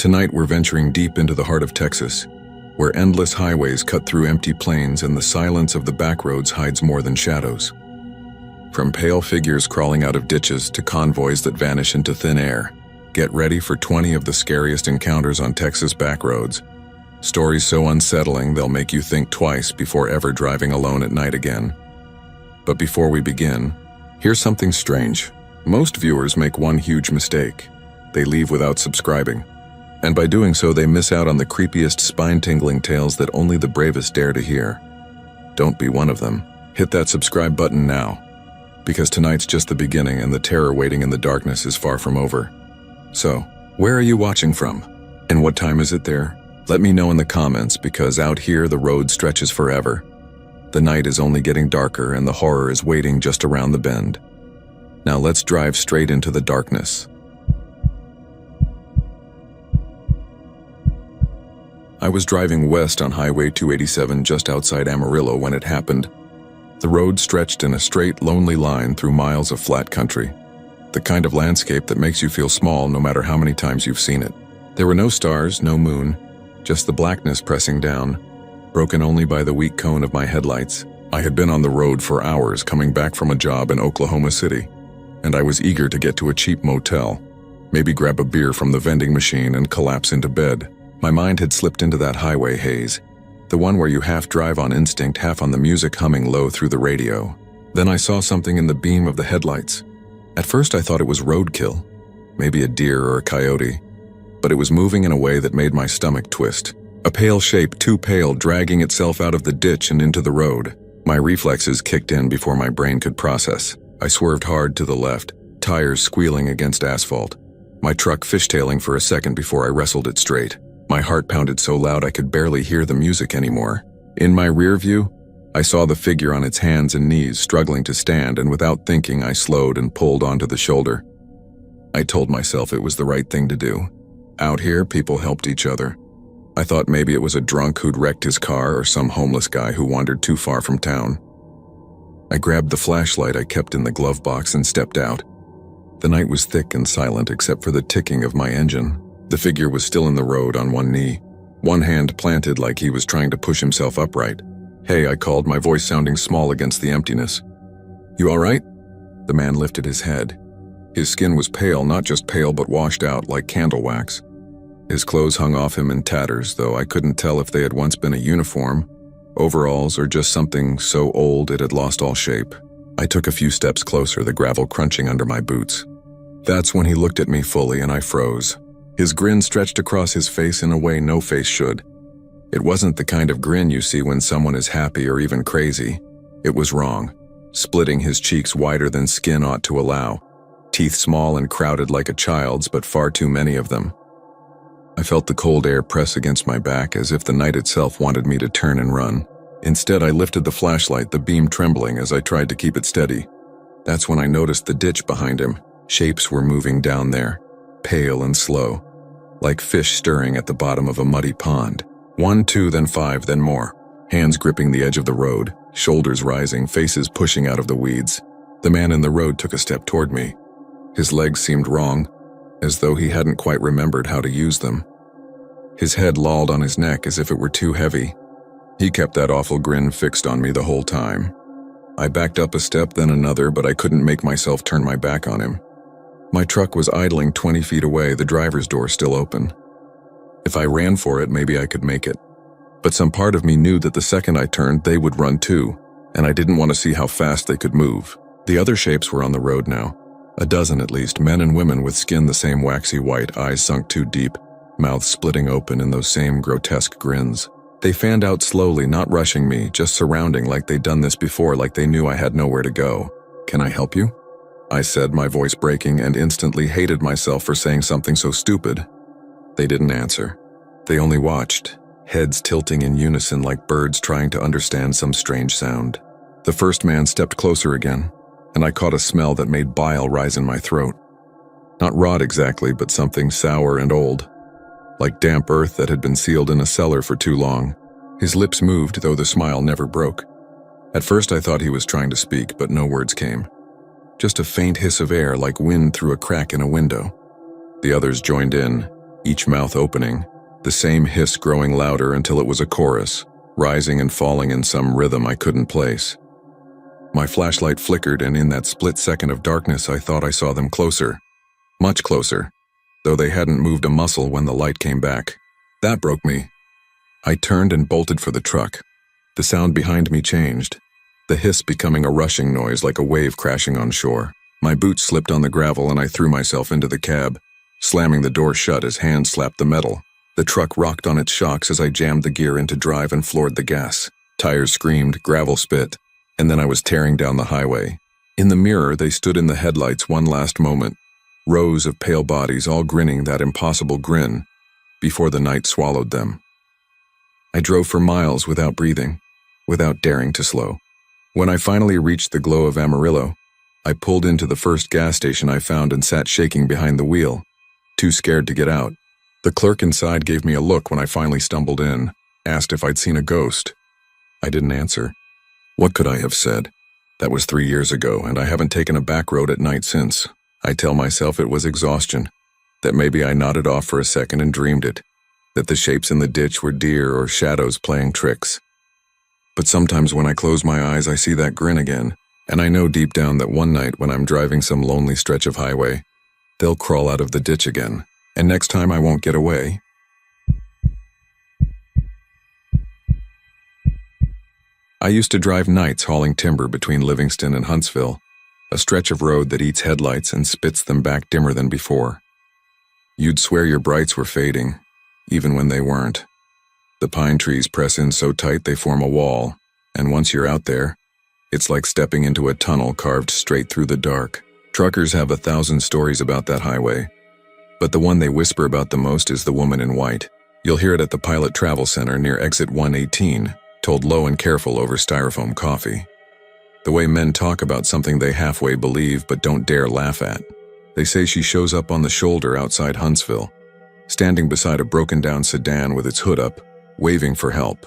Tonight we're venturing deep into the heart of Texas, where endless highways cut through empty plains and the silence of the backroads hides more than shadows. From pale figures crawling out of ditches to convoys that vanish into thin air, get ready for 20 of the scariest encounters on Texas Backroads. Stories so unsettling they'll make you think twice before ever driving alone at night again. But before we begin, here's something strange. Most viewers make one huge mistake. They leave without subscribing. And by doing so, they miss out on the creepiest, spine-tingling tales that only the bravest dare to hear. Don't be one of them. Hit that subscribe button now, because tonight's just the beginning and the terror waiting in the darkness is far from over. So, where are you watching from? And what time is it there? Let me know in the comments, because out here the road stretches forever. The night is only getting darker and the horror is waiting just around the bend. Now let's drive straight into the darkness. I was driving west on Highway 287 just outside Amarillo when it happened. The road stretched in a straight, lonely line through miles of flat country. The kind of landscape that makes you feel small no matter how many times you've seen it. There were no stars, no moon, just the blackness pressing down, broken only by the weak cone of my headlights. I had been on the road for hours coming back from a job in Oklahoma City, and I was eager to get to a cheap motel, maybe grab a beer from the vending machine and collapse into bed. My mind had slipped into that highway haze, the one where you half drive on instinct, half on the music humming low through the radio. Then I saw something in the beam of the headlights. At first I thought it was roadkill, maybe a deer or a coyote, but it was moving in a way that made my stomach twist. A pale shape, too pale, dragging itself out of the ditch and into the road. My reflexes kicked in before my brain could process. I swerved hard to the left, tires squealing against asphalt. My truck fishtailing for a second before I wrestled it straight. My heart pounded so loud I could barely hear the music anymore. In my rear view, I saw the figure on its hands and knees struggling to stand, and without thinking I slowed and pulled onto the shoulder. I told myself it was the right thing to do. Out here, people helped each other. I thought maybe it was a drunk who'd wrecked his car or some homeless guy who wandered too far from town. I grabbed the flashlight I kept in the glove box and stepped out. The night was thick and silent except for the ticking of my engine. The figure was still in the road on one knee, one hand planted like he was trying to push himself upright. "Hey," I called, my voice sounding small against the emptiness. "You all right?" The man lifted his head. His skin was pale, not just pale but washed out like candle wax. His clothes hung off him in tatters, though I couldn't tell if they had once been a uniform, overalls, or just something so old it had lost all shape. I took a few steps closer, the gravel crunching under my boots. That's when he looked at me fully and I froze. His grin stretched across his face in a way no face should. It wasn't the kind of grin you see when someone is happy or even crazy. It was wrong, splitting his cheeks wider than skin ought to allow, teeth small and crowded like a child's, but far too many of them. I felt the cold air press against my back as if the night itself wanted me to turn and run. Instead, I lifted the flashlight, the beam trembling as I tried to keep it steady. That's when I noticed the ditch behind him. Shapes were moving down there, pale and slow, like fish stirring at the bottom of a muddy pond. 1, 2, then 5, then more. Hands gripping the edge of the road, shoulders rising, faces pushing out of the weeds. The man in the road took a step toward me. His legs seemed wrong, as though he hadn't quite remembered how to use them. His head lolled on his neck as if it were too heavy. He kept that awful grin fixed on me the whole time. I backed up a step, then another, but I couldn't make myself turn my back on him. My truck was idling 20 feet away, the driver's door still open. If I ran for it, maybe I could make it. But some part of me knew that the second I turned, they would run too, and I didn't want to see how fast they could move. The other shapes were on the road now. A dozen at least, men and women with skin the same waxy white, eyes sunk too deep, mouths splitting open in those same grotesque grins. They fanned out slowly, not rushing me, just surrounding like they'd done this before, like they knew I had nowhere to go. "Can I help you?" I said, my voice breaking, and instantly hated myself for saying something so stupid. They didn't answer. They only watched, heads tilting in unison like birds trying to understand some strange sound. The first man stepped closer again, and I caught a smell that made bile rise in my throat. Not rot exactly, but something sour and old, like damp earth that had been sealed in a cellar for too long. His lips moved, though the smile never broke. At first I thought he was trying to speak, but no words came. Just a faint hiss of air like wind through a crack in a window. The others joined in, each mouth opening, the same hiss growing louder until it was a chorus, rising and falling in some rhythm I couldn't place. My flashlight flickered, and in that split second of darkness I thought I saw them closer. Much closer, though they hadn't moved a muscle when the light came back. That broke me. I turned and bolted for the truck. The sound behind me changed, the hiss becoming a rushing noise like a wave crashing on shore. My boots slipped on the gravel and I threw myself into the cab, slamming the door shut as hands slapped the metal. The truck rocked on its shocks as I jammed the gear into drive and floored the gas. Tires screamed, gravel spit, and then I was tearing down the highway. In the mirror, they stood in the headlights one last moment, rows of pale bodies all grinning that impossible grin, before the night swallowed them. I drove for miles without breathing, without daring to slow. When I finally reached the glow of Amarillo, I pulled into the first gas station I found and sat shaking behind the wheel, too scared to get out. The clerk inside gave me a look when I finally stumbled in, asked if I'd seen a ghost. I didn't answer. What could I have said? That was 3 years ago, and I haven't taken a back road at night since. I tell myself it was exhaustion, that maybe I nodded off for a second and dreamed it, that the shapes in the ditch were deer or shadows playing tricks. But sometimes when I close my eyes, I see that grin again, and I know deep down that one night when I'm driving some lonely stretch of highway, they'll crawl out of the ditch again, and next time I won't get away. I used to drive nights hauling timber between Livingston and Huntsville, a stretch of road that eats headlights and spits them back dimmer than before. You'd swear your brights were fading, even when they weren't. The pine trees press in so tight they form a wall, and once you're out there, it's like stepping into a tunnel carved straight through the dark. Truckers have 1,000 stories about that highway, but the one they whisper about the most is the woman in white. You'll hear it at the Pilot Travel Center near exit 118, told low and careful over styrofoam coffee. The way men talk about something they halfway believe but don't dare laugh at. They say she shows up on the shoulder outside Huntsville, standing beside a broken-down sedan with its hood up, waving for help.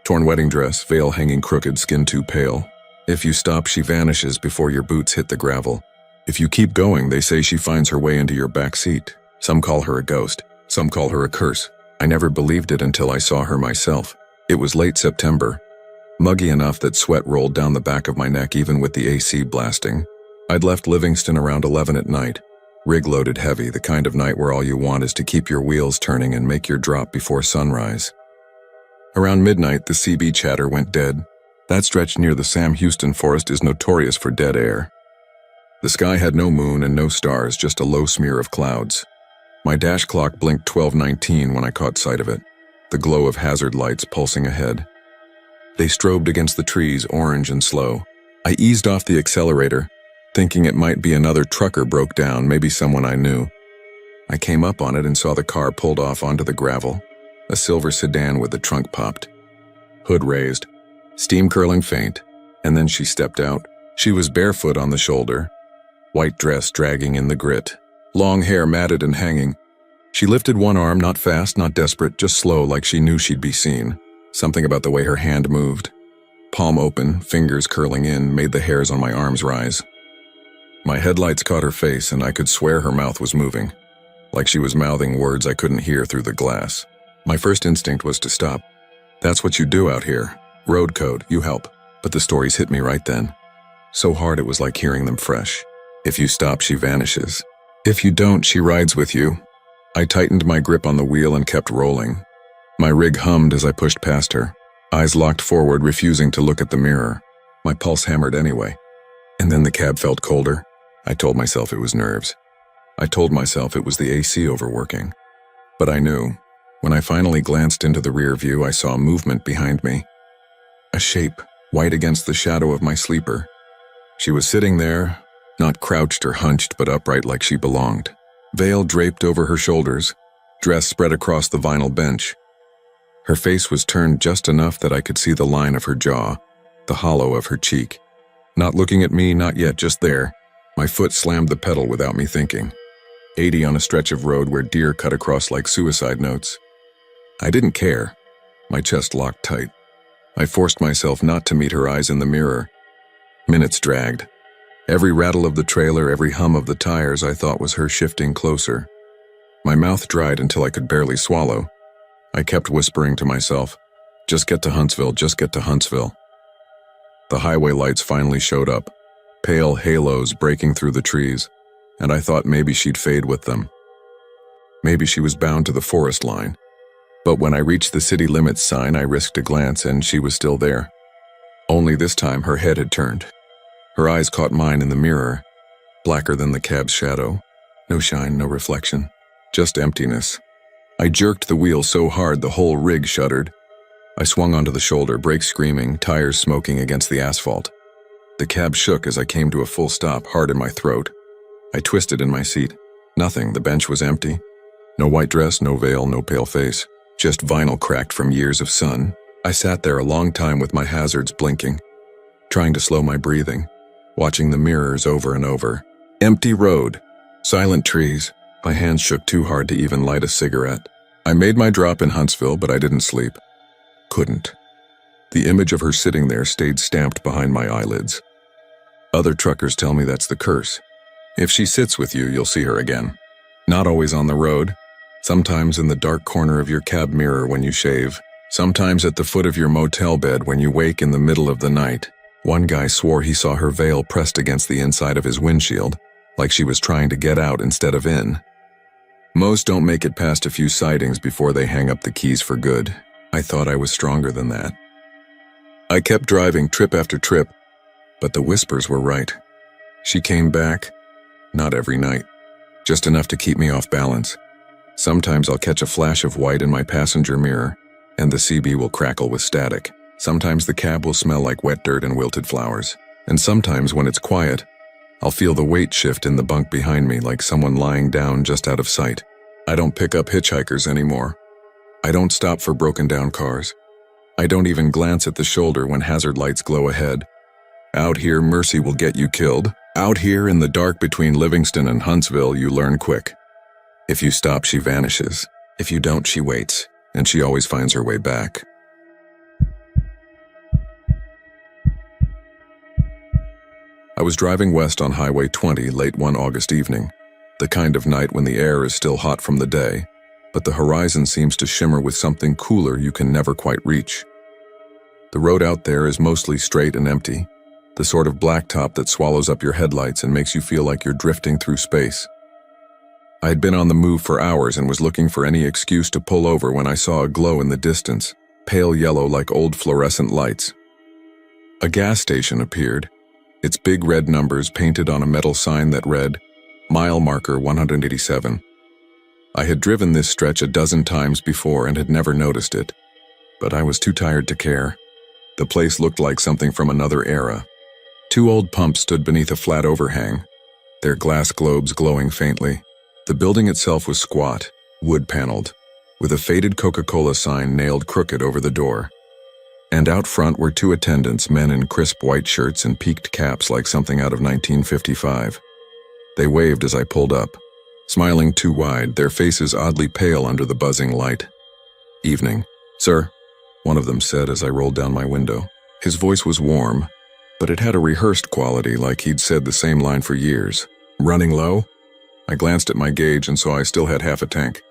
Torn wedding dress, veil hanging crooked, skin too pale. If you stop, she vanishes before your boots hit the gravel. If you keep going, they say she finds her way into your back seat. Some call her a ghost, some call her a curse. I never believed it until I saw her myself. It was late September, muggy enough that sweat rolled down the back of my neck even with the AC blasting. I'd left Livingston around 11 at night, rig loaded heavy, the kind of night where all you want is to keep your wheels turning and make your drop before sunrise. Around midnight, the CB chatter went dead. That stretch near the Sam Houston Forest is notorious for dead air. The sky had no moon and no stars, just a low smear of clouds. My dash clock blinked 12:19 when I caught sight of it, the glow of hazard lights pulsing ahead. They strobed against the trees, orange and slow. I eased off the accelerator, thinking it might be another trucker broke down, maybe someone I knew. I came up on it and saw the car pulled off onto the gravel, a silver sedan with the trunk popped. Hood raised, steam curling faint, and then she stepped out. She was barefoot on the shoulder, white dress dragging in the grit, long hair matted and hanging. She lifted one arm, not fast, not desperate, just slow, like she knew she'd be seen. Something about the way her hand moved, palm open, fingers curling in, made the hairs on my arms rise. My headlights caught her face, and I could swear her mouth was moving, like she was mouthing words I couldn't hear through the glass. My first instinct was to stop. That's what you do out here. Road code, you help. But the stories hit me right then. So hard it was like hearing them fresh. If you stop, she vanishes. If you don't, she rides with you. I tightened my grip on the wheel and kept rolling. My rig hummed as I pushed past her, eyes locked forward, refusing to look at the mirror. My pulse hammered anyway. And then the cab felt colder. I told myself it was nerves. I told myself it was the AC overworking. But I knew. When I finally glanced into the rear view, I saw movement behind me. A shape, white against the shadow of my sleeper. She was sitting there, not crouched or hunched, but upright like she belonged. Veil draped over her shoulders, dress spread across the vinyl bench. Her face was turned just enough that I could see the line of her jaw, the hollow of her cheek. Not looking at me, not yet, just there. My foot slammed the pedal without me thinking. 80 on a stretch of road where deer cut across like suicide notes. I didn't care. My chest locked tight. I forced myself not to meet her eyes in the mirror. Minutes dragged. Every rattle of the trailer, every hum of the tires I thought was her shifting closer. My mouth dried until I could barely swallow. I kept whispering to myself, "Just get to Huntsville, just get to Huntsville." The highway lights finally showed up, pale halos breaking through the trees, and I thought maybe she'd fade with them. Maybe she was bound to the forest line. But when I reached the city limits sign, I risked a glance and she was still there. Only this time her head had turned. Her eyes caught mine in the mirror, blacker than the cab's shadow. No shine, no reflection, just emptiness. I jerked the wheel so hard the whole rig shuddered. I swung onto the shoulder, brakes screaming, tires smoking against the asphalt. The cab shook as I came to a full stop, hard in my throat. I twisted in my seat. Nothing, the bench was empty. No white dress, no veil, no pale face. Just vinyl cracked from years of sun. I sat there a long time with my hazards blinking, trying to slow my breathing, watching the mirrors over and over. Empty road, silent trees. My hands shook too hard to even light a cigarette. I made my drop in Huntsville, but I didn't sleep. Couldn't. The image of her sitting there stayed stamped behind my eyelids. Other truckers tell me that's the curse. If she sits with you, you'll see her again. Not always on the road. Sometimes in the dark corner of your cab mirror when you shave. Sometimes at the foot of your motel bed when you wake in the middle of the night. One guy swore he saw her veil pressed against the inside of his windshield, like she was trying to get out instead of in. Most don't make it past a few sightings before they hang up the keys for good. I thought I was stronger than that. I kept driving trip after trip, but the whispers were right. She came back, not every night, just enough to keep me off balance. Sometimes I'll catch a flash of white in my passenger mirror, and the CB will crackle with static. Sometimes the cab will smell like wet dirt and wilted flowers. And sometimes when it's quiet, I'll feel the weight shift in the bunk behind me like someone lying down just out of sight. I don't pick up hitchhikers anymore. I don't stop for broken down cars. I don't even glance at the shoulder when hazard lights glow ahead. Out here, mercy will get you killed. Out here in the dark between Livingston and Huntsville, you learn quick. If you stop, she vanishes. If you don't, she waits, and she always finds her way back. I was driving west on Highway 20 late one August evening, the kind of night when the air is still hot from the day, but the horizon seems to shimmer with something cooler you can never quite reach. The road out there is mostly straight and empty, the sort of blacktop that swallows up your headlights and makes you feel like you're drifting through space. I had been on the move for hours and was looking for any excuse to pull over when I saw a glow in the distance, pale yellow like old fluorescent lights. A gas station appeared, its big red numbers painted on a metal sign that read, Mile Marker 187. I had driven this stretch a dozen times before and had never noticed it, but I was too tired to care. The place looked like something from another era. Two old pumps stood beneath a flat overhang, their glass globes glowing faintly. The building itself was squat, wood-paneled, with a faded Coca-Cola sign nailed crooked over the door. And out front were two attendants, men in crisp white shirts and peaked caps like something out of 1955. They waved as I pulled up, smiling too wide, their faces oddly pale under the buzzing light. "Evening, sir," one of them said as I rolled down my window. His voice was warm, but it had a rehearsed quality like he'd said the same line for years. "Running low?" I glanced at my gauge and saw I still had half a tank.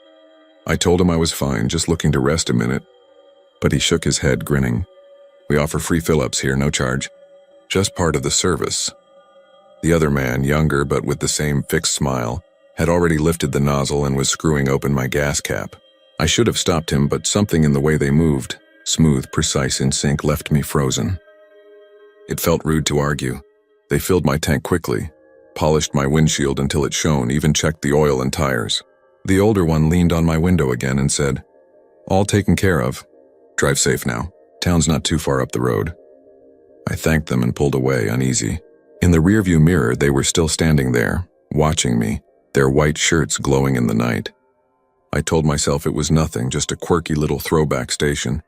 I told him I was fine, just looking to rest a minute, but he shook his head, grinning. "We offer free fill-ups here, no charge. Just part of the service." The other man, younger but with the same fixed smile, had already lifted the nozzle and was screwing open my gas cap. I should have stopped him, but something in the way they moved, smooth, precise, in sync, left me frozen. It felt rude to argue. They filled my tank quickly, polished my windshield until it shone, even checked the oil and tires. The older one leaned on my window again and said, "All taken care of. Drive safe now. Town's not too far up the road." I thanked them and pulled away, uneasy. In the rearview mirror, they were still standing there, watching me, their white shirts glowing in the night. I told myself it was nothing, just a quirky little throwback station,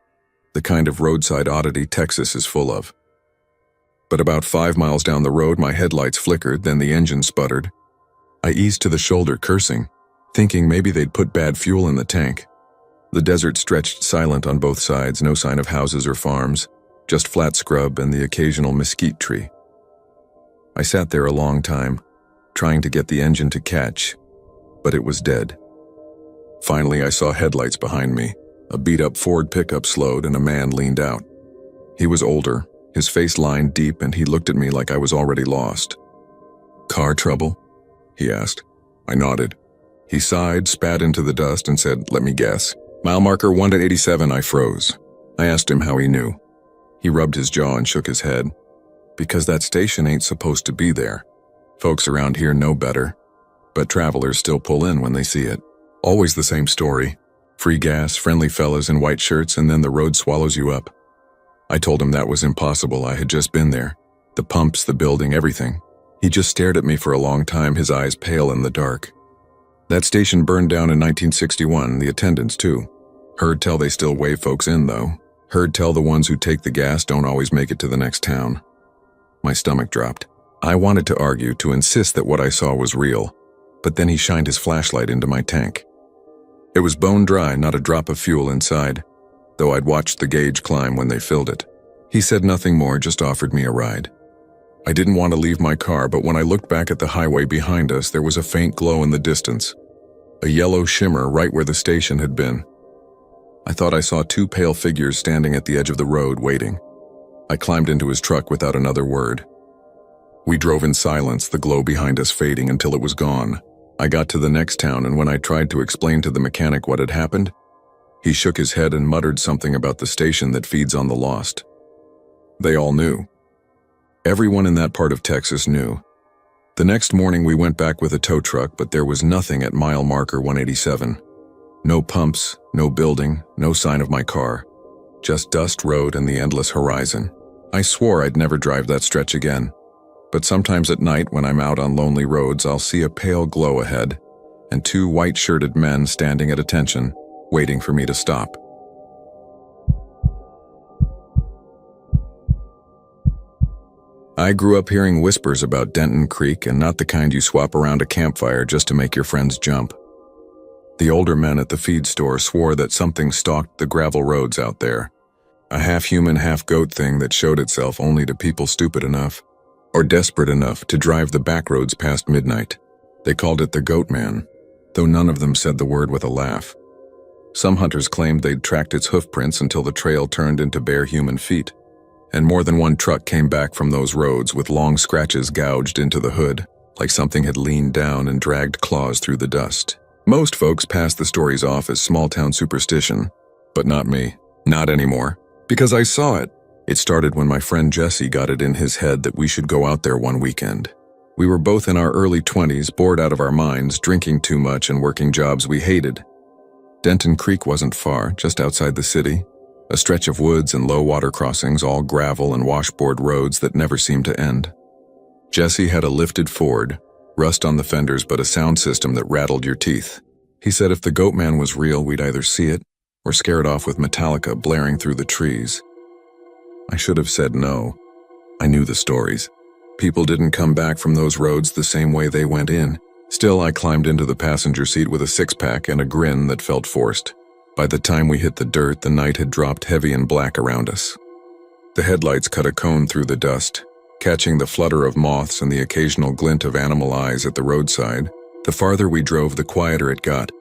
the kind of roadside oddity Texas is full of. But about 5 miles down the road, my headlights flickered, then the engine sputtered. I eased to the shoulder, cursing, thinking maybe they'd put bad fuel in the tank. The desert stretched silent on both sides, no sign of houses or farms, just flat scrub and the occasional mesquite tree. I sat there a long time, trying to get the engine to catch, but it was dead. Finally, I saw headlights behind me. A beat-up Ford pickup slowed and a man leaned out. He was older, his face lined deep, and he looked at me like I was already lost. "Car trouble?" he asked. I nodded. He sighed, spat into the dust, and said, "Let me guess. Mile marker 1-87, I froze." I asked him how he knew. He rubbed his jaw and shook his head. "Because that station ain't supposed to be there. Folks around here know better, but travelers still pull in when they see it. Always the same story. Free gas, friendly fellas in white shirts, and then the road swallows you up." I told him that was impossible. I had just been there. The pumps, the building, everything. He just stared at me for a long time, his eyes pale in the dark. "That station burned down in 1961, the attendants too. Heard tell they still wave folks in though. Heard tell the ones who take the gas don't always make it to the next town." My stomach dropped. I wanted to argue, to insist that what I saw was real, but then he shined his flashlight into my tank. It was bone dry, not a drop of fuel inside, though I'd watched the gauge climb when they filled it. He said nothing more, just offered me a ride. I didn't want to leave my car, but when I looked back at the highway behind us, there was a faint glow in the distance, a yellow shimmer right where the station had been. I thought I saw two pale figures standing at the edge of the road, waiting. I climbed into his truck without another word. We drove in silence, the glow behind us fading until it was gone. I got to the next town, and when I tried to explain to the mechanic what had happened, he shook his head and muttered something about the station that feeds on the lost. They all knew. Everyone in that part of Texas knew. The next morning we went back with a tow truck, but there was nothing at mile marker 187. No pumps, no building, no sign of my car. Just dust road and the endless horizon. I swore I'd never drive that stretch again. But sometimes at night when I'm out on lonely roads, I'll see a pale glow ahead, and two white-shirted men standing at attention, waiting for me to stop. I grew up hearing whispers about Denton Creek, and not the kind you swap around a campfire just to make your friends jump. The older men at the feed store swore that something stalked the gravel roads out there, a half-human, half-goat thing that showed itself only to people stupid enough, or desperate enough, to drive the backroads past midnight. They called it the Goat Man, though none of them said the word with a laugh. Some hunters claimed they'd tracked its hoofprints until the trail turned into bare human feet, and more than one truck came back from those roads with long scratches gouged into the hood, like something had leaned down and dragged claws through the dust. Most folks passed the stories off as small-town superstition, but not me. Not anymore, because I saw it. It started when my friend Jesse got it in his head that we should go out there one weekend. We were both in our early 20s, bored out of our minds, drinking too much and working jobs we hated. Denton Creek wasn't far, just outside the city, a stretch of woods and low water crossings, all gravel and washboard roads that never seemed to end. Jesse had a lifted Ford, rust on the fenders but a sound system that rattled your teeth. He said if the Goat Man was real, we'd either see it or scare it off with Metallica blaring through the trees. I should have said no. I knew the stories. People didn't come back from those roads the same way they went in. Still, I climbed into the passenger seat with a six-pack and a grin that felt forced. By the time we hit the dirt, the night had dropped heavy and black around us. The headlights cut a cone through the dust, catching the flutter of moths and the occasional glint of animal eyes at the roadside. The farther we drove, the quieter it got,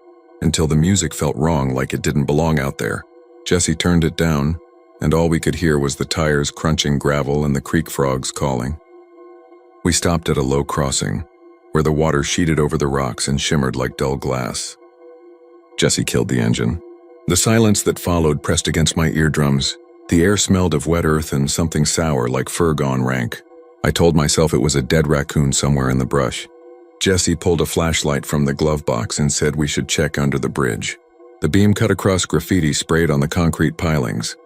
until the music felt wrong, like it didn't belong out there. Jesse turned it down, and all we could hear was the tires crunching gravel and the creek frogs calling. We stopped at a low crossing, where the water sheeted over the rocks and shimmered like dull glass. Jesse killed the engine. The silence that followed pressed against my eardrums. The air smelled of wet earth and something sour like fur gone rank. I told myself it was a dead raccoon somewhere in the brush. Jesse pulled a flashlight from the glove box and said we should check under the bridge. The beam cut across graffiti sprayed on the concrete pilings.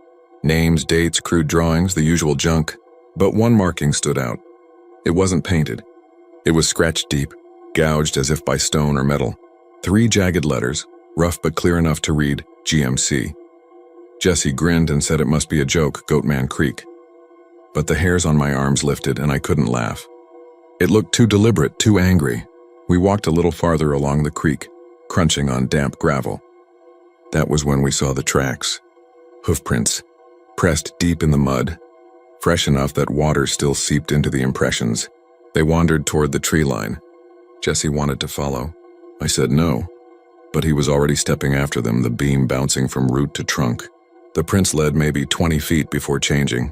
Names, dates, crude drawings, the usual junk. But one marking stood out. It wasn't painted. It was scratched deep, gouged as if by stone or metal. 3 jagged letters, rough but clear enough to read, GMC. Jesse grinned and said it must be a joke, Goatman Creek. But the hairs on my arms lifted and I couldn't laugh. It looked too deliberate, too angry. We walked a little farther along the creek, crunching on damp gravel. That was when we saw the tracks. Hoofprints, pressed deep in the mud, fresh enough that water still seeped into the impressions. They wandered toward the tree line. Jesse wanted to follow. I said no. but he was already stepping after them, the beam bouncing from root to trunk. The prints led maybe 20 feet before changing.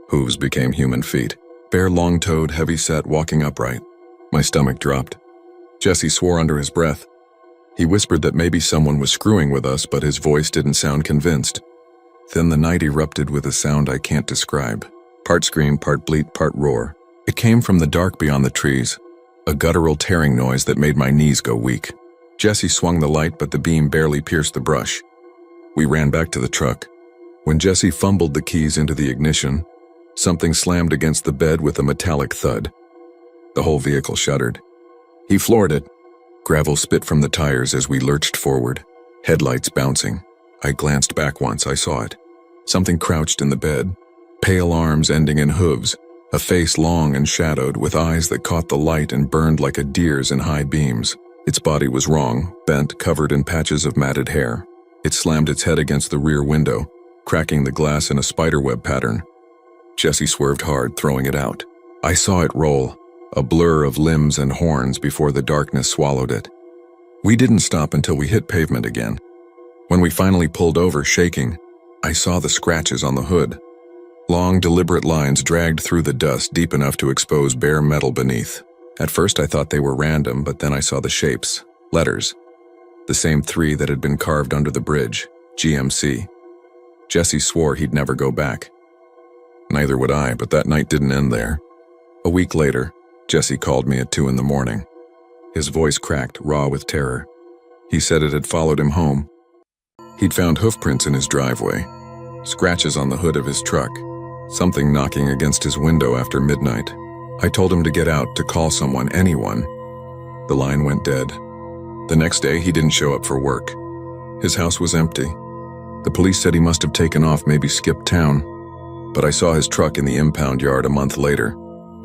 Hooves became human feet. Bare, long-toed, heavy-set, walking upright. My stomach dropped. Jesse swore under his breath. He whispered that maybe someone was screwing with us, but his voice didn't sound convinced. Then the night erupted with a sound I can't describe. Part scream, part bleat, part roar. It came from the dark beyond the trees, a guttural tearing noise that made my knees go weak. Jesse swung the light, but the beam barely pierced the brush. We ran back to the truck. When Jesse fumbled the keys into the ignition, something slammed against the bed with a metallic thud. The whole vehicle shuddered. He floored it. Gravel spit from the tires as we lurched forward, headlights bouncing. I glanced back once, I saw it. Something crouched in the bed, pale arms ending in hooves, a face long and shadowed with eyes that caught the light and burned like a deer's in high beams. Its body was wrong, bent, covered in patches of matted hair. It slammed its head against the rear window, cracking the glass in a spiderweb pattern. Jesse swerved hard, throwing it out. I saw it roll, a blur of limbs and horns before the darkness swallowed it. We didn't stop until we hit pavement again. When we finally pulled over, shaking, I saw the scratches on the hood. Long, deliberate lines dragged through the dust deep enough to expose bare metal beneath. At first I thought they were random, but then I saw the shapes, letters. The same 3 that had been carved under the bridge, GMC. Jesse swore he'd never go back. Neither would I, but that night didn't end there. A week later, Jesse called me at 2 in the morning. His voice cracked, raw with terror. He said it had followed him home. He'd found hoofprints in his driveway, scratches on the hood of his truck, something knocking against his window after midnight. I told him to get out, to call someone, anyone. The line went dead. The next day, he didn't show up for work. His house was empty. The police said he must have taken off, maybe skipped town. But I saw his truck in the impound yard a month later,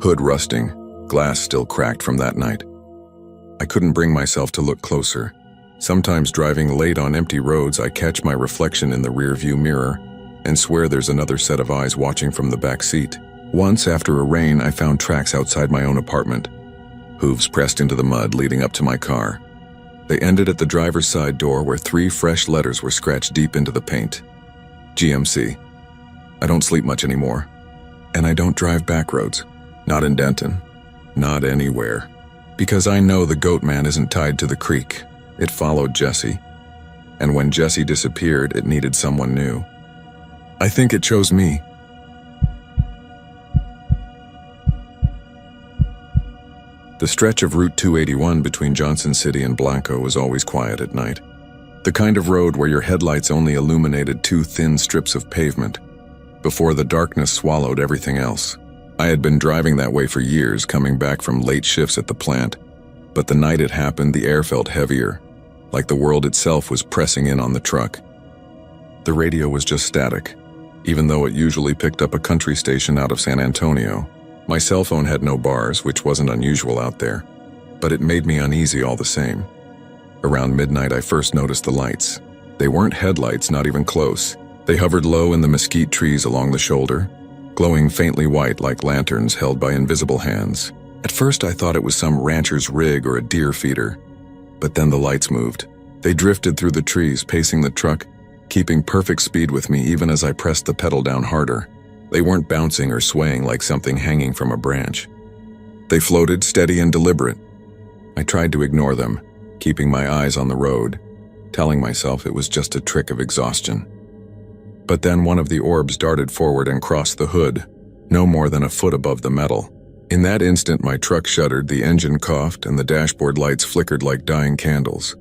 hood rusting, glass still cracked from that night. I couldn't bring myself to look closer. Sometimes driving late on empty roads, I catch my reflection in the rearview mirror and swear there's another set of eyes watching from the back seat. Once, after a rain, I found tracks outside my own apartment. Hooves pressed into the mud leading up to my car. They ended at the driver's side door where 3 fresh letters were scratched deep into the paint. GMC. I don't sleep much anymore. And I don't drive back roads. Not in Denton. Not anywhere. Because I know the goat man isn't tied to the creek. It followed Jesse. And when Jesse disappeared, it needed someone new. I think it chose me. The stretch of Route 281 between Johnson City and Blanco was always quiet at night. The kind of road where your headlights only illuminated 2 thin strips of pavement, before the darkness swallowed everything else. I had been driving that way for years, coming back from late shifts at the plant. But the night it happened, the air felt heavier, like the world itself was pressing in on the truck. The radio was just static, even though it usually picked up a country station out of San Antonio. My cell phone had no bars, which wasn't unusual out there, but it made me uneasy all the same. Around midnight, I first noticed the lights. They weren't headlights, not even close. They hovered low in the mesquite trees along the shoulder, glowing faintly white like lanterns held by invisible hands. At first, I thought it was some rancher's rig or a deer feeder, but then the lights moved. They drifted through the trees, pacing the truck, keeping perfect speed with me even as I pressed the pedal down harder. They weren't bouncing or swaying like something hanging from a branch. They floated, steady and deliberate. I tried to ignore them, keeping my eyes on the road, telling myself it was just a trick of exhaustion. But then one of the orbs darted forward and crossed the hood, no more than a foot above the metal. In that instant, my truck shuddered, the engine coughed, and the dashboard lights flickered like dying candles.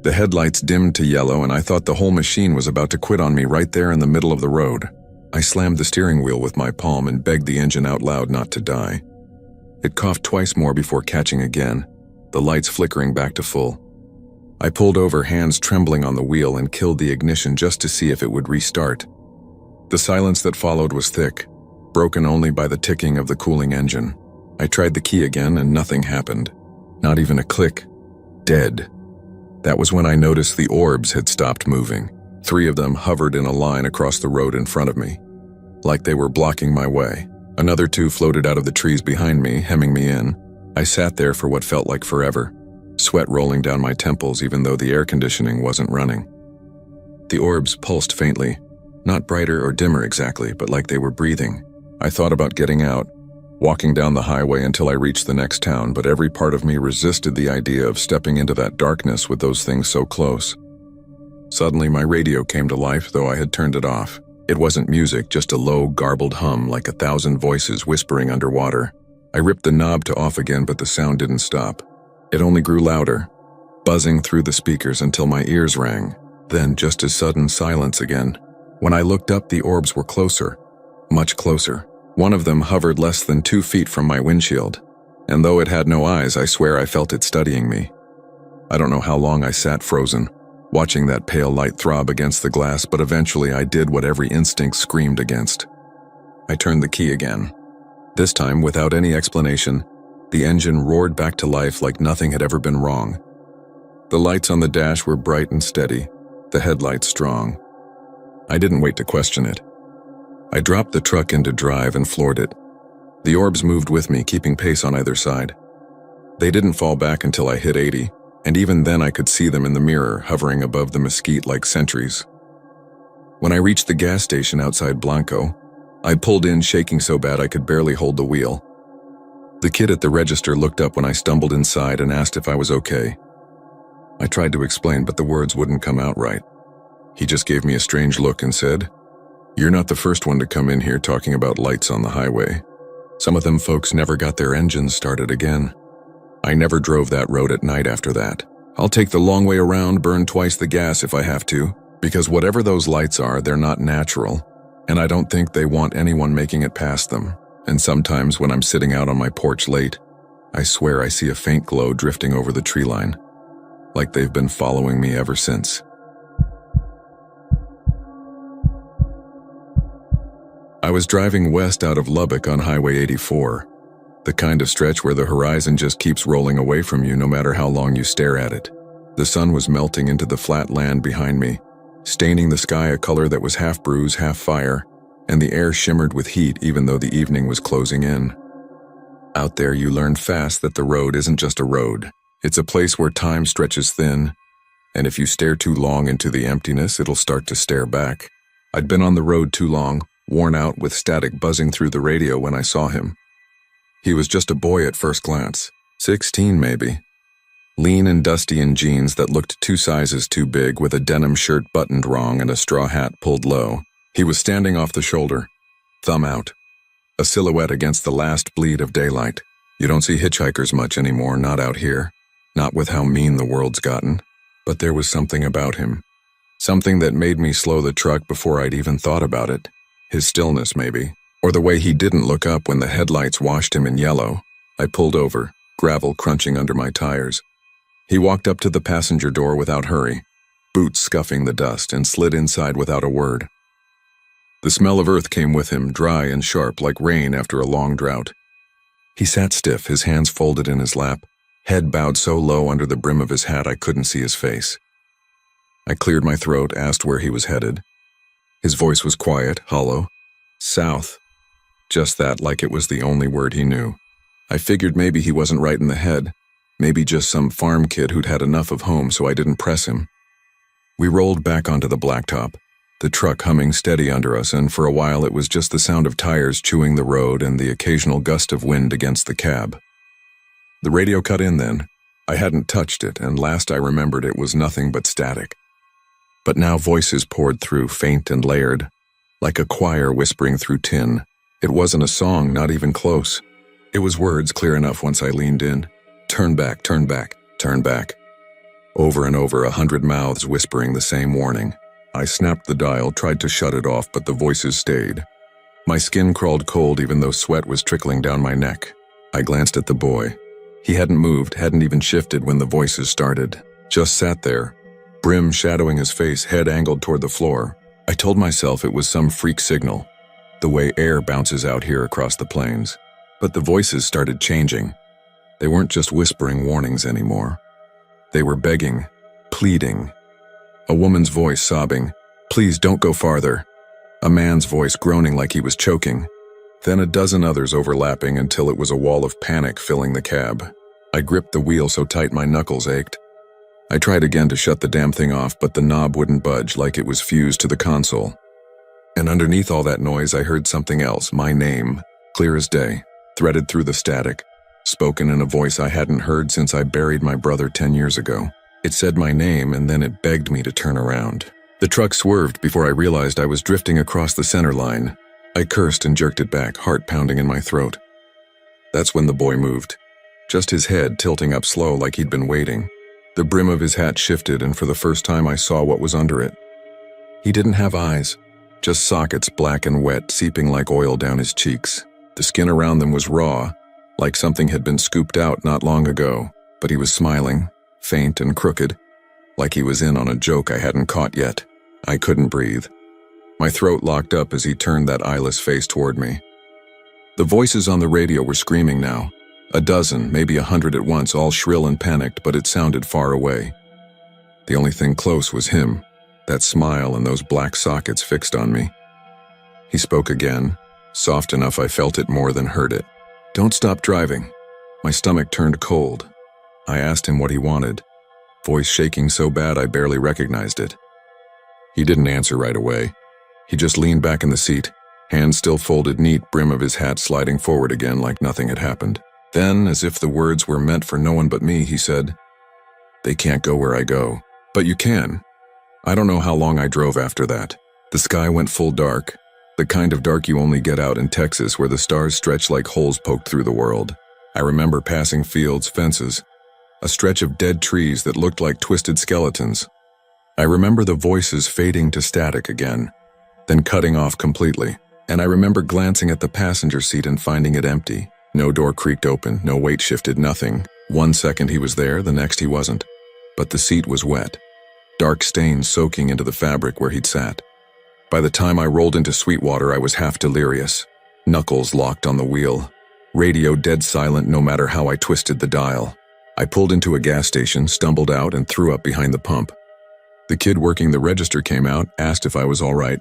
The headlights dimmed to yellow, and I thought the whole machine was about to quit on me right there in the middle of the road. I slammed the steering wheel with my palm and begged the engine out loud not to die. It coughed twice more before catching again, the lights flickering back to full. I pulled over, hands trembling on the wheel, and killed the ignition just to see if it would restart. The silence that followed was thick, broken only by the ticking of the cooling engine. I tried the key again and nothing happened. Not even a click. Dead. That was when I noticed the orbs had stopped moving. 3 of them hovered in a line across the road in front of me, like they were blocking my way. Another 2 floated out of the trees behind me, hemming me in. I sat there for what felt like forever. sweat rolling down my temples even though the air conditioning wasn't running. The orbs pulsed faintly, not brighter or dimmer exactly, but like they were breathing. I thought about getting out, walking down the highway until I reached the next town, but every part of me resisted the idea of stepping into that darkness with those things so close. Suddenly, my radio came to life, though I had turned it off. It wasn't music, just a low, garbled hum like 1,000 voices whispering underwater. I ripped the knob to off again, but the sound didn't stop. It only grew louder, buzzing through the speakers until my ears rang. Then, just as sudden, silence again. When I looked up, the orbs were closer, much closer. One of them hovered less than 2 feet from my windshield, and though it had no eyes, I swear I felt it studying me. I don't know how long I sat frozen, watching that pale light throb against the glass, but eventually I did what every instinct screamed against. I turned the key again. This time, without any explanation, the engine roared back to life like nothing had ever been wrong. The lights on the dash were bright and steady, the headlights strong. I didn't wait to question it. I dropped the truck into drive and floored it. The orbs moved with me, keeping pace on either side. They didn't fall back until I hit 80, and even then I could see them in the mirror, hovering above the mesquite like sentries. When I reached the gas station outside Blanco, I pulled in, shaking so bad I could barely hold the wheel. The kid at the register looked up when I stumbled inside and asked if I was okay. I tried to explain, but the words wouldn't come out right. He just gave me a strange look and said, "You're not the first one to come in here talking about lights on the highway. Some of them folks never got their engines started again. I never drove that road at night after that. I'll take the long way around, burn twice the gas if I have to, because whatever those lights are, they're not natural, and I don't think they want anyone making it past them. And sometimes when I'm sitting out on my porch late, I swear I see a faint glow drifting over the tree line, like they've been following me ever since." I was driving west out of Lubbock on Highway 84, the kind of stretch where the horizon just keeps rolling away from you no matter how long you stare at it. The sun was melting into the flat land behind me, staining the sky a color that was half bruise, half fire, and the air shimmered with heat even though the evening was closing in. Out there, you learn fast that the road isn't just a road. It's a place where time stretches thin, and if you stare too long into the emptiness, it'll start to stare back. I'd been on the road too long, worn out with static buzzing through the radio when I saw him. He was just a boy at first glance, 16 maybe. Lean and dusty in jeans that looked 2 sizes too big, with a denim shirt buttoned wrong and a straw hat pulled low. He was standing off the shoulder, thumb out, a silhouette against the last bleed of daylight. You don't see hitchhikers much anymore, not out here, not with how mean the world's gotten. But there was something about him, something that made me slow the truck before I'd even thought about it. His stillness, maybe, or the way he didn't look up when the headlights washed him in yellow. I pulled over, gravel crunching under my tires. He walked up to the passenger door without hurry, boots scuffing the dust, and slid inside without a word. The smell of earth came with him, dry and sharp like rain after a long drought. He sat stiff, his hands folded in his lap, head bowed so low under the brim of his hat I couldn't see his face. I cleared my throat, asked where he was headed. His voice was quiet, hollow. South. Just that, like it was the only word he knew. I figured maybe he wasn't right in the head, maybe just some farm kid who'd had enough of home, so I didn't press him. We rolled back onto the blacktop, the truck humming steady under us, and for a while it was just the sound of tires chewing the road and the occasional gust of wind against the cab. The radio cut in then. I hadn't touched it, and last I remembered it was nothing but static. But now voices poured through, faint and layered, like a choir whispering through tin. It wasn't a song, not even close. It was words clear enough once I leaned in. Turn back, turn back, turn back. Over and over, 100 mouths whispering the same warning. I snapped the dial, tried to shut it off, but the voices stayed. My skin crawled cold even though sweat was trickling down my neck. I glanced at the boy. He hadn't moved, hadn't even shifted when the voices started. Just sat there, brim shadowing his face, head angled toward the floor. I told myself it was some freak signal, the way air bounces out here across the plains. But the voices started changing. They weren't just whispering warnings anymore. They were begging, pleading. A woman's voice sobbing, "Please don't go farther." A man's voice groaning like he was choking. Then a dozen others overlapping until it was a wall of panic filling the cab. I gripped the wheel so tight my knuckles ached. I tried again to shut the damn thing off, but the knob wouldn't budge like it was fused to the console. And underneath all that noise, I heard something else, my name, clear as day, threaded through the static, spoken in a voice I hadn't heard since I buried my brother 10 years ago. It said my name, and then it begged me to turn around. The truck swerved before I realized I was drifting across the center line. I cursed and jerked it back, heart pounding in my throat. That's when the boy moved, just his head tilting up slow like he'd been waiting. The brim of his hat shifted, and for the first time I saw what was under it. He didn't have eyes, just sockets black and wet seeping like oil down his cheeks. The skin around them was raw, like something had been scooped out not long ago, but he was smiling, faint and crooked, like he was in on a joke I hadn't caught yet. I couldn't breathe. My throat locked up as he turned that eyeless face toward me. The voices on the radio were screaming now. A dozen, maybe 100 at once, all shrill and panicked, but it sounded far away. The only thing close was him, that smile and those black sockets fixed on me. He spoke again, soft enough I felt it more than heard it. "Don't stop driving." My stomach turned cold. I asked him what he wanted, voice shaking so bad I barely recognized it. He didn't answer right away. He just leaned back in the seat, hands still folded neat, brim of his hat sliding forward again like nothing had happened. Then, as if the words were meant for no one but me, he said, "They can't go where I go, but you can." I don't know how long I drove after that. The sky went full dark, the kind of dark you only get out in Texas where the stars stretch like holes poked through the world. I remember passing fields, fences, a stretch of dead trees that looked like twisted skeletons. I remember the voices fading to static again, then cutting off completely. And I remember glancing at the passenger seat and finding it empty. No door creaked open, no weight shifted, nothing. 1 second he was there, the next he wasn't. But the seat was wet, dark stains soaking into the fabric where he'd sat. By the time I rolled into Sweetwater, I was half delirious, knuckles locked on the wheel, radio dead silent no matter how I twisted the dial. I pulled into a gas station, stumbled out, and threw up behind the pump. The kid working the register came out, asked if I was all right.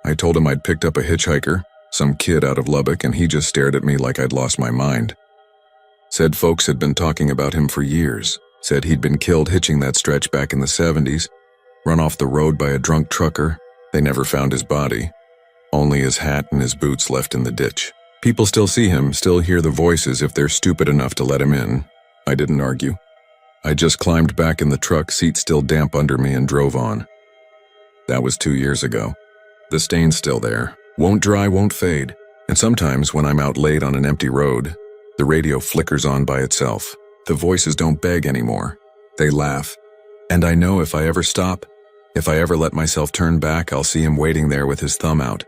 I told him I'd picked up a hitchhiker, some kid out of Lubbock, and he just stared at me like I'd lost my mind. Said folks had been talking about him for years, said he'd been killed hitching that stretch back in the 70s, run off the road by a drunk trucker. They never found his body, only his hat and his boots left in the ditch. People still see him, still hear the voices if they're stupid enough to let him in. I didn't argue. I just climbed back in the truck, seat still damp under me, and drove on. That was 2 years ago. The stain's still there, won't dry, won't fade, and sometimes when I'm out late on an empty road, the radio flickers on by itself. The voices don't beg anymore, they laugh. And I know if I ever stop, if I ever let myself turn back, I'll see him waiting there with his thumb out,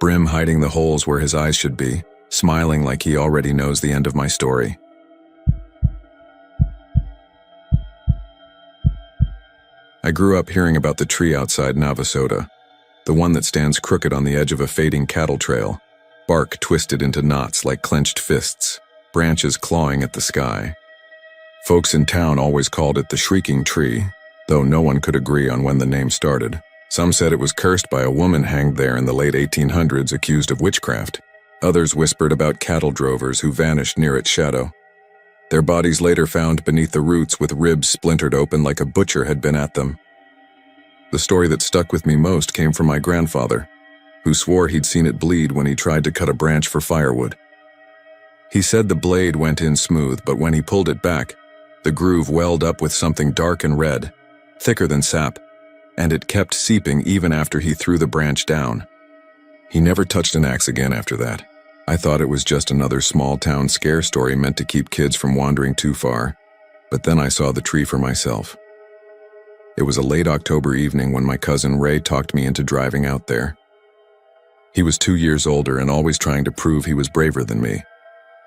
brim hiding the holes where his eyes should be, smiling like he already knows the end of my story. I grew up hearing about the tree outside Navasota, the one that stands crooked on the edge of a fading cattle trail, bark twisted into knots like clenched fists, branches clawing at the sky. Folks in town always called it the Shrieking Tree, though no one could agree on when the name started. Some said it was cursed by a woman hanged there in the late 1800s accused of witchcraft. Others whispered about cattle drovers who vanished near its shadow. Their bodies later found beneath the roots with ribs splintered open like a butcher had been at them. The story that stuck with me most came from my grandfather, who swore he'd seen it bleed when he tried to cut a branch for firewood. He said the blade went in smooth, but when he pulled it back, the groove welled up with something dark and red, thicker than sap, and it kept seeping even after he threw the branch down. He never touched an axe again after that. I thought it was just another small-town scare story meant to keep kids from wandering too far, but then I saw the tree for myself. It was a late October evening when my cousin Ray talked me into driving out there. He was 2 years older and always trying to prove he was braver than me,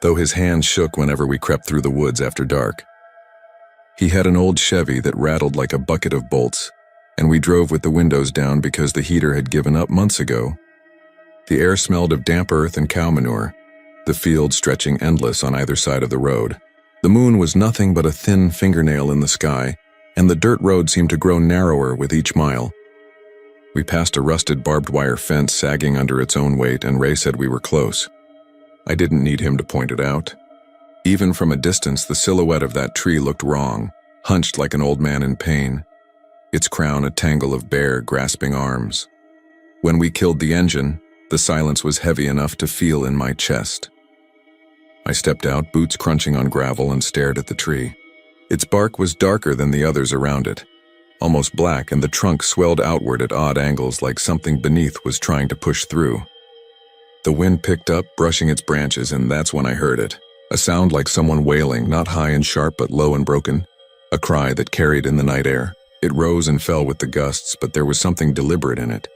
though his hands shook whenever we crept through the woods after dark. He had an old Chevy that rattled like a bucket of bolts, and we drove with the windows down because the heater had given up months ago. The air smelled of damp earth and cow manure, the field stretching endless on either side of the road. The moon was nothing but a thin fingernail in the sky, and the dirt road seemed to grow narrower with each mile. We passed a rusted barbed wire fence sagging under its own weight, and Ray said we were close. I didn't need him to point it out. Even from a distance, the silhouette of that tree looked wrong, hunched like an old man in pain, its crown a tangle of bare, grasping arms. When we killed the engine, the silence was heavy enough to feel in my chest. I stepped out, boots crunching on gravel, and stared at the tree. Its bark was darker than the others around it, almost black, and the trunk swelled outward at odd angles like something beneath was trying to push through. The wind picked up, brushing its branches, and that's when I heard it. A sound like someone wailing, not high and sharp but low and broken. A cry that carried in the night air. It rose and fell with the gusts, but there was something deliberate in it,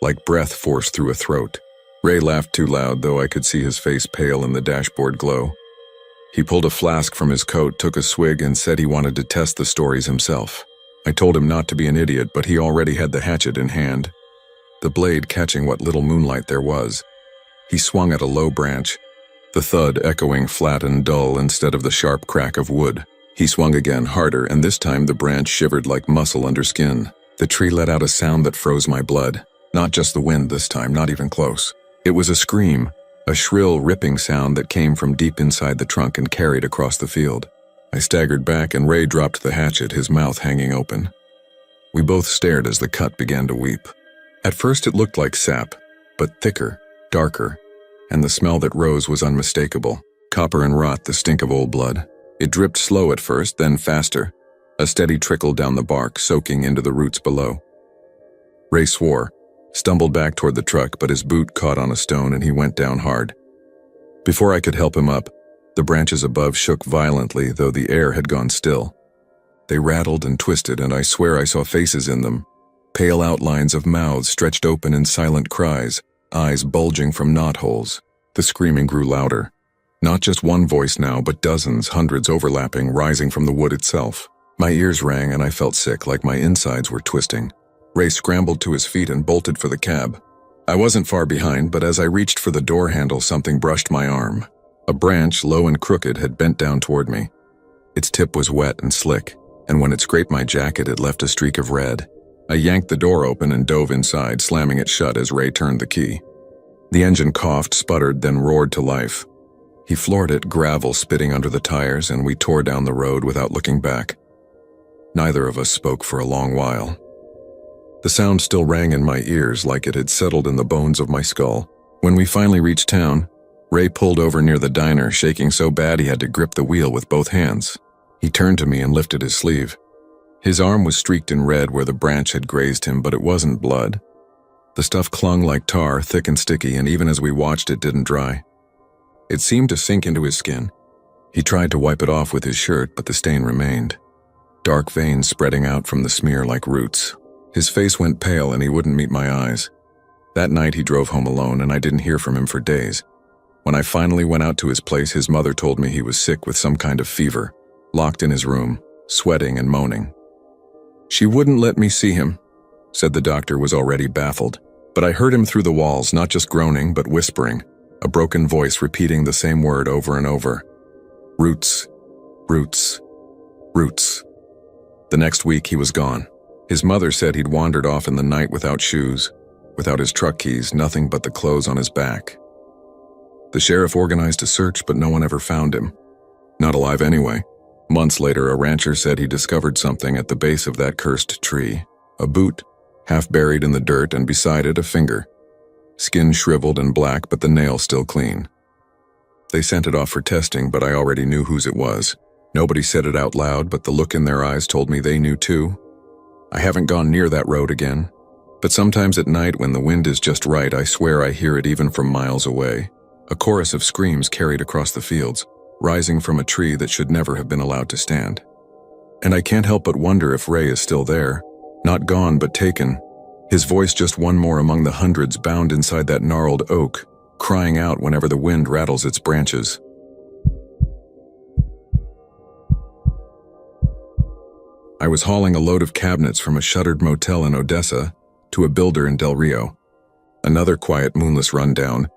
like breath forced through a throat. Ray laughed too loud, though I could see his face pale in the dashboard glow. He pulled a flask from his coat, took a swig, and said he wanted to test the stories himself. I told him not to be an idiot, but he already had the hatchet in hand, the blade catching what little moonlight there was. He swung at a low branch, the thud echoing flat and dull instead of the sharp crack of wood. He swung again, harder, and this time the branch shivered like muscle under skin. The tree let out a sound that froze my blood. Not just the wind this time, not even close. It was a scream, a shrill, ripping sound that came from deep inside the trunk and carried across the field. I staggered back, and Ray dropped the hatchet, his mouth hanging open. We both stared as the cut began to weep. At first it looked like sap, but thicker, darker, and the smell that rose was unmistakable. Copper and rot, the stink of old blood. It dripped slow at first, then faster, a steady trickle down the bark, soaking into the roots below. Ray swore, stumbled back toward the truck, but his boot caught on a stone and he went down hard. Before I could help him up, the branches above shook violently, though the air had gone still. They rattled and twisted, and I swear I saw faces in them, pale outlines of mouths stretched open in silent cries, eyes bulging from knotholes. The screaming grew louder. Not just one voice now, but dozens, hundreds overlapping, rising from the wood itself. My ears rang and I felt sick, like my insides were twisting. Ray scrambled to his feet and bolted for the cab. I wasn't far behind, but as I reached for the door handle, something brushed my arm. A branch, low and crooked, had bent down toward me. Its tip was wet and slick, and when it scraped my jacket, it left a streak of red. I yanked the door open and dove inside, slamming it shut as Ray turned the key. The engine coughed, sputtered, then roared to life. He floored it, gravel spitting under the tires, and we tore down the road without looking back. Neither of us spoke for a long while. The sound still rang in my ears like it had settled in the bones of my skull. When we finally reached town, Ray pulled over near the diner, shaking so bad he had to grip the wheel with both hands. He turned to me and lifted his sleeve. His arm was streaked in red where the branch had grazed him, but it wasn't blood. The stuff clung like tar, thick and sticky, and even as we watched, it didn't dry. It seemed to sink into his skin. He tried to wipe it off with his shirt, but the stain remained. Dark veins spreading out from the smear like roots. His face went pale and he wouldn't meet my eyes. That night he drove home alone, and I didn't hear from him for days. When I finally went out to his place, his mother told me he was sick with some kind of fever, locked in his room, sweating and moaning. She wouldn't let me see him, said the doctor was already baffled. But I heard him through the walls, not just groaning, but whispering, a broken voice repeating the same word over and over. Roots, roots, roots. The next week he was gone. His mother said he'd wandered off in the night without shoes, without his truck keys, nothing but the clothes on his back. The sheriff organized a search, but no one ever found him. Not alive anyway. Months later, a rancher said he discovered something at the base of that cursed tree. A boot, half buried in the dirt, and beside it a finger. Skin shriveled and black, but the nail still clean. They sent it off for testing, but I already knew whose it was. Nobody said it out loud, but the look in their eyes told me they knew too. I haven't gone near that road again, but sometimes at night when the wind is just right, I swear I hear it even from miles away. A chorus of screams carried across the fields, rising from a tree that should never have been allowed to stand. And I can't help but wonder if Ray is still there. Not gone, but taken. His voice just one more among the hundreds bound inside that gnarled oak, crying out whenever the wind rattles its branches. I was hauling a load of cabinets from a shuttered motel in Odessa to a builder in Del Rio. Another quiet, moonless rundown.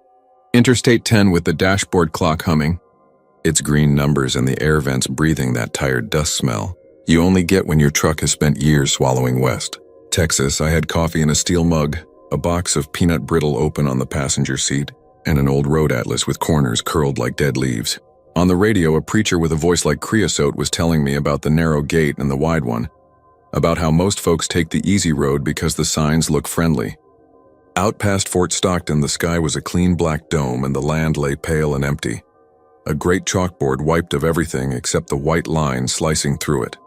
Interstate 10 with the dashboard clock humming. Its green numbers and the air vents breathing that tired dust smell you only get when your truck has spent years swallowing west. Texas, I had coffee in a steel mug, a box of peanut brittle open on the passenger seat, and an old road atlas with corners curled like dead leaves. On the radio, a preacher with a voice like creosote was telling me about the narrow gate and the wide one, about how most folks take the easy road because the signs look friendly. Out past Fort Stockton, the sky was a clean black dome and the land lay pale and empty. A great chalkboard wiped of everything except the white line slicing through it.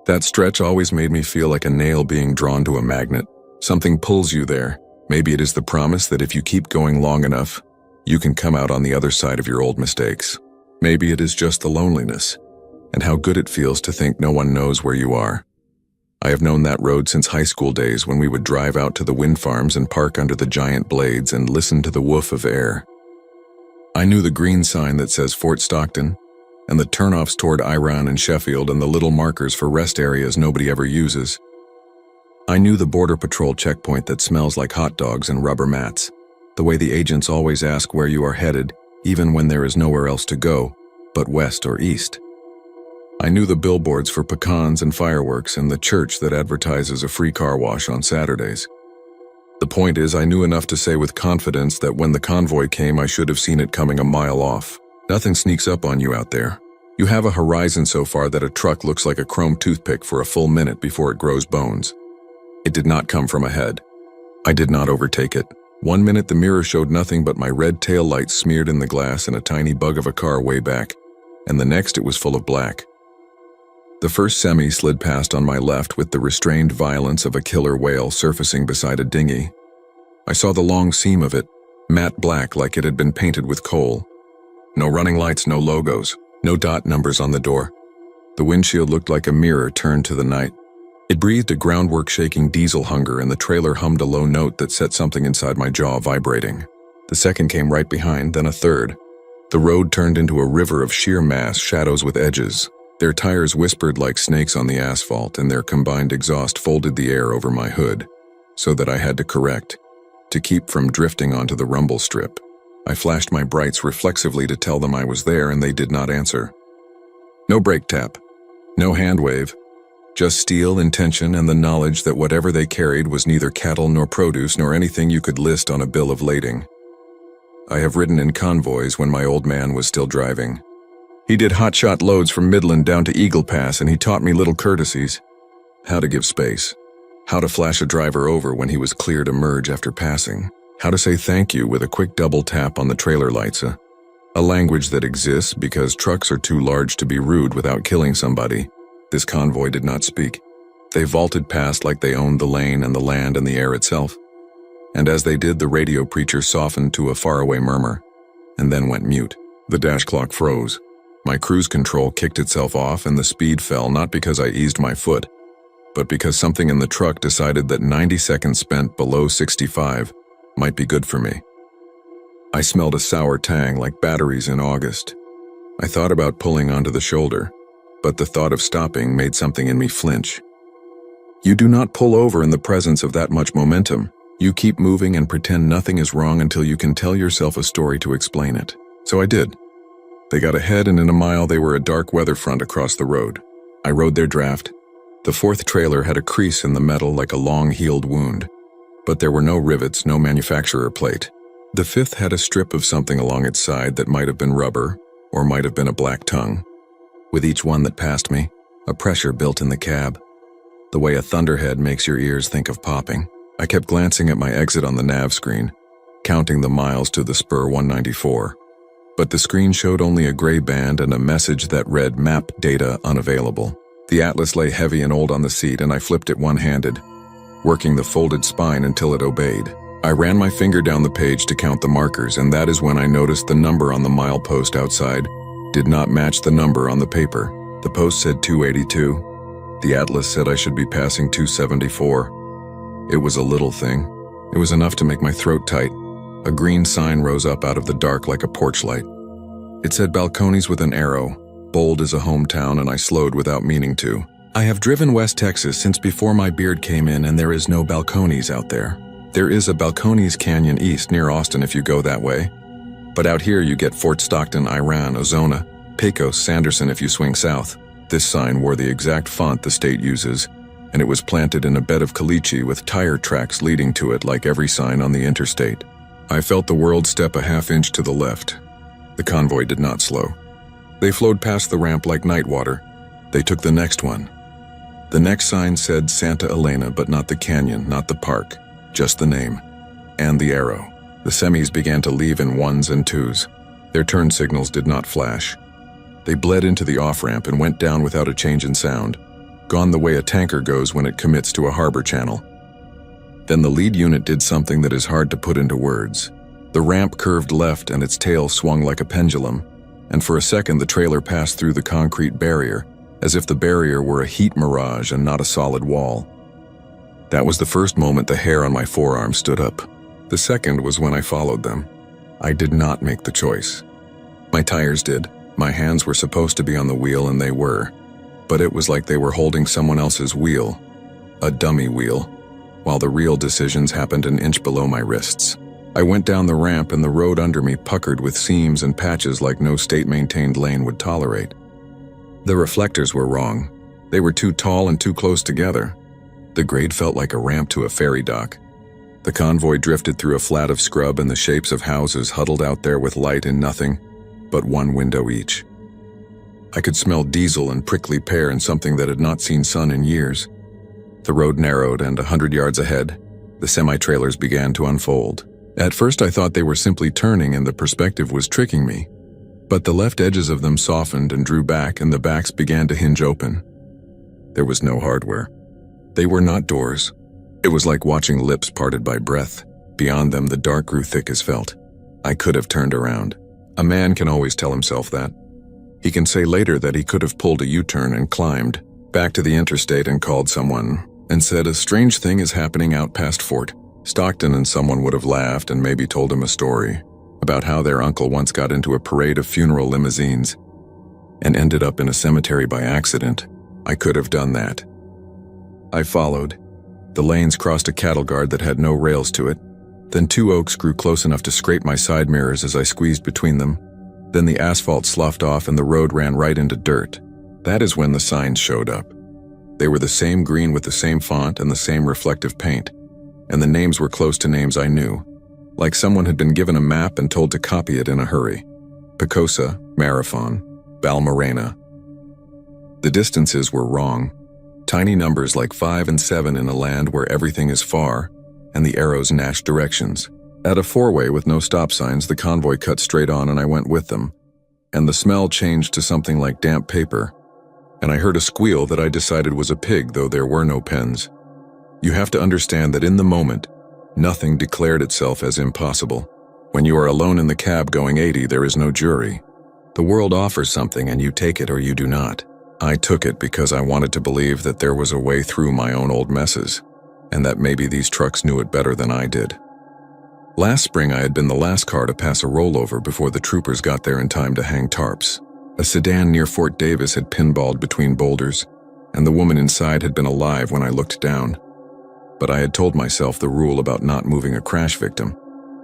That stretch always made me feel like a nail being drawn to a magnet. Something pulls you there. Maybe it is the promise that if you keep going long enough, you can come out on the other side of your old mistakes. Maybe it is just the loneliness, and how good it feels to think no one knows where you are. I have known that road since high school days when we would drive out to the wind farms and park under the giant blades and listen to the woof of air. I knew the green sign that says Fort Stockton, and the turnoffs toward Iran and Sheffield and the little markers for rest areas nobody ever uses. I knew the border patrol checkpoint that smells like hot dogs and rubber mats, the way the agents always ask where you are headed, even when there is nowhere else to go, but west or east. I knew the billboards for pecans and fireworks and the church that advertises a free car wash on Saturdays. The point is, I knew enough to say with confidence that when the convoy came, I should have seen it coming a mile off. Nothing sneaks up on you out there. You have a horizon so far that a truck looks like a chrome toothpick for a full minute before it grows bones. It did not come from ahead. I did not overtake it. 1 minute the mirror showed nothing but my red tail lights smeared in the glass and a tiny bug of a car way back, and the next it was full of black. The first semi slid past on my left with the restrained violence of a killer whale surfacing beside a dinghy. I saw the long seam of it, matte black like it had been painted with coal. No running lights, no logos, no dot numbers on the door. The windshield looked like a mirror turned to the night. It breathed a groundwork-shaking diesel hunger, and the trailer hummed a low note that set something inside my jaw vibrating. The second came right behind, then a third. The road turned into a river of sheer mass, shadows with edges. Their tires whispered like snakes on the asphalt, and their combined exhaust folded the air over my hood, so that I had to correct, to keep from drifting onto the rumble strip. I flashed my brights reflexively to tell them I was there, and they did not answer. No brake tap, no hand wave. Just steel, intention, and the knowledge that whatever they carried was neither cattle nor produce nor anything you could list on a bill of lading. I have ridden in convoys when my old man was still driving. He did hotshot loads from Midland down to Eagle Pass, and he taught me little courtesies. How to give space. How to flash a driver over when he was clear to merge after passing. How to say thank you with a quick double tap on the trailer lights. A language that exists because trucks are too large to be rude without killing somebody. This convoy did not speak. They vaulted past like they owned the lane and the land and the air itself. And as they did, the radio preacher softened to a faraway murmur, and then went mute. The dash clock froze. My cruise control kicked itself off and the speed fell, not because I eased my foot, but because something in the truck decided that 90 seconds spent below 65 might be good for me. I smelled a sour tang like batteries in August. I thought about pulling onto the shoulder, but the thought of stopping made something in me flinch. You do not pull over in the presence of that much momentum. You keep moving and pretend nothing is wrong until you can tell yourself a story to explain it. So I did. They got ahead, and in a mile they were a dark weather front across the road. I rode their draft. The fourth trailer had a crease in the metal like a long-healed wound, but there were no rivets, no manufacturer plate. The fifth had a strip of something along its side that might have been rubber, or might have been a black tongue. With each one that passed me, a pressure built in the cab, the way a thunderhead makes your ears think of popping. I kept glancing at my exit on the nav screen, counting the miles to the spur 194. But the screen showed only a gray band and a message that read map data unavailable. The atlas lay heavy and old on the seat, and I flipped it one-handed, working the folded spine until it obeyed. I ran my finger down the page to count the markers, and that is when I noticed the number on the milepost outside did not match the number on the paper. The post said 282. The atlas said I should be passing 274. It was a little thing. It was enough to make my throat tight. A green sign rose up out of the dark like a porch light. It said Balcones with an arrow, bold as a hometown, and I slowed without meaning to. I have driven West Texas since before my beard came in, and there is no Balcones out there. There is a Balcones Canyon east near Austin if you go that way. But out here you get Fort Stockton, Iran, Ozona, Pecos, Sanderson if you swing south. This sign wore the exact font the state uses, and it was planted in a bed of caliche with tire tracks leading to it like every sign on the interstate. I felt the world step a half inch to the left. The convoy did not slow. They flowed past the ramp like night water. They took the next one. The next sign said Santa Elena, but not the canyon, not the park, just the name. And the arrow. The semis began to leave in ones and twos. Their turn signals did not flash. They bled into the off-ramp and went down without a change in sound, gone the way a tanker goes when it commits to a harbor channel. Then the lead unit did something that is hard to put into words. The ramp curved left and its tail swung like a pendulum, and for a second the trailer passed through the concrete barrier, as if the barrier were a heat mirage and not a solid wall. That was the first moment the hair on my forearm stood up. The second was when I followed them. I did not make the choice. My tires did. My hands were supposed to be on the wheel, and they were. But it was like they were holding someone else's wheel. A dummy wheel. While the real decisions happened an inch below my wrists. I went down the ramp and the road under me puckered with seams and patches like no state-maintained lane would tolerate. The reflectors were wrong. They were too tall and too close together. The grade felt like a ramp to a ferry dock. The convoy drifted through a flat of scrub and the shapes of houses huddled out there with light in nothing but one window each. I could smell diesel and prickly pear and something that had not seen sun in years. The road narrowed, and 100 yards ahead, the semi-trailers began to unfold. At first I thought they were simply turning and the perspective was tricking me. But the left edges of them softened and drew back, and the backs began to hinge open. There was no hardware. They were not doors. It was like watching lips parted by breath. Beyond them, the dark grew thick as felt. I could have turned around. A man can always tell himself that. He can say later that he could have pulled a U-turn and climbed back to the interstate and called someone and said, "A strange thing is happening out past Fort Stockton," and someone would have laughed and maybe told him a story about how their uncle once got into a parade of funeral limousines and ended up in a cemetery by accident. I could have done that. I followed. The lanes crossed a cattle guard that had no rails to it. Then two oaks grew close enough to scrape my side mirrors as I squeezed between them. Then the asphalt sloughed off and the road ran right into dirt. That is when the signs showed up. They were the same green with the same font and the same reflective paint, and the names were close to names I knew, like someone had been given a map and told to copy it in a hurry. Picosa, Marathon, Balmerena. The distances were wrong. Tiny numbers like 5 and 7 in a land where everything is far, and the arrows gnashed directions. At a four-way with no stop signs, the convoy cut straight on and I went with them, and the smell changed to something like damp paper, and I heard a squeal that I decided was a pig, though there were no pens. You have to understand that in the moment, nothing declared itself as impossible. When you are alone in the cab going 80, there is no jury. The world offers something and you take it or you do not. I took it because I wanted to believe that there was a way through my own old messes, and that maybe these trucks knew it better than I did. Last spring I had been the last car to pass a rollover before the troopers got there in time to hang tarps. A sedan near Fort Davis had pinballed between boulders, and the woman inside had been alive when I looked down. But I had told myself the rule about not moving a crash victim,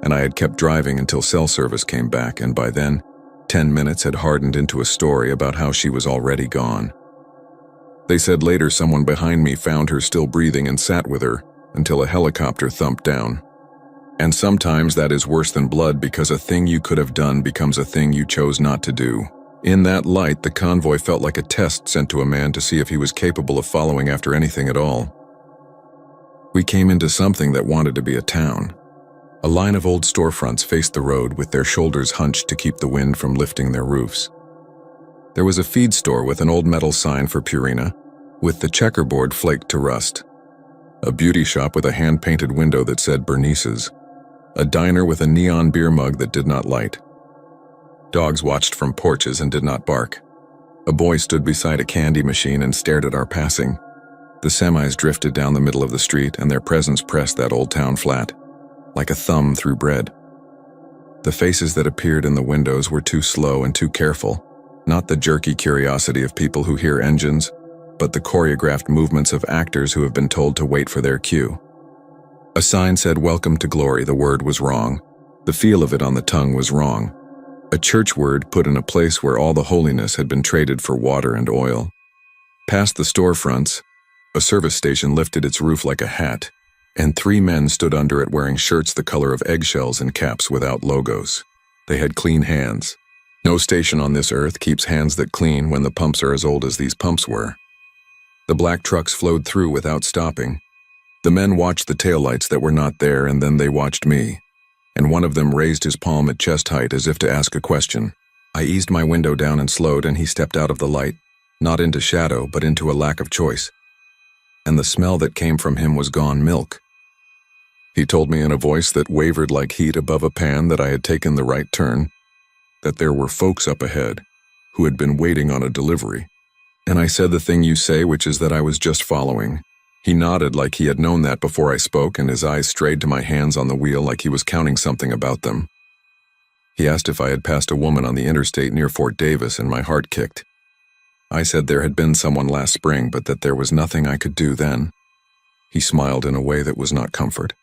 and I had kept driving until cell service came back, and by then, 10 minutes had hardened into a story about how she was already gone. They said later someone behind me found her still breathing and sat with her until a helicopter thumped down. And sometimes that is worse than blood, because a thing you could have done becomes a thing you chose not to do. In that light, the convoy felt like a test sent to a man to see if he was capable of following after anything at all. We came into something that wanted to be a town. A line of old storefronts faced the road with their shoulders hunched to keep the wind from lifting their roofs. There was a feed store with an old metal sign for Purina, with the checkerboard flaked to rust. A beauty shop with a hand-painted window that said Bernice's. A diner with a neon beer mug that did not light. Dogs watched from porches and did not bark. A boy stood beside a candy machine and stared at our passing. The semis drifted down the middle of the street, and their presence pressed that old town flat, like a thumb through bread. The faces that appeared in the windows were too slow and too careful, not the jerky curiosity of people who hear engines, but the choreographed movements of actors who have been told to wait for their cue. A sign said "Welcome to Glory." The word was wrong. The feel of it on the tongue was wrong. A church word put in a place where all the holiness had been traded for water and oil. Past the storefronts, a service station lifted its roof like a hat, and 3 men stood under it wearing shirts the color of eggshells and caps without logos. They had clean hands, No station on this earth keeps hands that clean when the pumps are as old as these pumps were. The black trucks flowed through without stopping. The men watched the taillights that were not there, and then they watched me, and one of them raised his palm at chest height as if to ask a question. I eased my window down and slowed, and he stepped out of the light, not into shadow, but into a lack of choice. And the smell that came from him was gone milk. He told me in a voice that wavered like heat above a pan that I had taken the right turn, that there were folks up ahead who had been waiting on a delivery. And I said the thing you say, which is that I was just following. He nodded like he had known that before I spoke, and his eyes strayed to my hands on the wheel like he was counting something about them. He asked if I had passed a woman on the interstate near Fort Davis, and my heart kicked. I said there had been someone last spring, but that there was nothing I could do then. He smiled in a way that was not comfort.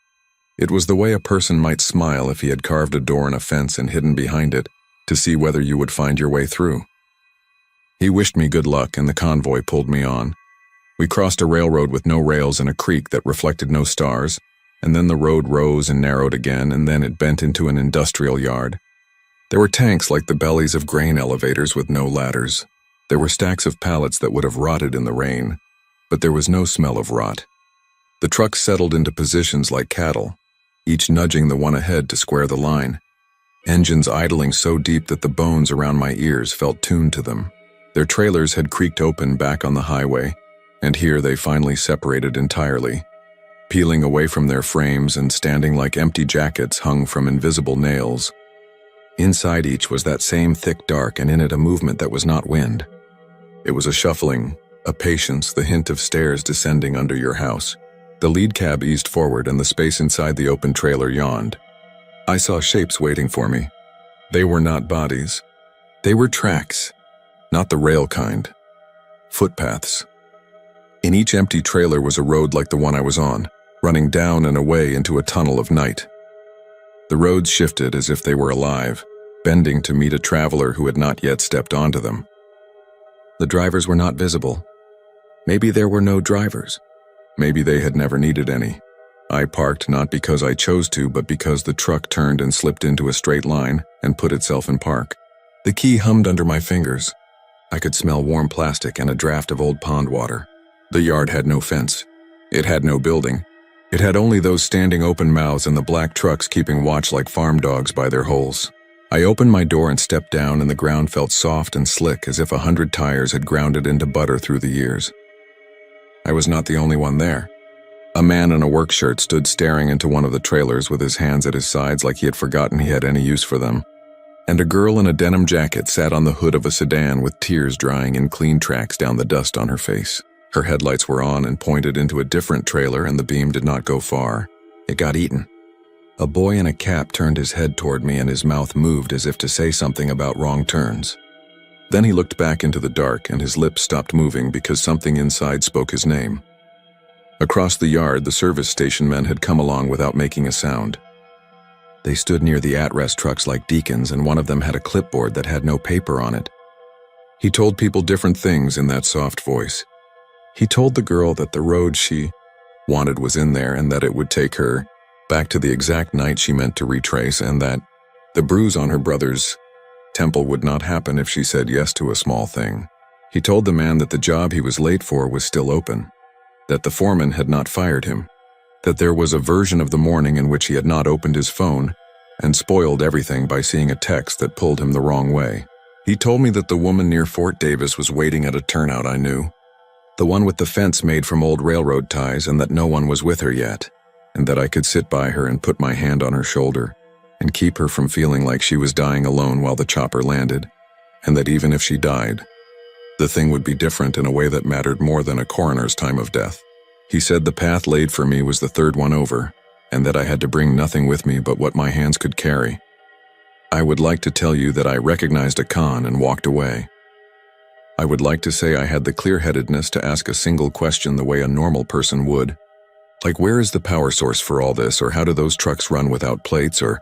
It was the way a person might smile if he had carved a door in a fence and hidden behind it to see whether you would find your way through. He wished me good luck, and the convoy pulled me on. We crossed a railroad with no rails and a creek that reflected no stars, and then the road rose and narrowed again, and then it bent into an industrial yard. There were tanks like the bellies of grain elevators with no ladders. There were stacks of pallets that would have rotted in the rain, but there was no smell of rot. The trucks settled into positions like cattle, each nudging the one ahead to square the line. Engines idling so deep that the bones around my ears felt tuned to them. Their trailers had creaked open back on the highway, and here they finally separated entirely, peeling away from their frames and standing like empty jackets hung from invisible nails. Inside each was that same thick dark, and in it a movement that was not wind. It was a shuffling, a patience, the hint of stairs descending under your house. The lead cab eased forward, and the space inside the open trailer yawned. I saw shapes waiting for me. They were not bodies. They were tracks, not the rail kind. Footpaths. In each empty trailer was a road like the one I was on, running down and away into a tunnel of night. The roads shifted as if they were alive, bending to meet a traveler who had not yet stepped onto them. The drivers were not visible. Maybe there were no drivers. Maybe they had never needed any. I parked not because I chose to, but because the truck turned and slipped into a straight line and put itself in park. The key hummed under my fingers. I could smell warm plastic and a draft of old pond water. The yard had no fence. It had no building. It had only those standing open mouths and the black trucks keeping watch like farm dogs by their holes. I opened my door and stepped down, and the ground felt soft and slick as if 100 tires had ground it into butter through the years. I was not the only one there. A man in a work shirt stood staring into one of the trailers with his hands at his sides like he had forgotten he had any use for them. And a girl in a denim jacket sat on the hood of a sedan with tears drying in clean tracks down the dust on her face. Her headlights were on and pointed into a different trailer, and the beam did not go far. It got eaten. A boy in a cap turned his head toward me, and his mouth moved as if to say something about wrong turns. Then he looked back into the dark, and his lips stopped moving because something inside spoke his name. Across the yard, the service station men had come along without making a sound. They stood near the at-rest trucks like deacons, and one of them had a clipboard that had no paper on it. He told people different things in that soft voice. He told the girl that the road she wanted was in there, and that it would take her back to the exact night she meant to retrace, and that the bruise on her brother's temple would not happen if she said yes to a small thing. He told the man that the job he was late for was still open, that the foreman had not fired him, that there was a version of the morning in which he had not opened his phone and spoiled everything by seeing a text that pulled him the wrong way. He told me that the woman near Fort Davis was waiting at a turnout I knew, the one with the fence made from old railroad ties, and that no one was with her yet, and that I could sit by her and put my hand on her shoulder and keep her from feeling like she was dying alone while the chopper landed, and that even if she died, the thing would be different in a way that mattered more than a coroner's time of death. He said the path laid for me was the third one over, and that I had to bring nothing with me but what my hands could carry. I would like to tell you that I recognized a con and walked away. I would like to say I had the clear-headedness to ask a single question the way a normal person would, like where is the power source for all this, or how do those trucks run without plates, or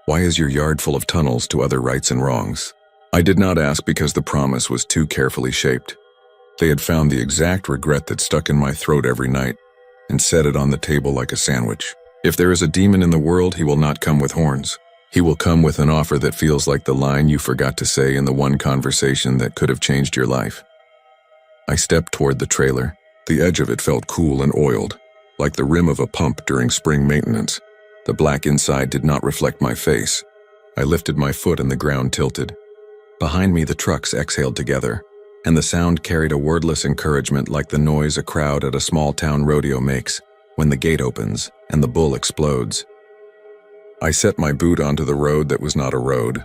why is your yard full of tunnels to other rights and wrongs? I did not ask because the promise was too carefully shaped. They had found the exact regret that stuck in my throat every night and set it on the table like a sandwich. If there is a demon in the world, he will not come with horns. He will come with an offer that feels like the line you forgot to say in the one conversation that could have changed your life. I stepped toward the trailer. The edge of it felt cool and oiled, like the rim of a pump during spring maintenance. The black inside did not reflect my face. I lifted my foot and the ground tilted. Behind me, the trucks exhaled together, and the sound carried a wordless encouragement like the noise a crowd at a small-town rodeo makes when the gate opens and the bull explodes. I set my boot onto the road that was not a road.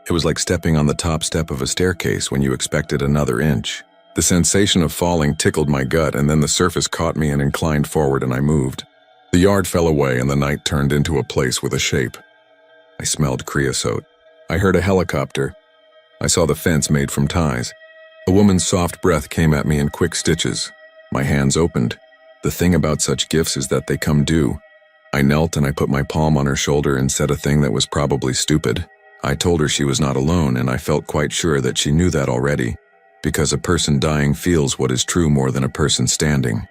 It was like stepping on the top step of a staircase when you expected another inch. The sensation of falling tickled my gut, and then the surface caught me and inclined forward, and I moved. The yard fell away, and the night turned into a place with a shape. I smelled creosote. I heard a helicopter. I saw the fence made from ties. A woman's soft breath came at me in quick stitches. My hands opened. The thing about such gifts is that they come due. I knelt and I put my palm on her shoulder and said a thing that was probably stupid. I told her she was not alone, and I felt quite sure that she knew that already, because a person dying feels what is true more than a person standing.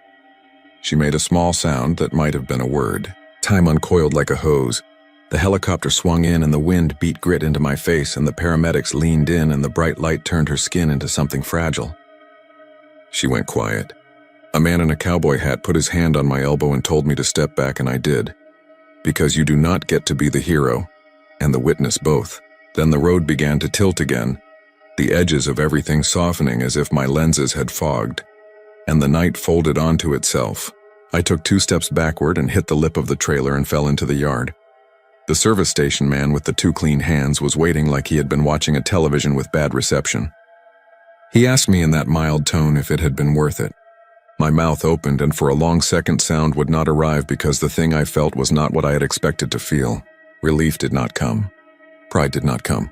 She made a small sound that might have been a word. Time uncoiled like a hose. The helicopter swung in and the wind beat grit into my face, and the paramedics leaned in and the bright light turned her skin into something fragile. She went quiet. A man in a cowboy hat put his hand on my elbow and told me to step back, and I did. Because you do not get to be the hero and the witness both. Then the road began to tilt again, the edges of everything softening as if my lenses had fogged, and the night folded onto itself. I took 2 steps backward and hit the lip of the trailer and fell into the yard. The service station man with the 2 clean hands was waiting like he had been watching a television with bad reception. He asked me in that mild tone if it had been worth it. My mouth opened, and for a long second sound would not arrive because the thing I felt was not what I had expected to feel. Relief did not come. Pride did not come.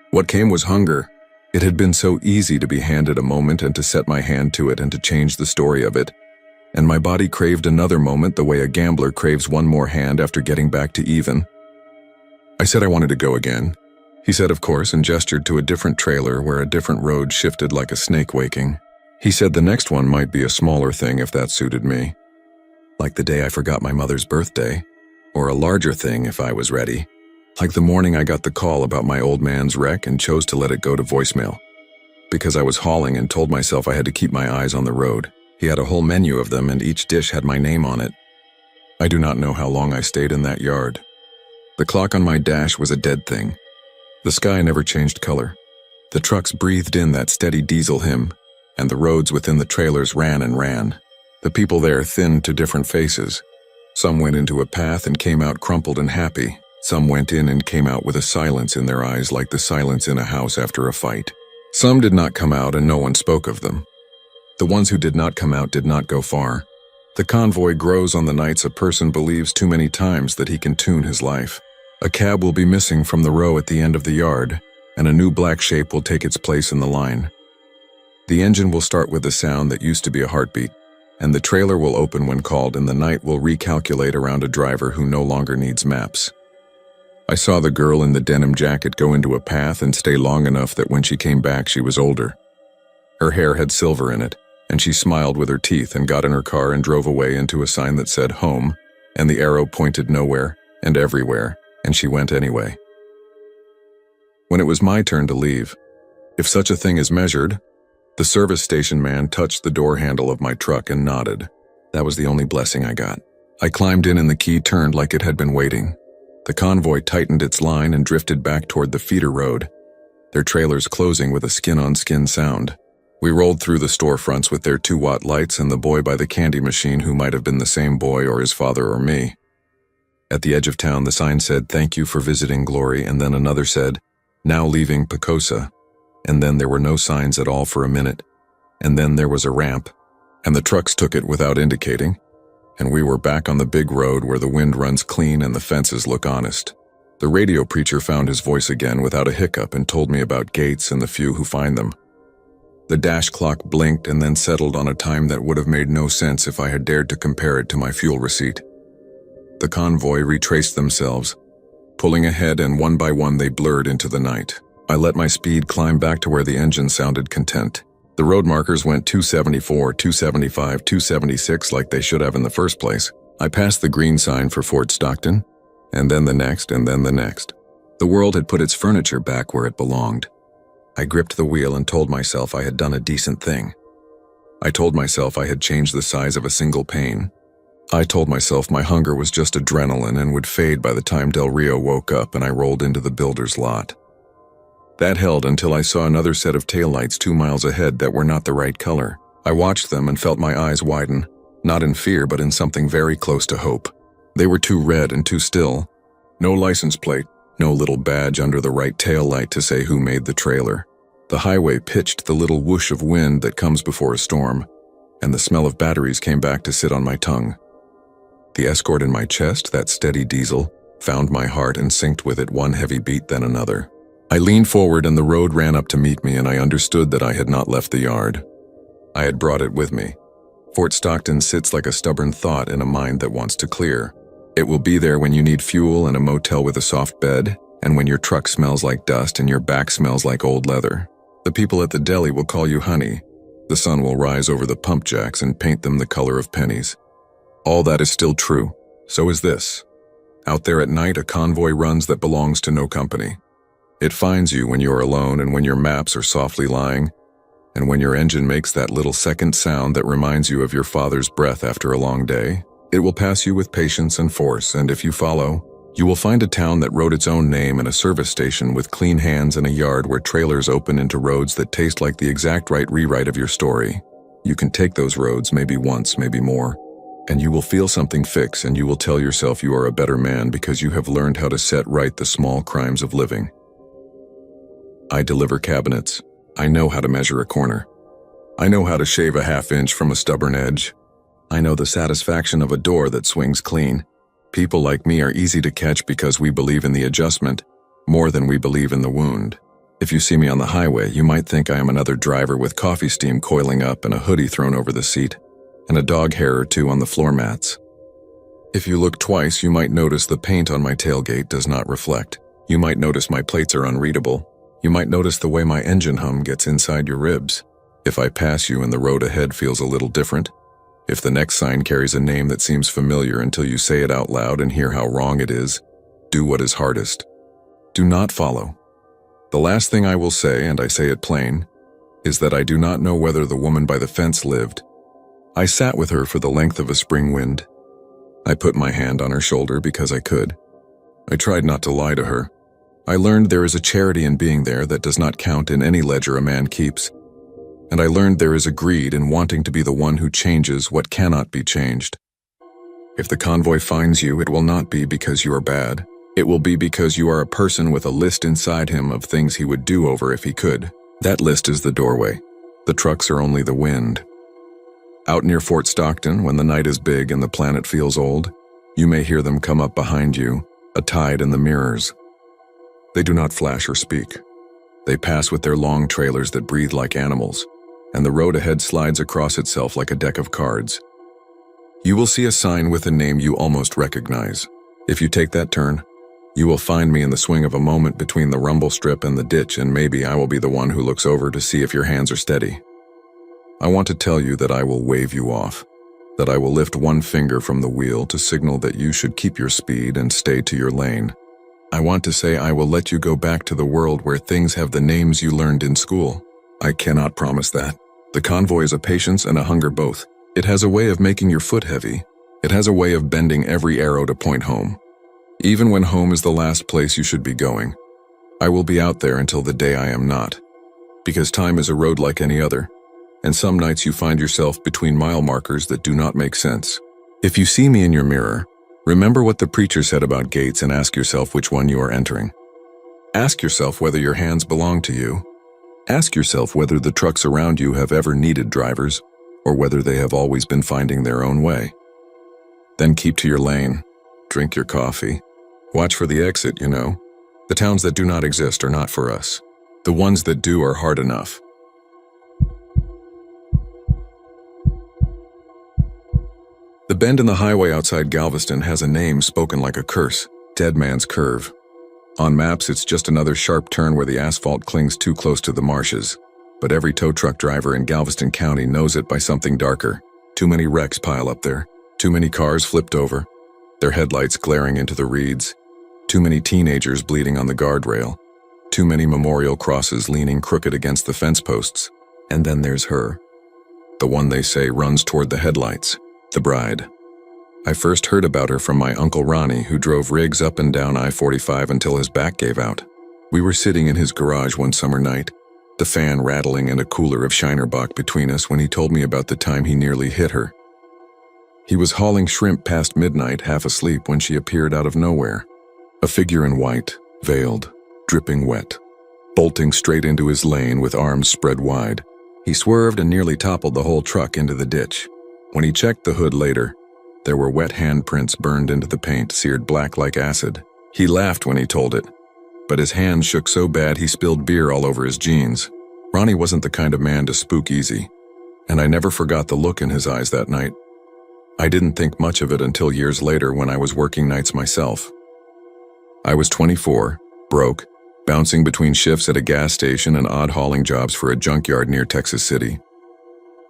What came was hunger. It had been so easy to be handed a moment and to set my hand to it and to change the story of it. And my body craved another moment the way a gambler craves one more hand after getting back to even. I said I wanted to go again. He said of course and gestured to a different trailer where a different road shifted like a snake waking. He said the next one might be a smaller thing if that suited me. Like the day I forgot my mother's birthday. Or a larger thing if I was ready. Like the morning I got the call about my old man's wreck and chose to let it go to voicemail. Because I was hauling and told myself I had to keep my eyes on the road. He had a whole menu of them and each dish had my name on it. I do not know how long I stayed in that yard. The clock on my dash was a dead thing. The sky never changed color. The trucks breathed in that steady diesel hymn, and the roads within the trailers ran and ran. The people there thinned to different faces. Some went into a path and came out crumpled and happy. Some went in and came out with a silence in their eyes like the silence in a house after a fight. Some did not come out and no one spoke of them. The ones who did not come out did not go far. The convoy grows on the nights a person believes too many times that he can tune his life. A cab will be missing from the row at the end of the yard, and a new black shape will take its place in the line. The engine will start with a sound that used to be a heartbeat, and the trailer will open when called, and the night will recalculate around a driver who no longer needs maps. I saw the girl in the denim jacket go into a path and stay long enough that when she came back she was older. Her hair had silver in it, and she smiled with her teeth and got in her car and drove away into a sign that said home, and the arrow pointed nowhere and everywhere, and she went anyway. When it was my turn to leave, if such a thing is measured, the service station man touched the door handle of my truck and nodded. That was the only blessing I got. I climbed in and the key turned like it had been waiting. The convoy tightened its line and drifted back toward the feeder road, their trailers closing with a skin-on-skin sound. We rolled through the storefronts with their 2-watt lights and the boy by the candy machine who might have been the same boy or his father or me. At the edge of town, the sign said, "Thank you for visiting Glory," and then another said, "Now leaving Picosa." And then there were no signs at all for a minute. And then there was a ramp, and the trucks took it without indicating, and we were back on the big road where the wind runs clean and the fences look honest. The radio preacher found his voice again without a hiccup and told me about gates and the few who find them. The dash clock blinked and then settled on a time that would have made no sense if I had dared to compare it to my fuel receipt. The convoy retraced themselves, pulling ahead, and one by one they blurred into the night. I let my speed climb back to where the engine sounded content. The road markers went 274, 275, 276 like they should have in the first place. I passed the green sign for Fort Stockton, and then the next, and then the next. The world had put its furniture back where it belonged. I gripped the wheel and told myself I had done a decent thing. I told myself I had changed the size of a single pane. I told myself my hunger was just adrenaline and would fade by the time Del Rio woke up and I rolled into the builder's lot. That held until I saw another set of taillights 2 miles ahead that were not the right color. I watched them and felt my eyes widen, not in fear but in something very close to hope. They were too red and too still. No license plate, no little badge under the right taillight to say who made the trailer. The highway pitched the little whoosh of wind that comes before a storm, and the smell of batteries came back to sit on my tongue. The escort in my chest, that steady diesel, found my heart and synced with it one heavy beat then another. I leaned forward and the road ran up to meet me and I understood that I had not left the yard. I had brought it with me. Fort Stockton sits like a stubborn thought in a mind that wants to clear. It will be there when you need fuel and a motel with a soft bed, and when your truck smells like dust and your back smells like old leather. The people at the deli will call you honey. The sun will rise over the pump jacks and paint them the color of pennies. All that is still true. So is this. Out there at night, a convoy runs that belongs to no company. It finds you when you're alone and when your maps are softly lying, and when your engine makes that little second sound that reminds you of your father's breath after a long day. It will pass you with patience and force, and if you follow, you will find a town that wrote its own name and a service station with clean hands and a yard where trailers open into roads that taste like the exact right rewrite of your story. You can take those roads maybe once, maybe more, and you will feel something fix and you will tell yourself you are a better man because you have learned how to set right the small crimes of living. I deliver cabinets. I know how to measure a corner. I know how to shave a half-inch from a stubborn edge. I know the satisfaction of a door that swings clean. People like me are easy to catch because we believe in the adjustment more than we believe in the wound. If you see me on the highway, you might think I am another driver with coffee steam coiling up and a hoodie thrown over the seat, and a dog hair or two on the floor mats. If you look twice, you might notice the paint on my tailgate does not reflect. You might notice my plates are unreadable. You might notice the way my engine hum gets inside your ribs. If I pass you and the road ahead feels a little different, if the next sign carries a name that seems familiar until you say it out loud and hear how wrong it is, do what is hardest. Do not follow. The last thing I will say, and I say it plain, is that I do not know whether the woman by the fence lived. I sat with her for the length of a spring wind. I put my hand on her shoulder because I could. I tried not to lie to her. I learned there is a charity in being there that does not count in any ledger a man keeps. And I learned there is a greed in wanting to be the one who changes what cannot be changed. If the convoy finds you, it will not be because you are bad. It will be because you are a person with a list inside him of things he would do over if he could. That list is the doorway. The trucks are only the wind. Out near Fort Stockton, when the night is big and the planet feels old, you may hear them come up behind you, a tide in the mirrors. They do not flash or speak. They pass with their long trailers that breathe like animals, and the road ahead slides across itself like a deck of cards. You will see a sign with a name you almost recognize. If you take that turn, you will find me in the swing of a moment between the rumble strip and the ditch, and maybe I will be the one who looks over to see if your hands are steady. I want to tell you that I will wave you off, that I will lift one finger from the wheel to signal that you should keep your speed and stay to your lane. I want to say I will let you go back to the world where things have the names you learned in school. I cannot promise that. The convoy is a patience and a hunger both. It has a way of making your foot heavy. It has a way of bending every arrow to point home. Even when home is the last place you should be going. I will be out there until the day I am not. Because time is a road like any other. And some nights you find yourself between mile markers that do not make sense. If you see me in your mirror, remember what the preacher said about gates and ask yourself which one you are entering. Ask yourself whether your hands belong to you. Ask yourself whether the trucks around you have ever needed drivers, or whether they have always been finding their own way. Then keep to your lane. Drink your coffee. Watch for the exit, you know. The towns that do not exist are not for us. The ones that do are hard enough. The bend in the highway outside Galveston has a name spoken like a curse, Dead Man's Curve. On maps, it's just another sharp turn where the asphalt clings too close to the marshes. But every tow truck driver in Galveston County knows it by something darker. Too many wrecks pile up there. Too many cars flipped over, their headlights glaring into the reeds. Too many teenagers bleeding on the guardrail. Too many memorial crosses leaning crooked against the fence posts. And then there's her. The one they say runs toward the headlights. The bride. I first heard about her from my Uncle Ronnie, who drove rigs up and down I-45 until his back gave out. We were sitting in his garage one summer night, the fan rattling and a cooler of Shinerbach between us, when he told me about the time he nearly hit her. He was hauling shrimp past midnight, half asleep, when she appeared out of nowhere. A figure in white, veiled, dripping wet, bolting straight into his lane with arms spread wide. He swerved and nearly toppled the whole truck into the ditch. When he checked the hood later, there were wet handprints burned into the paint, seared black like acid. He laughed when he told it, but his hands shook so bad he spilled beer all over his jeans. Ronnie wasn't the kind of man to spook easy, and I never forgot the look in his eyes that night. I didn't think much of it until years later when I was working nights myself. I was 24, broke, bouncing between shifts at a gas station and odd hauling jobs for a junkyard near Texas City.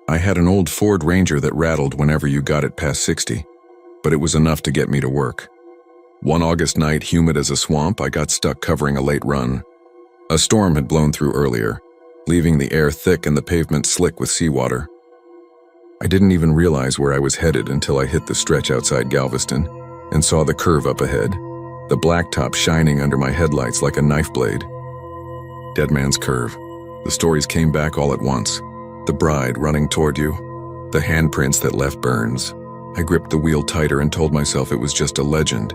I had an old Ford Ranger that rattled whenever you got it past 60, but it was enough to get me to work. One August night, humid as a swamp, I got stuck covering a late run. A storm had blown through earlier, leaving the air thick and the pavement slick with seawater. I didn't even realize where I was headed until I hit the stretch outside Galveston and saw the curve up ahead, the blacktop shining under my headlights like a knife blade. Dead Man's Curve. The stories came back all at once. The bride running toward you, the handprints that left burns. I gripped the wheel tighter and told myself it was just a legend,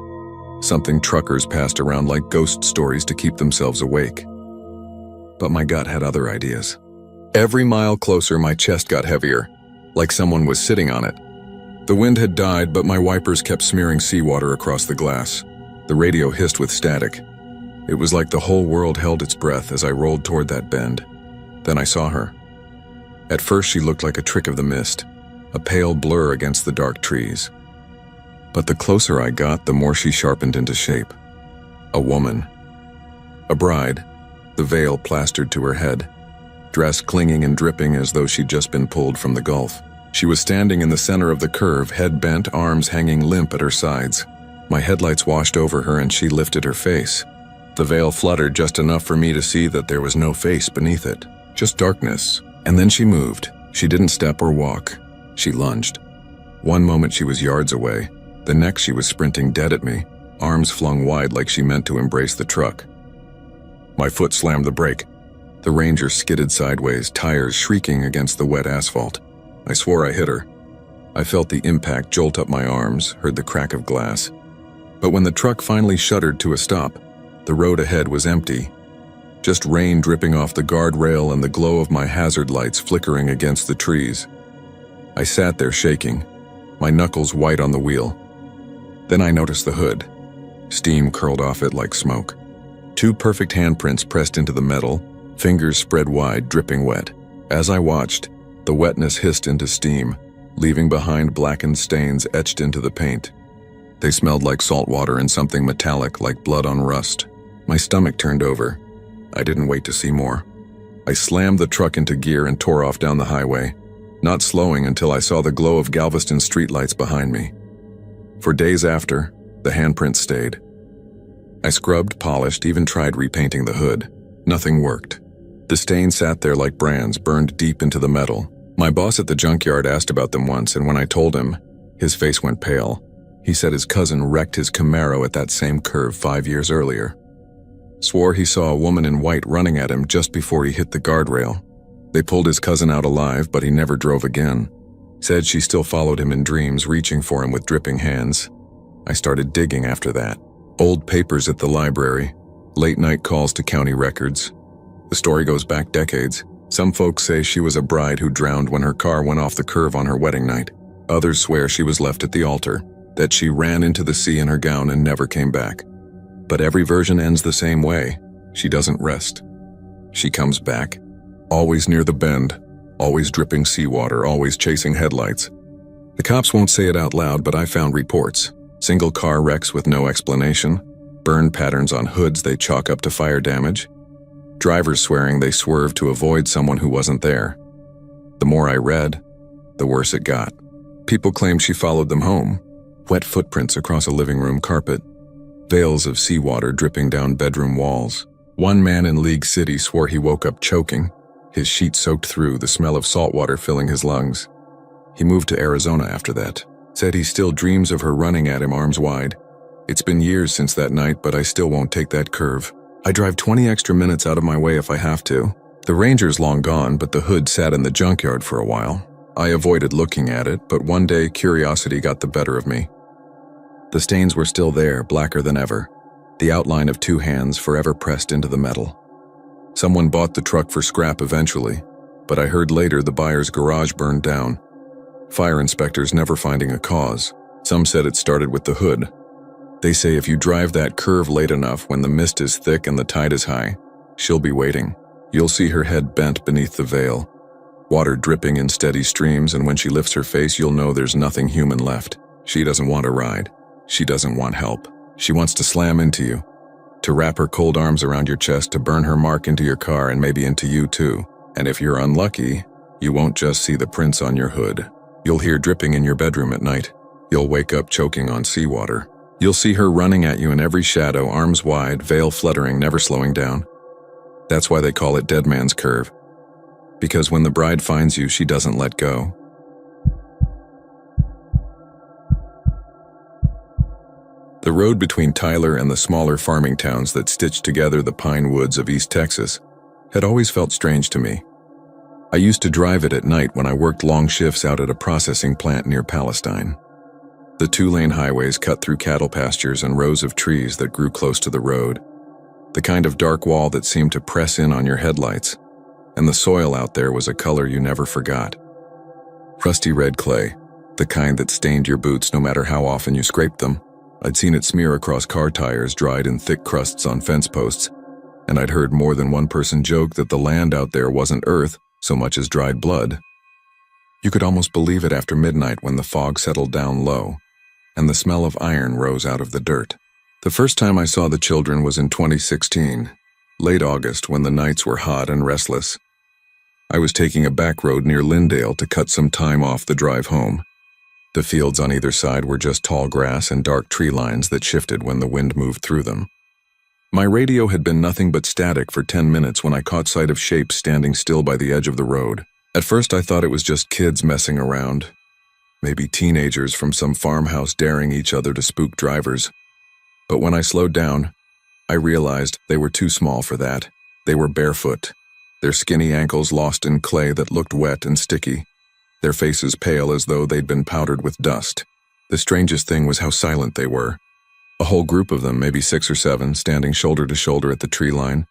something truckers passed around like ghost stories to keep themselves awake. But my gut had other ideas. Every mile closer, my chest got heavier, like someone was sitting on it. The wind had died, but my wipers kept smearing seawater across the glass. The radio hissed with static. It was like the whole world held its breath as I rolled toward that bend. Then I saw her. At first, she looked like a trick of the mist, a pale blur against the dark trees. But the closer I got, the more she sharpened into shape. A woman. A bride, the veil plastered to her head, dress clinging and dripping as though she'd just been pulled from the Gulf. She was standing in the center of the curve, head bent, arms hanging limp at her sides. My headlights washed over her and she lifted her face. The veil fluttered just enough for me to see that there was no face beneath it, just darkness. And then she moved. She didn't step or walk. She lunged. One moment she was yards away. The next she was sprinting dead at me, arms flung wide like she meant to embrace the truck. My foot slammed the brake. The Ranger skidded sideways, tires shrieking against the wet asphalt. I swore I hit her. I felt the impact jolt up my arms, heard the crack of glass. But when the truck finally shuddered to a stop, the road ahead was empty. Just rain dripping off the guardrail and the glow of my hazard lights flickering against the trees. I sat there shaking, my knuckles white on the wheel. Then I noticed the hood. Steam curled off it like smoke. 2 perfect handprints pressed into the metal, fingers spread wide, dripping wet. As I watched, the wetness hissed into steam, leaving behind blackened stains etched into the paint. They smelled like salt water and something metallic like blood on rust. My stomach turned over. I didn't wait to see more. I slammed the truck into gear and tore off down the highway, not slowing until I saw the glow of Galveston streetlights behind me. For days after, the handprints stayed. I scrubbed, polished, even tried repainting the hood. Nothing worked. The stains sat there like brands burned deep into the metal. My boss at the junkyard asked about them once, and when I told him, his face went pale. He said his cousin wrecked his Camaro at that same curve 5 years earlier. Swore he saw a woman in white running at him just before he hit the guardrail. They pulled his cousin out alive, but he never drove again. Said she still followed him in dreams, reaching for him with dripping hands. I started digging after that. Old papers at the library, late-night calls to county records. The story goes back decades. Some folks say she was a bride who drowned when her car went off the curve on her wedding night. Others swear she was left at the altar, that she ran into the sea in her gown and never came back. But every version ends the same way. She doesn't rest. She comes back, always near the bend, always dripping seawater, always chasing headlights. The cops won't say it out loud, but I found reports. Single car wrecks with no explanation, burn patterns on hoods they chalk up to fire damage, drivers swearing they swerved to avoid someone who wasn't there. The more I read, the worse it got. People claim she followed them home, wet footprints across a living room carpet, veils of seawater dripping down bedroom walls. One man in League City swore he woke up choking, his sheet soaked through, the smell of salt water filling his lungs. He moved to Arizona after that. Said he still dreams of her running at him arms wide. It's been years since that night, but I still won't take that curve. I drive 20 extra minutes out of my way if I have to. The Ranger's long gone, but the hood sat in the junkyard for a while. I avoided looking at it, but one day curiosity got the better of me. The stains were still there, blacker than ever. The outline of two hands forever pressed into the metal. Someone bought the truck for scrap eventually, but I heard later the buyer's garage burned down. Fire inspectors never finding a cause. Some said it started with the hood. They say if you drive that curve late enough when the mist is thick and the tide is high, she'll be waiting. You'll see her head bent beneath the veil, water dripping in steady streams, and when she lifts her face, you'll know there's nothing human left. She doesn't want a ride. She doesn't want help. She wants to slam into you, to wrap her cold arms around your chest, to burn her mark into your car and maybe into you too. And if you're unlucky, you won't just see the prints on your hood. You'll hear dripping in your bedroom at night. You'll wake up choking on seawater. You'll see her running at you in every shadow, arms wide, veil fluttering, never slowing down. That's why they call it Dead Man's Curve. Because when the bride finds you, she doesn't let go. The road between Tyler and the smaller farming towns that stitched together the pine woods of East Texas had always felt strange to me. I used to drive it at night when I worked long shifts out at a processing plant near Palestine. The two-lane highways cut through cattle pastures and rows of trees that grew close to the road. The kind of dark wall that seemed to press in on your headlights, and the soil out there was a color you never forgot. Rusty red clay, the kind that stained your boots no matter how often you scraped them. I'd seen it smear across car tires, dried in thick crusts on fence posts, and I'd heard more than one person joke that the land out there wasn't earth so much as dried blood. You could almost believe it after midnight when the fog settled down low, and the smell of iron rose out of the dirt. The first time I saw the children was in 2016, late August, when the nights were hot and restless. I was taking a back road near Lindale to cut some time off the drive home. The fields on either side were just tall grass and dark tree lines that shifted when the wind moved through them. My radio had been nothing but static for 10 minutes when I caught sight of shapes standing still by the edge of the road. At first I thought it was just kids messing around, maybe teenagers from some farmhouse daring each other to spook drivers. But when I slowed down, I realized they were too small for that. They were barefoot, their skinny ankles lost in clay that looked wet and sticky, their faces pale as though they'd been powdered with dust. The strangest thing was how silent they were. A whole group of them, maybe 6 or 7, standing shoulder to shoulder at the tree line,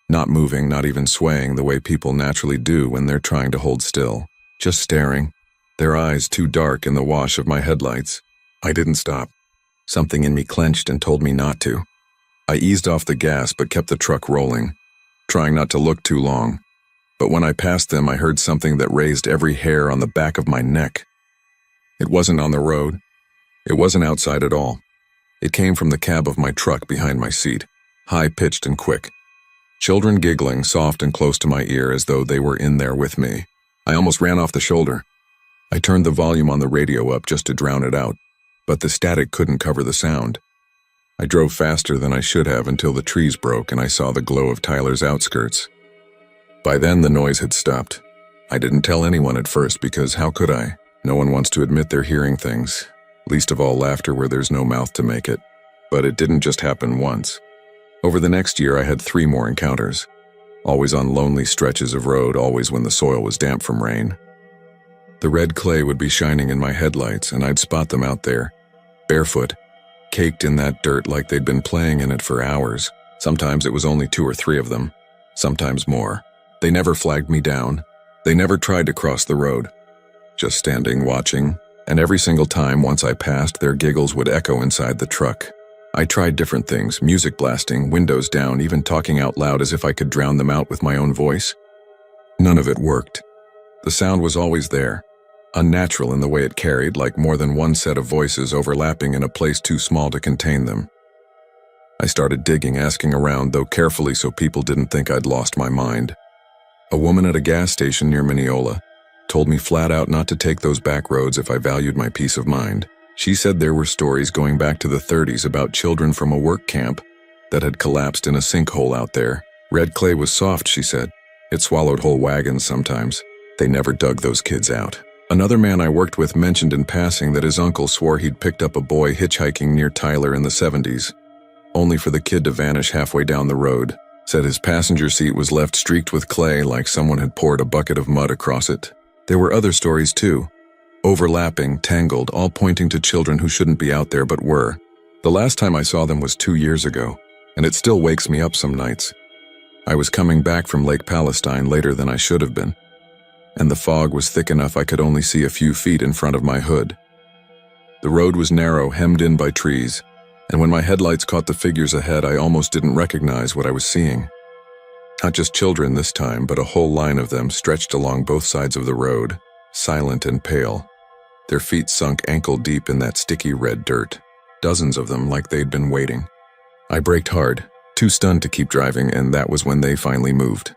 not moving, not even swaying the way people naturally do when they're trying to hold still, just staring, their eyes too dark in the wash of my headlights. I didn't stop. Something in me clenched and told me not to. I eased off the gas but kept the truck rolling, trying not to look too long. But when I passed them, I heard something that raised every hair on the back of my neck. It wasn't on the road. It wasn't outside at all. It came from the cab of my truck behind my seat, high-pitched and quick. Children giggling, soft and close to my ear as though they were in there with me. I almost ran off the shoulder. I turned the volume on the radio up just to drown it out, but the static couldn't cover the sound. I drove faster than I should have until the trees broke and I saw the glow of Tyler's outskirts. By then the noise had stopped. I didn't tell anyone at first because how could I? No one wants to admit they're hearing things, least of all laughter where there's no mouth to make it. But it didn't just happen once. Over the next year I had 3 more encounters, always on lonely stretches of road, always when the soil was damp from rain. The red clay would be shining in my headlights and I'd spot them out there, barefoot, caked in that dirt like they'd been playing in it for hours. Sometimes it was only 2 or 3 of them, sometimes more. They never flagged me down. They never tried to cross the road. Just standing, watching, and every single time once I passed, their giggles would echo inside the truck. I tried different things, music blasting, windows down, even talking out loud as if I could drown them out with my own voice. None of it worked. The sound was always there, unnatural in the way it carried, like more than one set of voices overlapping in a place too small to contain them. I started digging, asking around, though carefully so people didn't think I'd lost my mind. A woman at a gas station near Mineola told me flat out not to take those back roads if I valued my peace of mind. She said there were stories going back to the 30s about children from a work camp that had collapsed in a sinkhole out there. Red clay was soft, she said. It swallowed whole wagons sometimes. They never dug those kids out. Another man I worked with mentioned in passing that his uncle swore he'd picked up a boy hitchhiking near Tyler in the 70s, only for the kid to vanish halfway down the road. Said his passenger seat was left streaked with clay like someone had poured a bucket of mud across it. There were other stories too, overlapping, tangled, all pointing to children who shouldn't be out there but were. The last time I saw them was 2 years ago, and it still wakes me up some nights. I was coming back from Lake Palestine later than I should have been, and the fog was thick enough I could only see a few feet in front of my hood. The road was narrow, hemmed in by trees, and when my headlights caught the figures ahead, I almost didn't recognize what I was seeing. Not just children this time, but a whole line of them stretched along both sides of the road, silent and pale, their feet sunk ankle-deep in that sticky red dirt, dozens of them like they'd been waiting. I braked hard, too stunned to keep driving, and that was when they finally moved.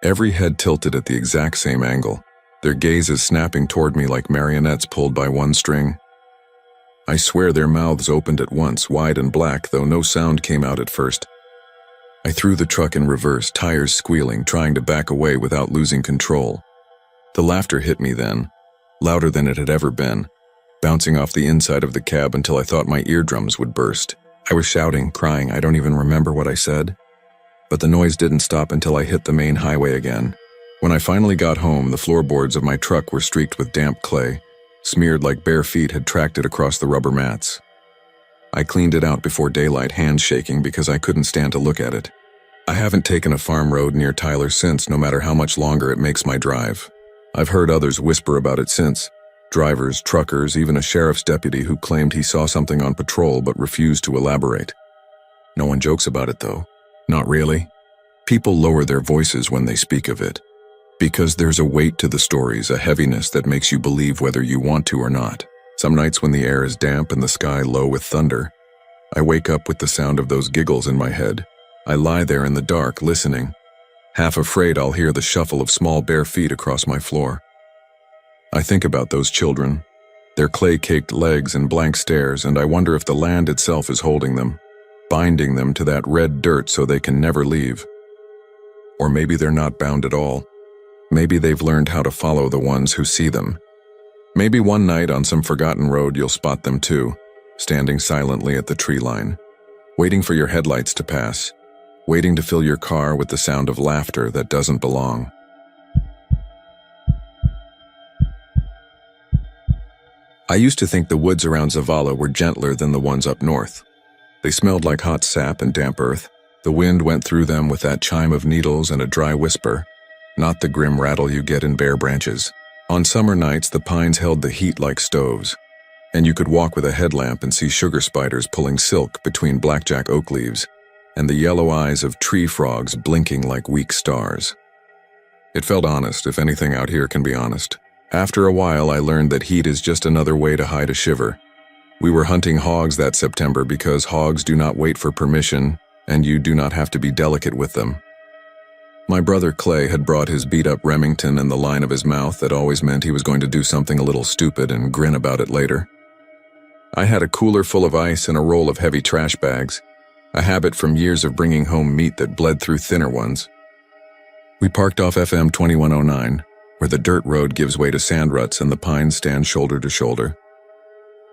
Every head tilted at the exact same angle, their gazes snapping toward me like marionettes pulled by one string. I swear their mouths opened at once, wide and black, though no sound came out at first. I threw the truck in reverse, tires squealing, trying to back away without losing control. The laughter hit me then, louder than it had ever been, bouncing off the inside of the cab until I thought my eardrums would burst. I was shouting, crying, I don't even remember what I said. But the noise didn't stop until I hit the main highway again. When I finally got home, the floorboards of my truck were streaked with damp clay, smeared like bare feet had tracked it across the rubber mats. I cleaned it out before daylight, hands shaking because I couldn't stand to look at it. I haven't taken a farm road near Tyler since, no matter how much longer it makes my drive. I've heard others whisper about it since. Drivers, truckers, even a sheriff's deputy who claimed he saw something on patrol but refused to elaborate. No one jokes about it though. Not really. People lower their voices when they speak of it, because there's a weight to the stories, a heaviness that makes you believe whether you want to or not. Some nights when the air is damp and the sky low with thunder, I wake up with the sound of those giggles in my head. I lie there in the dark, listening, half afraid I'll hear the shuffle of small bare feet across my floor. I think about those children, their clay-caked legs and blank stares, and I wonder if the land itself is holding them, binding them to that red dirt so they can never leave. Or maybe they're not bound at all. Maybe they've learned how to follow the ones who see them. Maybe one night on some forgotten road you'll spot them too, standing silently at the tree line, waiting for your headlights to pass, waiting to fill your car with the sound of laughter that doesn't belong. I used to think the woods around Zavala were gentler than the ones up north. They smelled like hot sap and damp earth. The wind went through them with that chime of needles and a dry whisper, not the grim rattle you get in bare branches. On summer nights, the pines held the heat like stoves, and you could walk with a headlamp and see sugar spiders pulling silk between blackjack oak leaves, and the yellow eyes of tree frogs blinking like weak stars. It felt honest, if anything out here can be honest. After a while, I learned that heat is just another way to hide a shiver. We were hunting hogs that September because hogs do not wait for permission, and you do not have to be delicate with them. My brother Clay had brought his beat-up Remington and the line of his mouth that always meant he was going to do something a little stupid and grin about it later. I had a cooler full of ice and a roll of heavy trash bags, a habit from years of bringing home meat that bled through thinner ones. We parked off FM 2109, where the dirt road gives way to sand ruts and the pines stand shoulder to shoulder.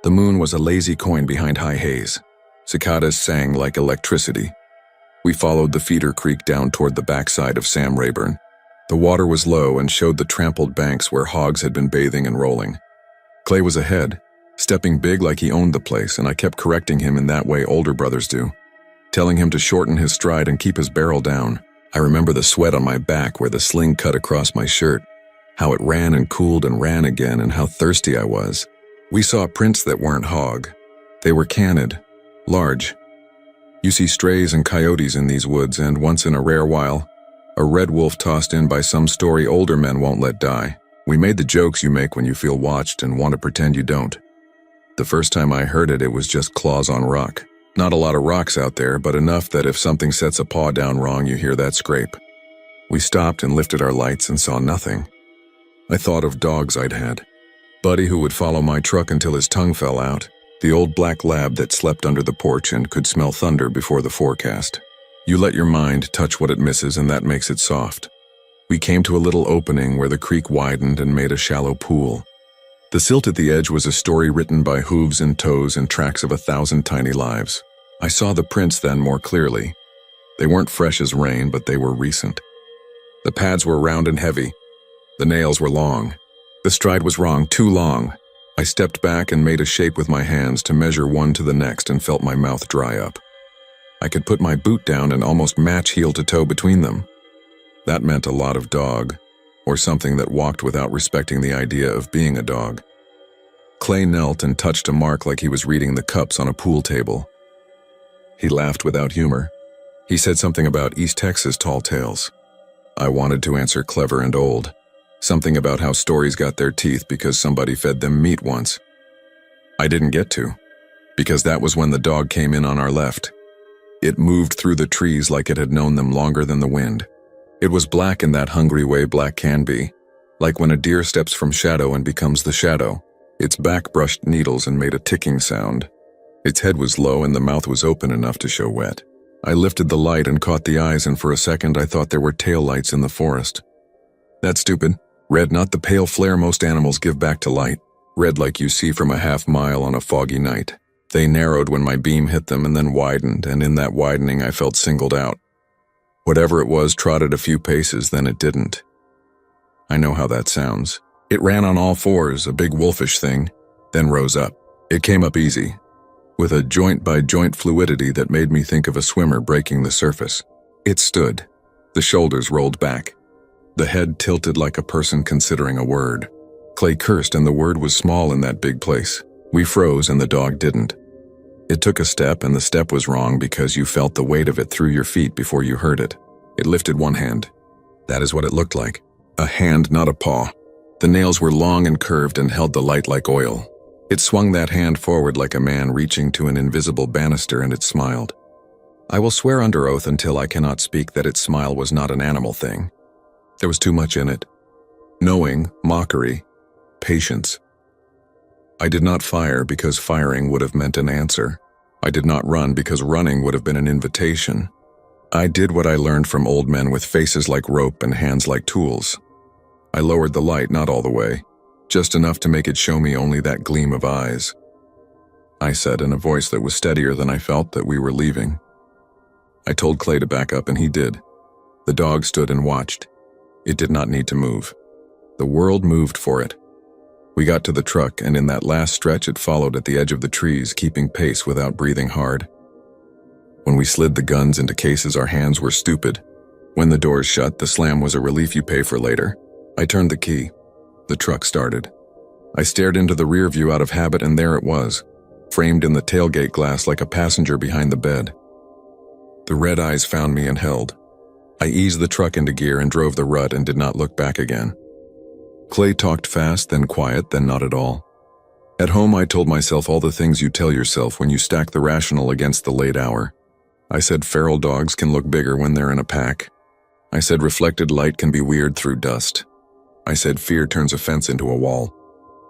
The moon was a lazy coin behind high haze. Cicadas sang like electricity. We followed the feeder creek down toward the backside of Sam Rayburn. The water was low and showed the trampled banks where hogs had been bathing and rolling. Clay was ahead, stepping big like he owned the place, and I kept correcting him in that way older brothers do, telling him to shorten his stride and keep his barrel down. I remember the sweat on my back where the sling cut across my shirt, how it ran and cooled and ran again, and how thirsty I was. We saw prints that weren't hog. They were canid, large. You see strays and coyotes in these woods, and once in a rare while, a red wolf tossed in by some story older men won't let die. We made the jokes you make when you feel watched and want to pretend you don't. The first time I heard it, it was just claws on rock. Not a lot of rocks out there, but enough that if something sets a paw down wrong, you hear that scrape. We stopped and lifted our lights and saw nothing. I thought of dogs I'd had. Buddy who would follow my truck until his tongue fell out, The old black lab that slept under the porch and could smell thunder before the forecast. You let your mind touch what it misses, and that makes it soft. We came to a little opening where the creek widened and made a shallow pool. The silt at the edge was a story written by hooves and toes and tracks of 1,000 tiny lives. I saw the prints then more clearly. They weren't fresh as rain, but they were recent. The pads were round and heavy. The nails were long. The stride was wrong, too long. I stepped back and made a shape with my hands to measure one to the next and felt my mouth dry up. I could put my boot down and almost match heel to toe between them. That meant a lot of dog, or something that walked without respecting the idea of being a dog. Clay knelt and touched a mark like he was reading the cups on a pool table. He laughed without humor. He said something about East Texas tall tales. I wanted to answer clever and old. Something about how stories got their teeth because somebody fed them meat once. I didn't get to, because that was when the dog came in on our left. It moved through the trees like it had known them longer than the wind. It was black in that hungry way black can be, like when a deer steps from shadow and becomes the shadow. Its back brushed needles and made a ticking sound. Its head was low and the mouth was open enough to show wet. I lifted the light and caught the eyes, and for a second I thought there were tail lights in the forest. That's stupid. Red, not the pale flare most animals give back to light. Red like you see from a half mile on a foggy night. They narrowed when my beam hit them and then widened, and in that widening I felt singled out. Whatever it was trotted a few paces, then it didn't. I know how that sounds. It ran on all fours, a big wolfish thing, then rose up. It came up easy, with a joint-by-joint fluidity that made me think of a swimmer breaking the surface. It stood. The shoulders rolled back. The head tilted like a person considering a word. Clay cursed, and the word was small in that big place. We froze, and the dog didn't. It took a step, and the step was wrong because you felt the weight of it through your feet before you heard it. It lifted one hand. That is what it looked like. A hand, not a paw. The nails were long and curved and held the light like oil. It swung that hand forward like a man reaching to an invisible banister, and it smiled. I will swear under oath until I cannot speak that its smile was not an animal thing. There was too much in it. Knowing, mockery, patience. I did not fire because firing would have meant an answer. I did not run because running would have been an invitation. I did what I learned from old men with faces like rope and hands like tools. I lowered the light, not all the way, just enough to make it show me only that gleam of eyes. I said in a voice that was steadier than I felt that we were leaving. I told Clay to back up, and he did. The dog stood and watched. It did not need to move. The world moved for it. We got to the truck, and in that last stretch it followed at the edge of the trees, keeping pace without breathing hard. When we slid the guns into cases, our hands were stupid. When the doors shut, the slam was a relief you pay for later. I turned the key. The truck started. I stared into the rear view out of habit, and there it was, framed in the tailgate glass like a passenger behind the bed. The red eyes found me and held. I eased the truck into gear and drove the rut and did not look back again. Clay talked fast, then quiet, then not at all. At home, I told myself all the things you tell yourself when you stack the rational against the late hour. I said feral dogs can look bigger when they're in a pack. I said reflected light can be weird through dust. I said fear turns a fence into a wall.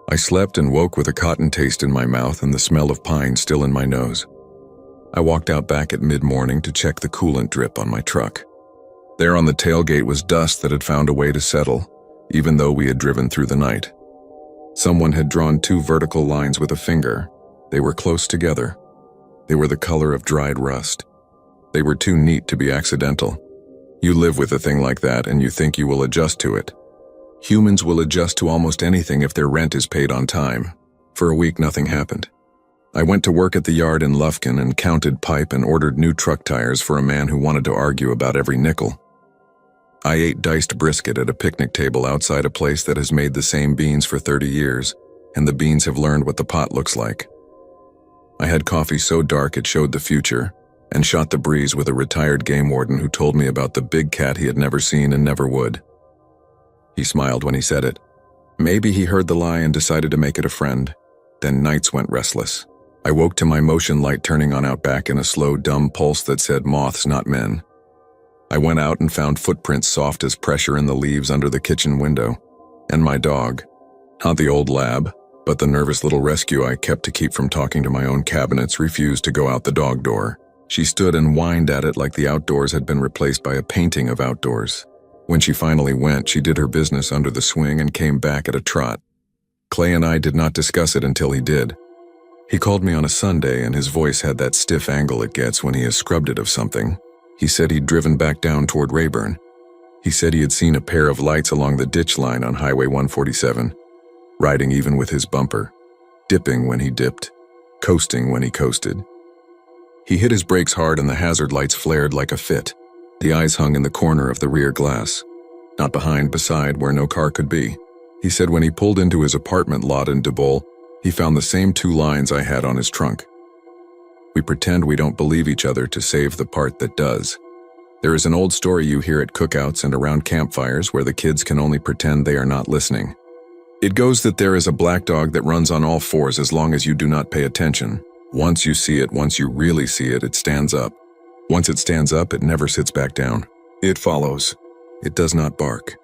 I slept and woke with a cotton taste in my mouth and the smell of pine still in my nose. I walked out back at mid-morning to check the coolant drip on my truck. There on the tailgate was dust that had found a way to settle, even though we had driven through the night. Someone had drawn two vertical lines with a finger. They were close together. They were the color of dried rust. They were too neat to be accidental. You live with a thing like that and you think you will adjust to it. Humans will adjust to almost anything if their rent is paid on time. For a week, nothing happened. I went to work at the yard in Lufkin and counted pipe and ordered new truck tires for a man who wanted to argue about every nickel. I ate diced brisket at a picnic table outside a place that has made the same beans for 30 years, and the beans have learned what the pot looks like. I had coffee so dark it showed the future, and shot the breeze with a retired game warden who told me about the big cat he had never seen and never would. He smiled when he said it. Maybe he heard the lie and decided to make it a friend. Then nights went restless. I woke to my motion light turning on out back in a slow, dumb pulse that said moths, not men. I went out and found footprints soft as pressure in the leaves under the kitchen window. And my dog. Not the old lab, But the nervous little rescue I kept to keep from talking to my own cabinets refused to go out the dog door. She stood and whined at it like the outdoors had been replaced by a painting of outdoors. When she finally went, she did her business under the swing and came back at a trot. Clay and I did not discuss it until he did. He called me on a Sunday and his voice had that stiff angle it gets when he has scrubbed it of something. He said he'd driven back down toward Rayburn. He said he had seen a pair of lights along the ditch line on Highway 147, riding even with his bumper, dipping when he dipped, coasting when he coasted. He hit his brakes hard and the hazard lights flared like a fit. The eyes hung in the corner of the rear glass, not behind, beside, where no car could be. He said when he pulled into his apartment lot in DeBoll, he found the same 2 lines I had on his trunk. We pretend we don't believe each other to save the part that does. There is an old story you hear at cookouts and around campfires where the kids can only pretend they are not listening. It goes that there is a black dog that runs on all fours as long as you do not pay attention. Once you see it, once you really see it, it stands up. Once it stands up, it never sits back down. It follows. It does not bark.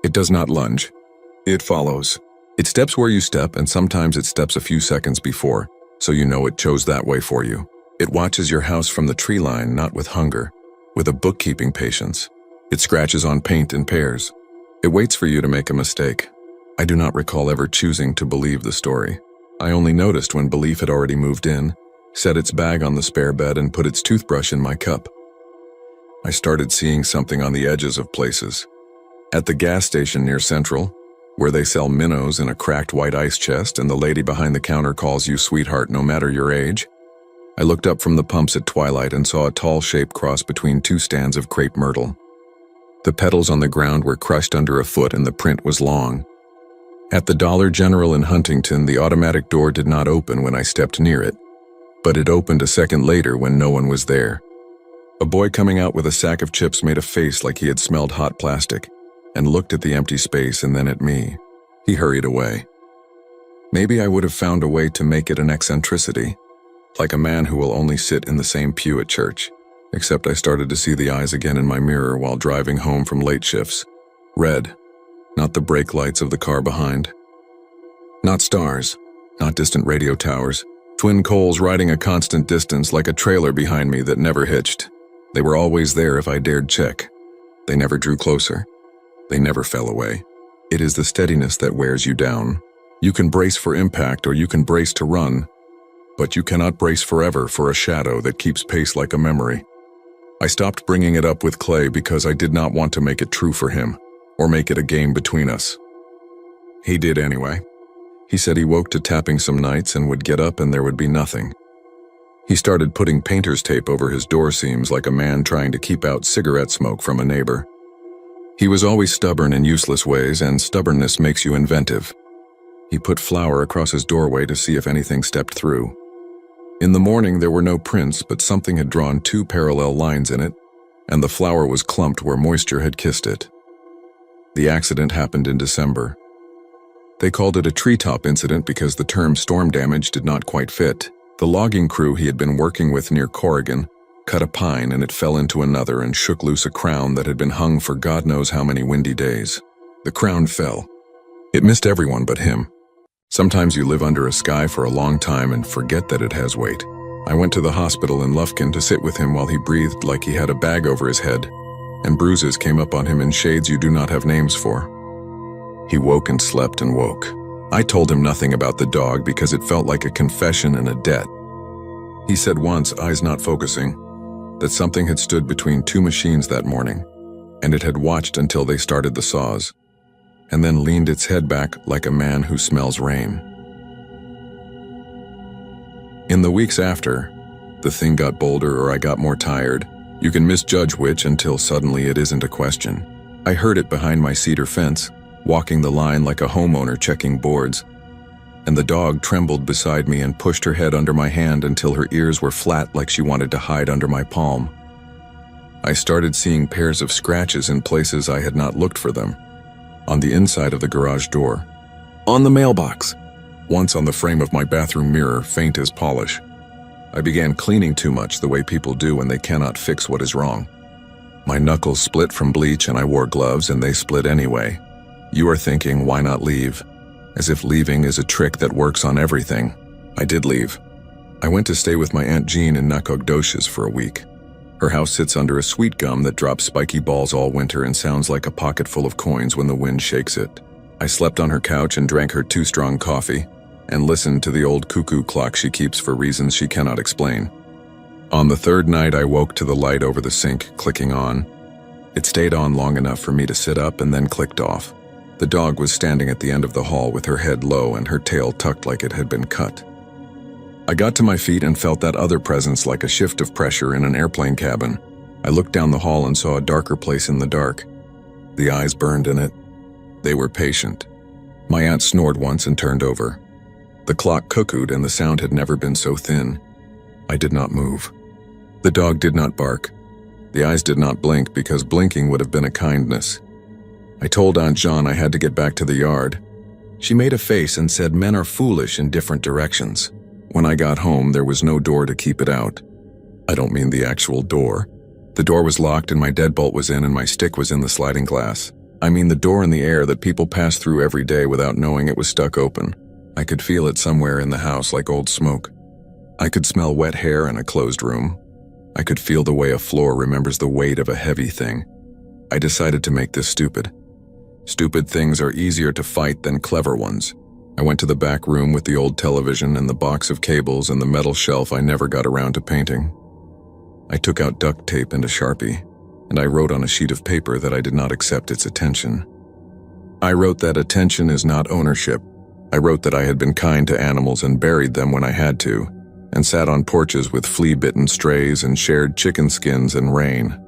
It does not lunge. It follows. It steps where you step, and sometimes it steps a few seconds before, so you know it chose that way for you. It watches your house from the tree line, not with hunger, with a bookkeeping patience. It scratches on paint in pairs. It waits for you to make a mistake. I do not recall ever choosing to believe the story. I only noticed when belief had already moved in, set its bag on the spare bed, and put its toothbrush in my cup. I started seeing something on the edges of places. At the gas station near Central, where they sell minnows in a cracked white ice chest and the lady behind the counter calls you sweetheart no matter your age. I looked up from the pumps at twilight and saw a tall shape cross between 2 stands of crepe myrtle. The petals on the ground were crushed under a foot and the print was long. At the Dollar General in Huntington, the automatic door did not open when I stepped near it, but it opened a second later when no one was there. A boy coming out with a sack of chips made a face like he had smelled hot plastic and looked at the empty space and then at me. He hurried away. Maybe I would have found a way to make it an eccentricity, like a man who will only sit in the same pew at church, except I started to see the eyes again in my mirror while driving home from late shifts. Red, not the brake lights of the car behind. Not stars, not distant radio towers, twin coals riding a constant distance like a trailer behind me that never hitched. They were always there if I dared check. They never drew closer. They never fell away. It is the steadiness that wears you down. You can brace for impact or you can brace to run, but you cannot brace forever for a shadow that keeps pace like a memory. I stopped bringing it up with Clay because I did not want to make it true for him, or make it a game between us. He did anyway. He said he woke to tapping some nights and would get up and there would be nothing. He started putting painter's tape over his door seams like a man trying to keep out cigarette smoke from a neighbor. He was always stubborn in useless ways, and stubbornness makes you inventive. He put flour across his doorway to see if anything stepped through. In the morning there were no prints, but something had drawn 2 parallel lines in it, and the flour was clumped where moisture had kissed it. The accident happened in December. They called it a treetop incident because the term storm damage did not quite fit. The logging crew he had been working with near Corrigan cut a pine and it fell into another and shook loose a crown that had been hung for God knows how many windy days. The crown fell. It missed everyone but him. Sometimes you live under a sky for a long time and forget that it has weight. I went to the hospital in Lufkin to sit with him while he breathed like he had a bag over his head, and bruises came up on him in shades you do not have names for. He woke and slept and woke. I told him nothing about the dog because it felt like a confession and a debt. He said once, eyes not focusing, that something had stood between 2 machines that morning, and it had watched until they started the saws, and then leaned its head back like a man who smells rain. In the weeks after, the thing got bolder or I got more tired. You can misjudge which until suddenly it isn't a question. I heard it behind my cedar fence, walking the line like a homeowner checking boards, and the dog trembled beside me and pushed her head under my hand until her ears were flat like she wanted to hide under my palm. I started seeing pairs of scratches in places I had not looked for them. On the inside of the garage door, on the mailbox, once on the frame of my bathroom mirror, faint as polish. I began cleaning too much the way people do when they cannot fix what is wrong. My knuckles split from bleach and I wore gloves and they split anyway. You are thinking, why not leave? as if leaving is a trick that works on everything. I did leave. I went to stay with my Aunt Jean in Nacogdoches for a week. Her house sits under a sweet gum that drops spiky balls all winter and sounds like a pocket full of coins when the wind shakes it. I slept on her couch and drank her too-strong coffee, and listened to the old cuckoo clock she keeps for reasons she cannot explain. On the third night, I woke to the light over the sink clicking on. It stayed on long enough for me to sit up and then clicked off. The dog was standing at the end of the hall with her head low and her tail tucked like it had been cut. I got to my feet and felt that other presence like a shift of pressure in an airplane cabin. I looked down the hall and saw a darker place in the dark. The eyes burned in it. They were patient. My aunt snored once and turned over. The clock cuckooed and the sound had never been so thin. I did not move. The dog did not bark. The eyes did not blink because blinking would have been a kindness. I told Aunt Jean I had to get back to the yard. She made a face and said men are foolish in different directions. When I got home, there was no door to keep it out. I don't mean the actual door. The door was locked and my deadbolt was in and my stick was in the sliding glass. I mean the door in the air that people pass through every day without knowing it was stuck open. I could feel it somewhere in the house like old smoke. I could smell wet hair in a closed room. I could feel the way a floor remembers the weight of a heavy thing. I decided to make this stupid. Stupid things are easier to fight than clever ones. I went to the back room with the old television and the box of cables and the metal shelf I never got around to painting. I took out duct tape and a Sharpie, and I wrote on a sheet of paper that I did not accept its attention. I wrote that attention is not ownership. I wrote that I had been kind to animals and buried them when I had to, and sat on porches with flea-bitten strays and shared chicken skins and rain.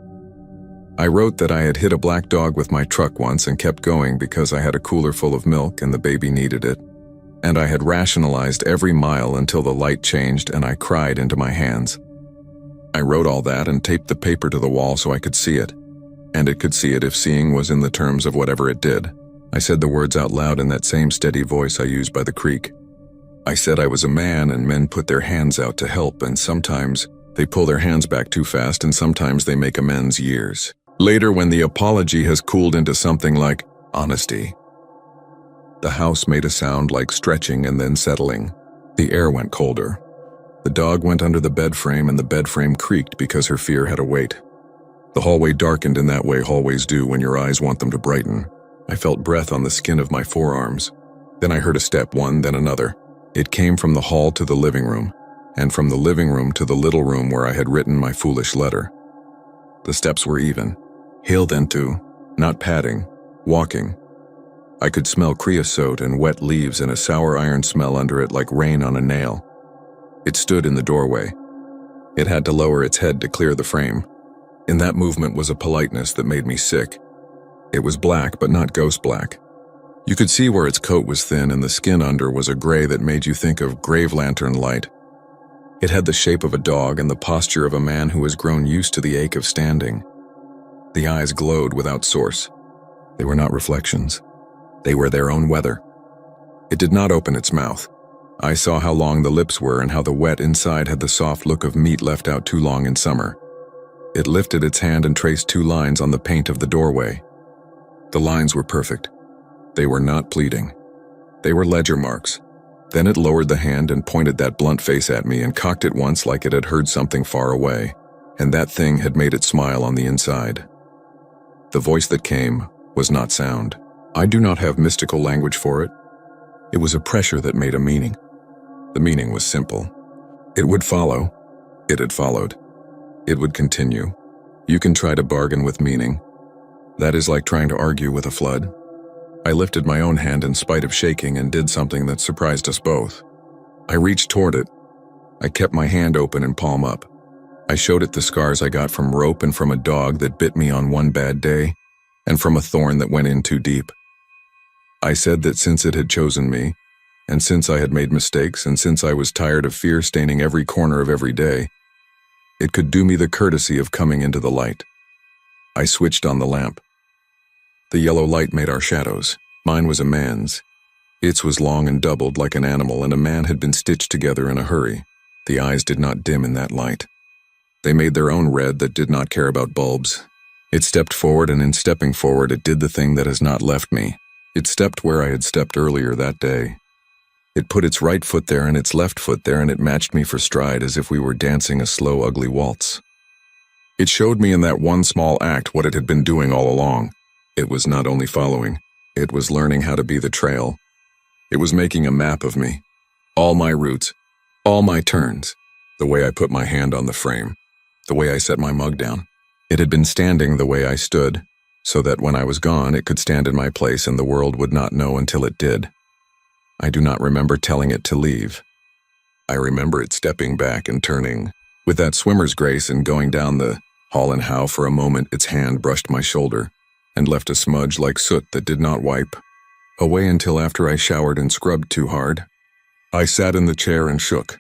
I wrote that I had hit a black dog with my truck once and kept going because I had a cooler full of milk and the baby needed it. And I had rationalized every mile until the light changed and I cried into my hands. I wrote all that and taped the paper to the wall so I could see it. And it could see it if seeing was in the terms of whatever it did. I said the words out loud in that same steady voice I used by the creek. I said I was a man and men put their hands out to help, and sometimes they pull their hands back too fast and sometimes they make amends years later when the apology has cooled into something like honesty. The house made a sound like stretching and then settling. The air went colder. The dog went under the bed frame and the bed frame creaked because her fear had a weight. The hallway darkened in that way hallways do when your eyes want them to brighten. I felt breath on the skin of my forearms. Then I heard a step, one, then another. It came from the hall to the living room, and from the living room to the little room where I had written my foolish letter. The steps were even. Hill then too, not padding, walking. I could smell creosote and wet leaves and a sour iron smell under it like rain on a nail. It stood in the doorway. It had to lower its head to clear the frame. In that movement was a politeness that made me sick. It was black, but not ghost black. You could see where its coat was thin and the skin under was a gray that made you think of grave lantern light. It had the shape of a dog and the posture of a man who has grown used to the ache of standing. The eyes glowed without source. They were not reflections. They were their own weather. It did not open its mouth. I saw how long the lips were and how the wet inside had the soft look of meat left out too long in summer. It lifted its hand and traced 2 lines on the paint of the doorway. The lines were perfect. They were not pleading. They were ledger marks. Then it lowered the hand and pointed that blunt face at me and cocked it once like it had heard something far away, and that thing had made it smile on the inside. The voice that came was not sound. I do not have mystical language for it. It was a pressure that made a meaning. The meaning was simple. It would follow. It had followed. It would continue. You can try to bargain with meaning. That is like trying to argue with a flood. I lifted my own hand in spite of shaking and did something that surprised us both. I reached toward it. I kept my hand open and palm up. I showed it the scars I got from rope and from a dog that bit me on one bad day, and from a thorn that went in too deep. I said that since it had chosen me, and since I had made mistakes, and since I was tired of fear staining every corner of every day, it could do me the courtesy of coming into the light. I switched on the lamp. The yellow light made our shadows. Mine was a man's. Its was long and doubled like an animal, and a man had been stitched together in a hurry. The eyes did not dim in that light. They made their own red that did not care about bulbs. It stepped forward, and in stepping forward it did the thing that has not left me. It stepped where I had stepped earlier that day. It put its right foot there and its left foot there, and it matched me for stride as if we were dancing a slow, ugly waltz. It showed me in that one small act what it had been doing all along. It was not only following, it was learning how to be the trail. It was making a map of me. All my routes, all my turns, the way I put my hand on the frame, the way I set my mug down. It had been standing the way I stood, so that when I was gone it could stand in my place and the world would not know until it did. I do not remember telling it to leave. I remember it stepping back and turning, with that swimmer's grace, and going down the hall, and how for a moment its hand brushed my shoulder and left a smudge like soot that did not wipe away until after I showered and scrubbed too hard. I sat in the chair and shook.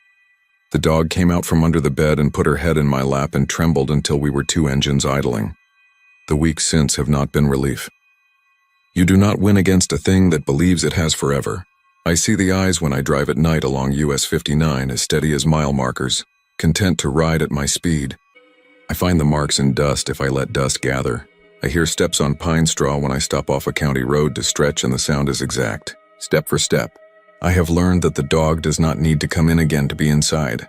The dog came out from under the bed and put her head in my lap and trembled until we were two engines idling. The weeks since have not been relief. You do not win against a thing that believes it has forever. I see the eyes when I drive at night along US 59 as steady as mile markers, content to ride at my speed. I find the marks in dust if I let dust gather. I hear steps on pine straw when I stop off a county road to stretch, and the sound is exact, step for step. I have learned that the dog does not need to come in again to be inside.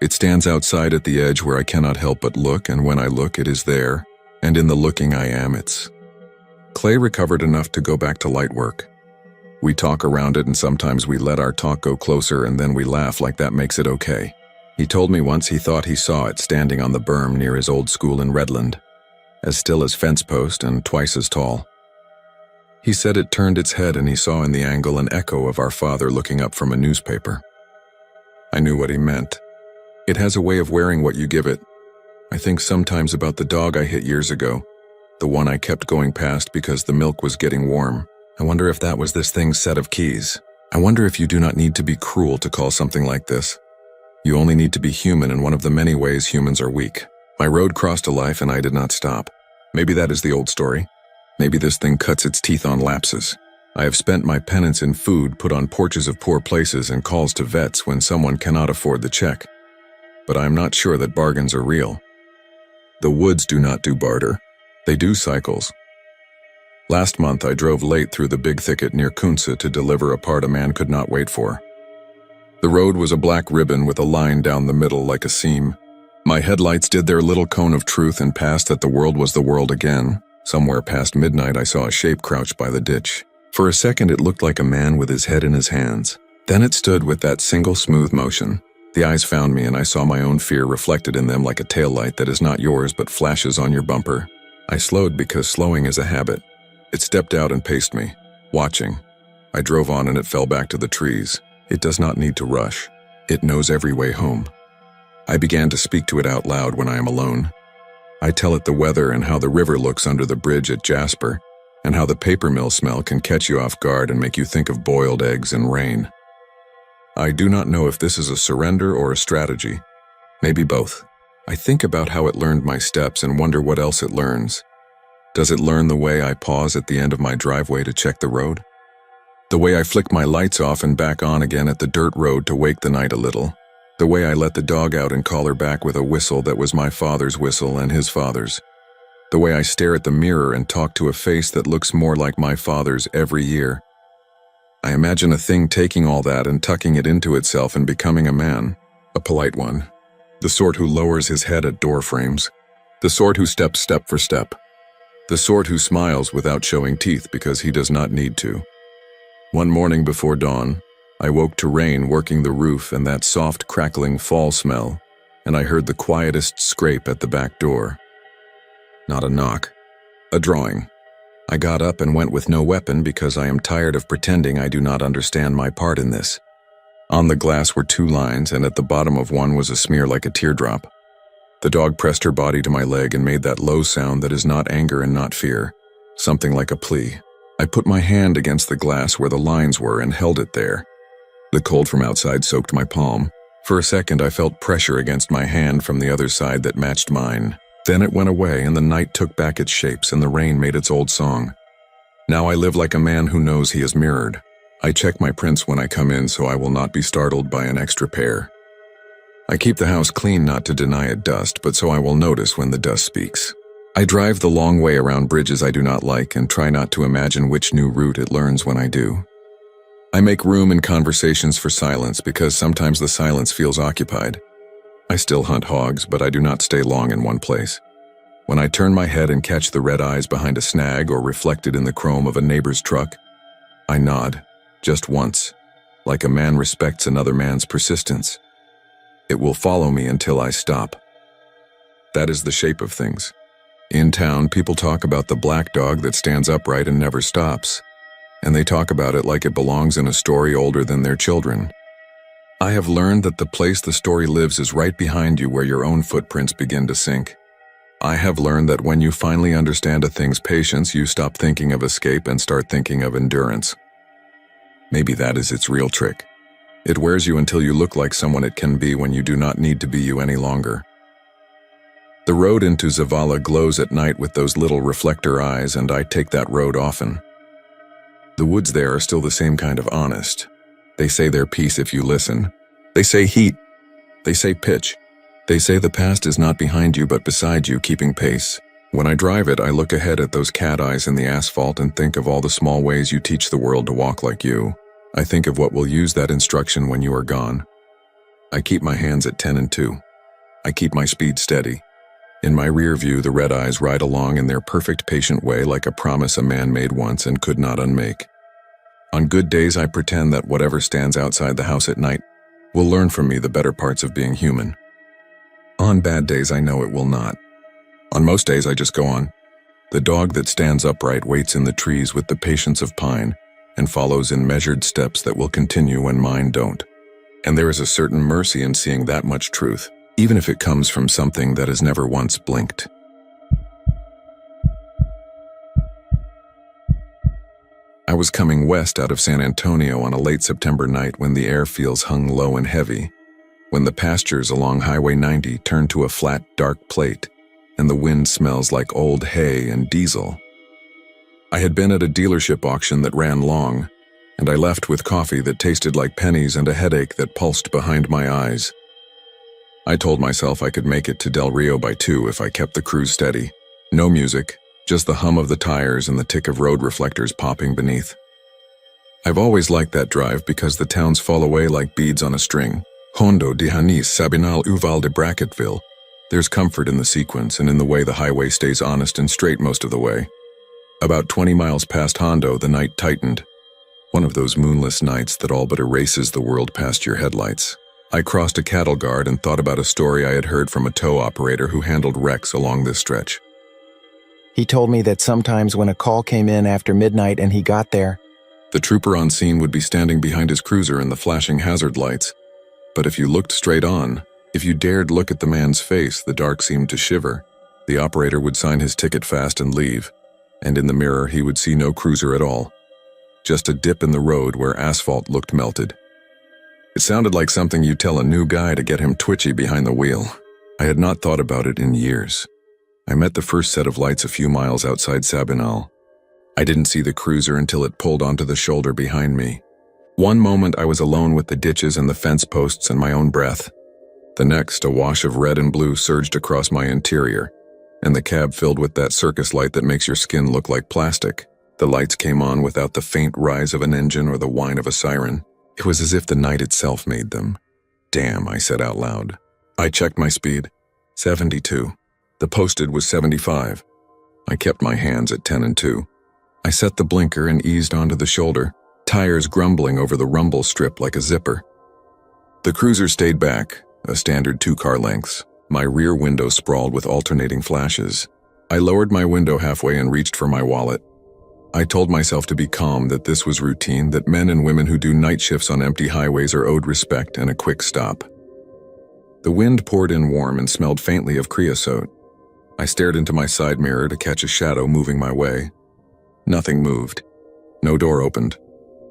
It stands outside at the edge where I cannot help but look, and when I look it is there, and in the looking I am its. Clay recovered enough to go back to light work. We talk around it, and sometimes we let our talk go closer and then we laugh like that makes it okay. He told me once he thought he saw it standing on the berm near his old school in Redland, as still as fence post and twice as tall. He said it turned its head and he saw in the angle an echo of our father looking up from a newspaper. I knew what he meant. It has a way of wearing what you give it. I think sometimes about the dog I hit years ago, the one I kept going past because the milk was getting warm. I wonder if that was this thing's set of keys. I wonder if you do not need to be cruel to call something like this. You only need to be human in one of the many ways humans are weak. My road crossed a life and I did not stop. Maybe that is the old story. Maybe this thing cuts its teeth on lapses. I have spent my penance in food put on porches of poor places and calls to vets when someone cannot afford the check. But I am not sure that bargains are real. The woods do not do barter. They do cycles. Last month I drove late through the big thicket near Kunsa to deliver a part a man could not wait for. The road was a black ribbon with a line down the middle like a seam. My headlights did their little cone of truth and passed that the world was the world again. Somewhere past midnight I saw a shape crouched by the ditch. For a second it looked like a man with his head in his hands. Then it stood with that single smooth motion. The eyes found me and I saw my own fear reflected in them like a taillight that is not yours but flashes on your bumper. I slowed because slowing is a habit. It stepped out and paced me, watching. I drove on and it fell back to the trees. It does not need to rush. It knows every way home. I began to speak to it out loud when I am alone. I tell it the weather and how the river looks under the bridge at Jasper, and how the paper mill smell can catch you off guard and make you think of boiled eggs and rain. I do not know if this is a surrender or a strategy. Maybe both. I think about how it learned my steps and wonder what else it learns. Does it learn the way I pause at the end of my driveway to check the road? The way I flick my lights off and back on again at the dirt road to wake the night a little? The way I let the dog out and call her back with a whistle that was my father's whistle and his father's? The way I stare at the mirror and talk to a face that looks more like my father's every year? I imagine a thing taking all that and tucking it into itself and becoming a man, a polite one, the sort who lowers his head at door frames, the sort who steps step for step, the sort who smiles without showing teeth because he does not need to. One morning before dawn, I woke to rain working the roof and that soft crackling fall smell, and I heard the quietest scrape at the back door. Not a knock, a drawing. I got up and went with no weapon because I am tired of pretending I do not understand my part in this. On the glass were 2 lines, and at the bottom of one was a smear like a teardrop. The dog pressed her body to my leg and made that low sound that is not anger and not fear, something like a plea. I put my hand against the glass where the lines were and held it there. The cold from outside soaked my palm. For a second I felt pressure against my hand from the other side that matched mine. Then it went away and the night took back its shapes and the rain made its old song. Now I live like a man who knows he is mirrored. I check my prints when I come in so I will not be startled by an extra pair. I keep the house clean not to deny it dust, but so I will notice when the dust speaks. I drive the long way around bridges I do not like and try not to imagine which new route it learns when I do. I make room in conversations for silence because sometimes the silence feels occupied. I still hunt hogs, but I do not stay long in one place. When I turn my head and catch the red eyes behind a snag or reflected in the chrome of a neighbor's truck, I nod, just once, like a man respects another man's persistence. It will follow me until I stop. That is the shape of things. In town, people talk about the black dog that stands upright and never stops, and they talk about it like it belongs in a story older than their children. I have learned that the place the story lives is right behind you where your own footprints begin to sink. I have learned that when you finally understand a thing's patience, you stop thinking of escape and start thinking of endurance. Maybe that is its real trick. It wears you until you look like someone it can be when you do not need to be you any longer. The road into Zavala glows at night with those little reflector eyes, and I take that road often. The woods there are still the same kind of honest. They say their piece if you listen. They say heat. They say pitch. They say the past is not behind you but beside you, keeping pace. When I drive it, I look ahead at those cat eyes in the asphalt and think of all the small ways you teach the world to walk like you. I think of what will use that instruction when you are gone. I keep my hands at 10 and 2. I keep my speed steady. In my rear view, the red eyes ride along in their perfect patient way like a promise a man made once and could not unmake. On good days, I pretend that whatever stands outside the house at night will learn from me the better parts of being human. On bad days, I know it will not. On most days, I just go on. The dog that stands upright waits in the trees with the patience of pine and follows in measured steps that will continue when mine don't. And there is a certain mercy in seeing that much truth, even if it comes from something that has never once blinked. I was coming west out of San Antonio on a late September night when the air feels hung low and heavy, when the pastures along Highway 90 turn to a flat, dark plate, and the wind smells like old hay and diesel. I had been at a dealership auction that ran long, and I left with coffee that tasted like pennies and a headache that pulsed behind my eyes. I told myself I could make it to Del Rio by 2 if I kept the cruise steady. No music, just the hum of the tires and the tick of road reflectors popping beneath. I've always liked that drive because the towns fall away like beads on a string. Hondo, Dihanis, Sabinal, Uvalde, Bracketville. There's comfort in the sequence and in the way the highway stays honest and straight most of the way. About 20 miles past Hondo, the night tightened. One of those moonless nights that all but erases the world past your headlights. I crossed a cattle guard and thought about a story I had heard from a tow operator who handled wrecks along this stretch. He told me that sometimes when a call came in after midnight and he got there, the trooper on scene would be standing behind his cruiser in the flashing hazard lights. But if you looked straight on, if you dared look at the man's face, the dark seemed to shiver. The operator would sign his ticket fast and leave, and in the mirror he would see no cruiser at all. Just a dip in the road where asphalt looked melted. It sounded like something you tell a new guy to get him twitchy behind the wheel. I had not thought about it in years. I met the first set of lights a few miles outside Sabinal. I didn't see the cruiser until it pulled onto the shoulder behind me. One moment I was alone with the ditches and the fence posts and my own breath. The next, a wash of red and blue surged across my interior, and the cab filled with that circus light that makes your skin look like plastic. The lights came on without the faint rise of an engine or the whine of a siren. It was as if the night itself made them. Damn, I said out loud. I checked my speed. 72. The posted was 75. I kept my hands at 10 and 2. I set the blinker and eased onto the shoulder, tires grumbling over the rumble strip like a zipper. The cruiser stayed back, a standard 2-car lengths. My rear window sprawled with alternating flashes. I lowered my window halfway and reached for my wallet. I told myself to be calm, that this was routine, that men and women who do night shifts on empty highways are owed respect and a quick stop. The wind poured in warm and smelled faintly of creosote. I stared into my side mirror to catch a shadow moving my way. Nothing moved. No door opened.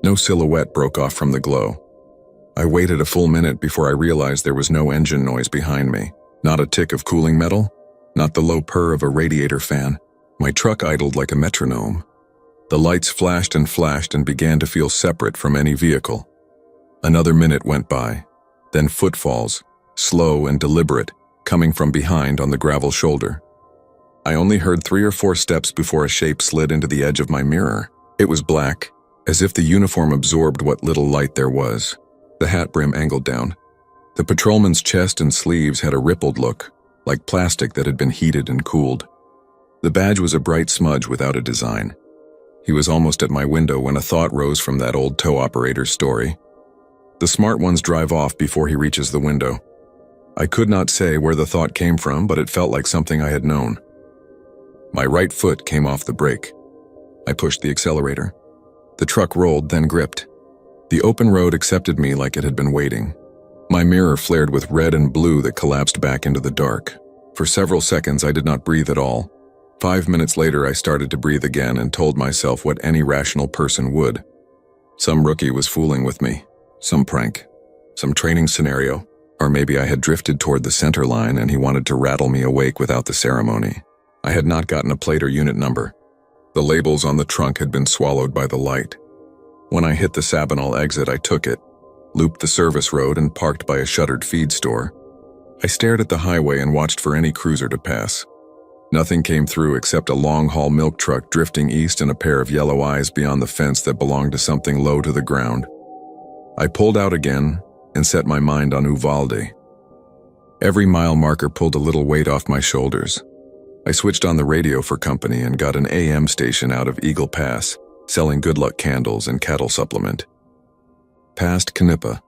No silhouette broke off from the glow. I waited a full minute before I realized there was no engine noise behind me. Not a tick of cooling metal. Not the low purr of a radiator fan. My truck idled like a metronome. The lights flashed and began to feel separate from any vehicle. Another minute went by. Then footfalls, slow and deliberate, coming from behind on the gravel shoulder. I only heard 3 or 4 steps before a shape slid into the edge of my mirror. It was black, as if the uniform absorbed what little light there was. The hat brim angled down. The patrolman's chest and sleeves had a rippled look, like plastic that had been heated and cooled. The badge was a bright smudge without a design. He was almost at my window when a thought rose from that old tow operator's story. The smart ones drive off before he reaches the window. I could not say where the thought came from, but it felt like something I had known. My right foot came off the brake. I pushed the accelerator. The truck rolled, then gripped. The open road accepted me like it had been waiting. My mirror flared with red and blue that collapsed back into the dark. For several seconds, I did not breathe at all. 5 minutes later, I started to breathe again and told myself what any rational person would. Some rookie was fooling with me. Some prank. Some training scenario. Or maybe I had drifted toward the center line and he wanted to rattle me awake without the ceremony. I had not gotten a plate or unit number. The labels on the trunk had been swallowed by the light. When I hit the Sabinal exit, I took it, looped the service road and parked by a shuttered feed store. I stared at the highway and watched for any cruiser to pass. Nothing came through except a long-haul milk truck drifting east and a pair of yellow eyes beyond the fence that belonged to something low to the ground. I pulled out again and set my mind on Uvalde. Every mile marker pulled a little weight off my shoulders. I switched on the radio for company and got an AM station out of Eagle Pass, selling good luck candles and cattle supplement. Past Canepa.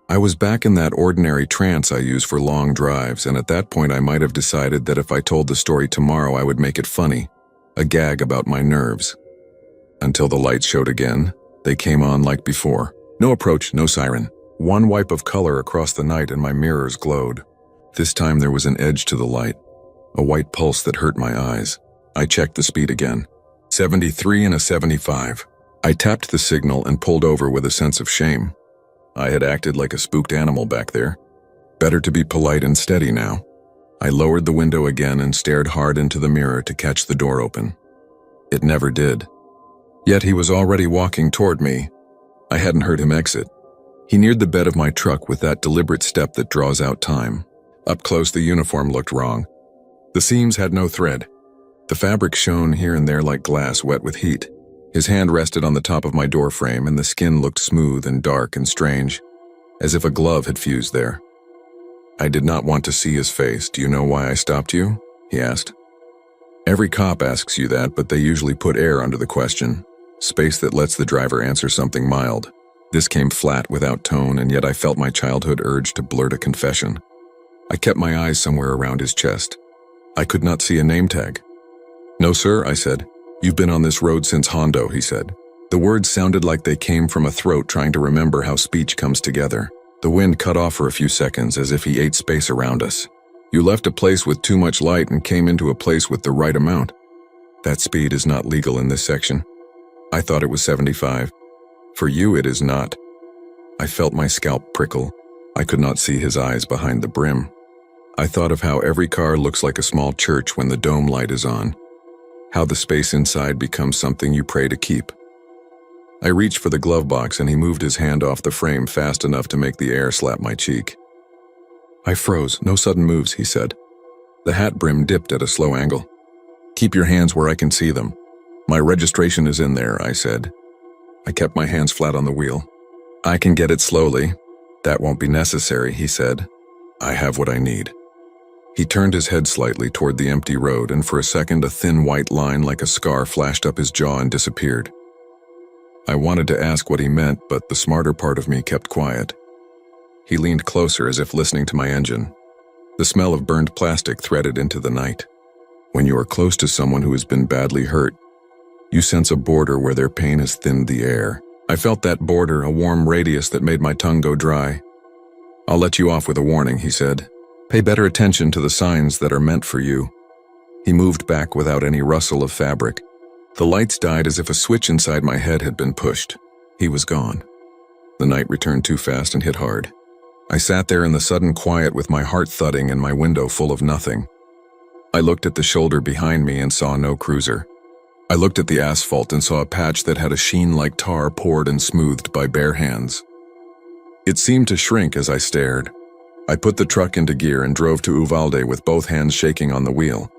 I was back in that ordinary trance I use for long drives, and at that point I might have decided that if I told the story tomorrow I would make it funny, a gag about my nerves. Until the lights showed again, they came on like before. No approach, no siren. One wipe of color across the night and my mirrors glowed. This time there was an edge to the light, a white pulse that hurt my eyes. I checked the speed again. 73 and a 75. I tapped the signal and pulled over with a sense of shame. I had acted like a spooked animal back there. Better to be polite and steady now. I lowered the window again and stared hard into the mirror to catch the door open. It never did. Yet he was already walking toward me. I hadn't heard him exit. He neared the bed of my truck with that deliberate step that draws out time. Up close, the uniform looked wrong. The seams had no thread. The fabric shone here and there like glass wet with heat. His hand rested on the top of my door frame and the skin looked smooth and dark and strange, as if a glove had fused there. I did not want to see his face. "Do you know why I stopped you?" he asked. Every cop asks you that, but they usually put air under the question. Space that lets the driver answer something mild. This came flat without tone, and yet I felt my childhood urge to blurt a confession. I kept my eyes somewhere around his chest. I could not see a name tag. "No, sir," I said. "You've been on this road since Hondo," he said. The words sounded like they came from a throat trying to remember how speech comes together. The wind cut off for a few seconds as if he ate space around us. "You left a place with too much light and came into a place with the right amount. That speed is not legal in this section." I thought it was 75. "For you, it is not." I felt my scalp prickle. I could not see his eyes behind the brim. I thought of how every car looks like a small church when the dome light is on. How the space inside becomes something you pray to keep. I reached for the glove box and he moved his hand off the frame fast enough to make the air slap my cheek. I froze. "No sudden moves," he said. The hat brim dipped at a slow angle. "Keep your hands where I can see them." "My registration is in there," I said. I kept my hands flat on the wheel. "I can get it slowly." "That won't be necessary," he said. "I have what I need." He turned his head slightly toward the empty road, and for a second a thin white line like a scar flashed up his jaw and disappeared. I wanted to ask what he meant, but the smarter part of me kept quiet. He leaned closer as if listening to my engine. The smell of burned plastic threaded into the night. When you are close to someone who has been badly hurt, you sense a border where their pain has thinned the air. I felt that border, a warm radius that made my tongue go dry. "I'll let you off with a warning," he said. "Pay better attention to the signs that are meant for you." He moved back without any rustle of fabric. The lights died as if a switch inside my head had been pushed. He was gone. The night returned too fast and hit hard. I sat there in the sudden quiet with my heart thudding and my window full of nothing. I looked at the shoulder behind me and saw no cruiser. I looked at the asphalt and saw a patch that had a sheen like tar poured and smoothed by bare hands. It seemed to shrink as I stared. I put the truck into gear and drove to Uvalde with both hands shaking on the wheel.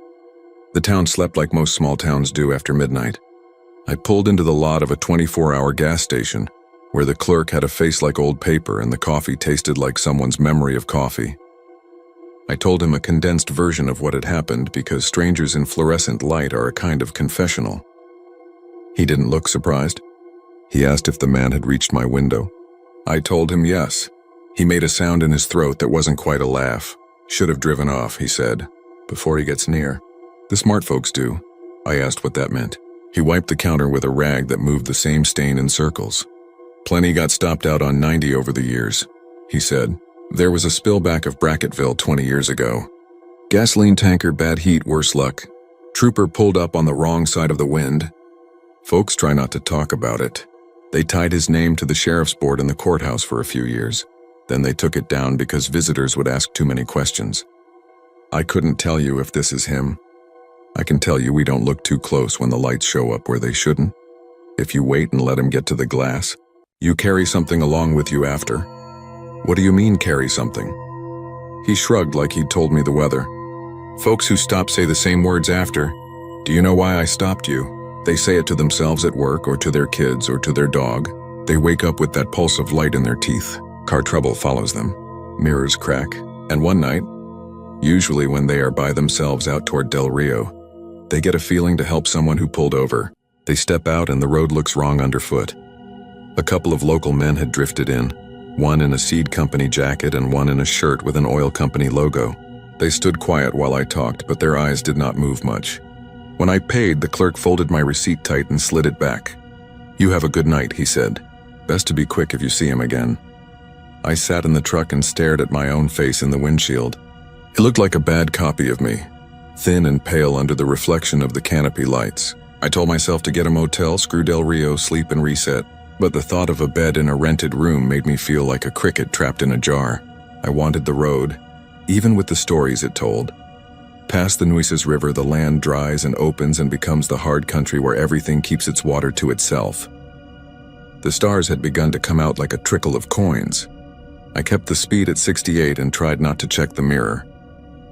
The town slept like most small towns do after midnight. I pulled into the lot of a 24-hour gas station, where the clerk had a face like old paper and the coffee tasted like someone's memory of coffee. I told him a condensed version of what had happened because strangers in fluorescent light are a kind of confessional. He didn't look surprised. He asked if the man had reached my window. I told him yes. He made a sound in his throat that wasn't quite a laugh. Should have driven off, he said, before he gets near. The smart folks do. I asked what that meant. He wiped the counter with a rag that moved the same stain in circles. Plenty got stopped out on 90 over the years, he said. There was a spillback of Brackettville 20 years ago. Gasoline tanker, bad heat, worse luck. Trooper pulled up on the wrong side of the wind. Folks try not to talk about it. They tied his name to the sheriff's board in the courthouse for a few years. Then they took it down because visitors would ask too many questions. I couldn't tell you if this is him. I can tell you we don't look too close when the lights show up where they shouldn't. If you wait and let him get to the glass, you carry something along with you after. What do you mean, carry something? He shrugged like he'd told me the weather. Folks who stop say the same words after. Do you know why I stopped you? They say it to themselves at work or to their kids or to their dog. They wake up with that pulse of light in their teeth. Car trouble follows them. Mirrors crack. And one night, usually when they are by themselves out toward Del Rio, they get a feeling to help someone who pulled over. They step out and the road looks wrong underfoot. A couple of local men had drifted in, one in a seed company jacket and one in a shirt with an oil company logo. They stood quiet while I talked, but their eyes did not move much. When I paid, the clerk folded my receipt tight and slid it back. You have a good night, he said. Best to be quick if you see him again. I sat in the truck and stared at my own face in the windshield. It looked like a bad copy of me, thin and pale under the reflection of the canopy lights. I told myself to get a motel, screw Del Rio, sleep and reset, but the thought of a bed in a rented room made me feel like a cricket trapped in a jar. I wanted the road, even with the stories it told. Past the Nueces River, the land dries and opens and becomes the hard country where everything keeps its water to itself. The stars had begun to come out like a trickle of coins. I kept the speed at 68 and tried not to check the mirror.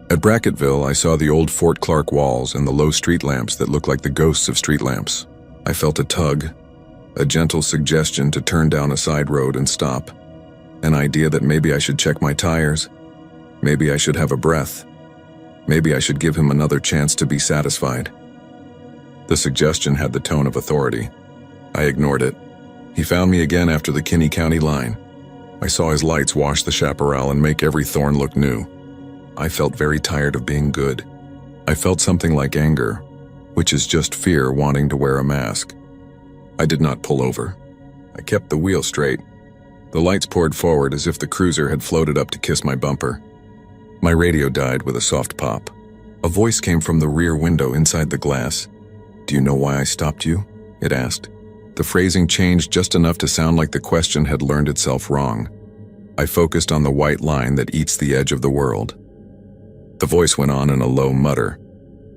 At Brackettville, I saw the old Fort Clark walls and the low street lamps that looked like the ghosts of street lamps. I felt a tug, a gentle suggestion to turn down a side road and stop. An idea that maybe I should check my tires. Maybe I should have a breath. Maybe I should give him another chance to be satisfied. The suggestion had the tone of authority. I ignored it. He found me again after the Kinney County line. I saw his lights wash the chaparral and make every thorn look new. I felt very tired of being good. I felt something like anger, which is just fear wanting to wear a mask. I did not pull over. I kept the wheel straight. The lights poured forward as if the cruiser had floated up to kiss my bumper. My radio died with a soft pop. A voice came from the rear window inside the glass. Do you know why I stopped you? It asked. The phrasing changed just enough to sound like the question had learned itself wrong. I focused on the white line that eats the edge of the world. The voice went on in a low mutter,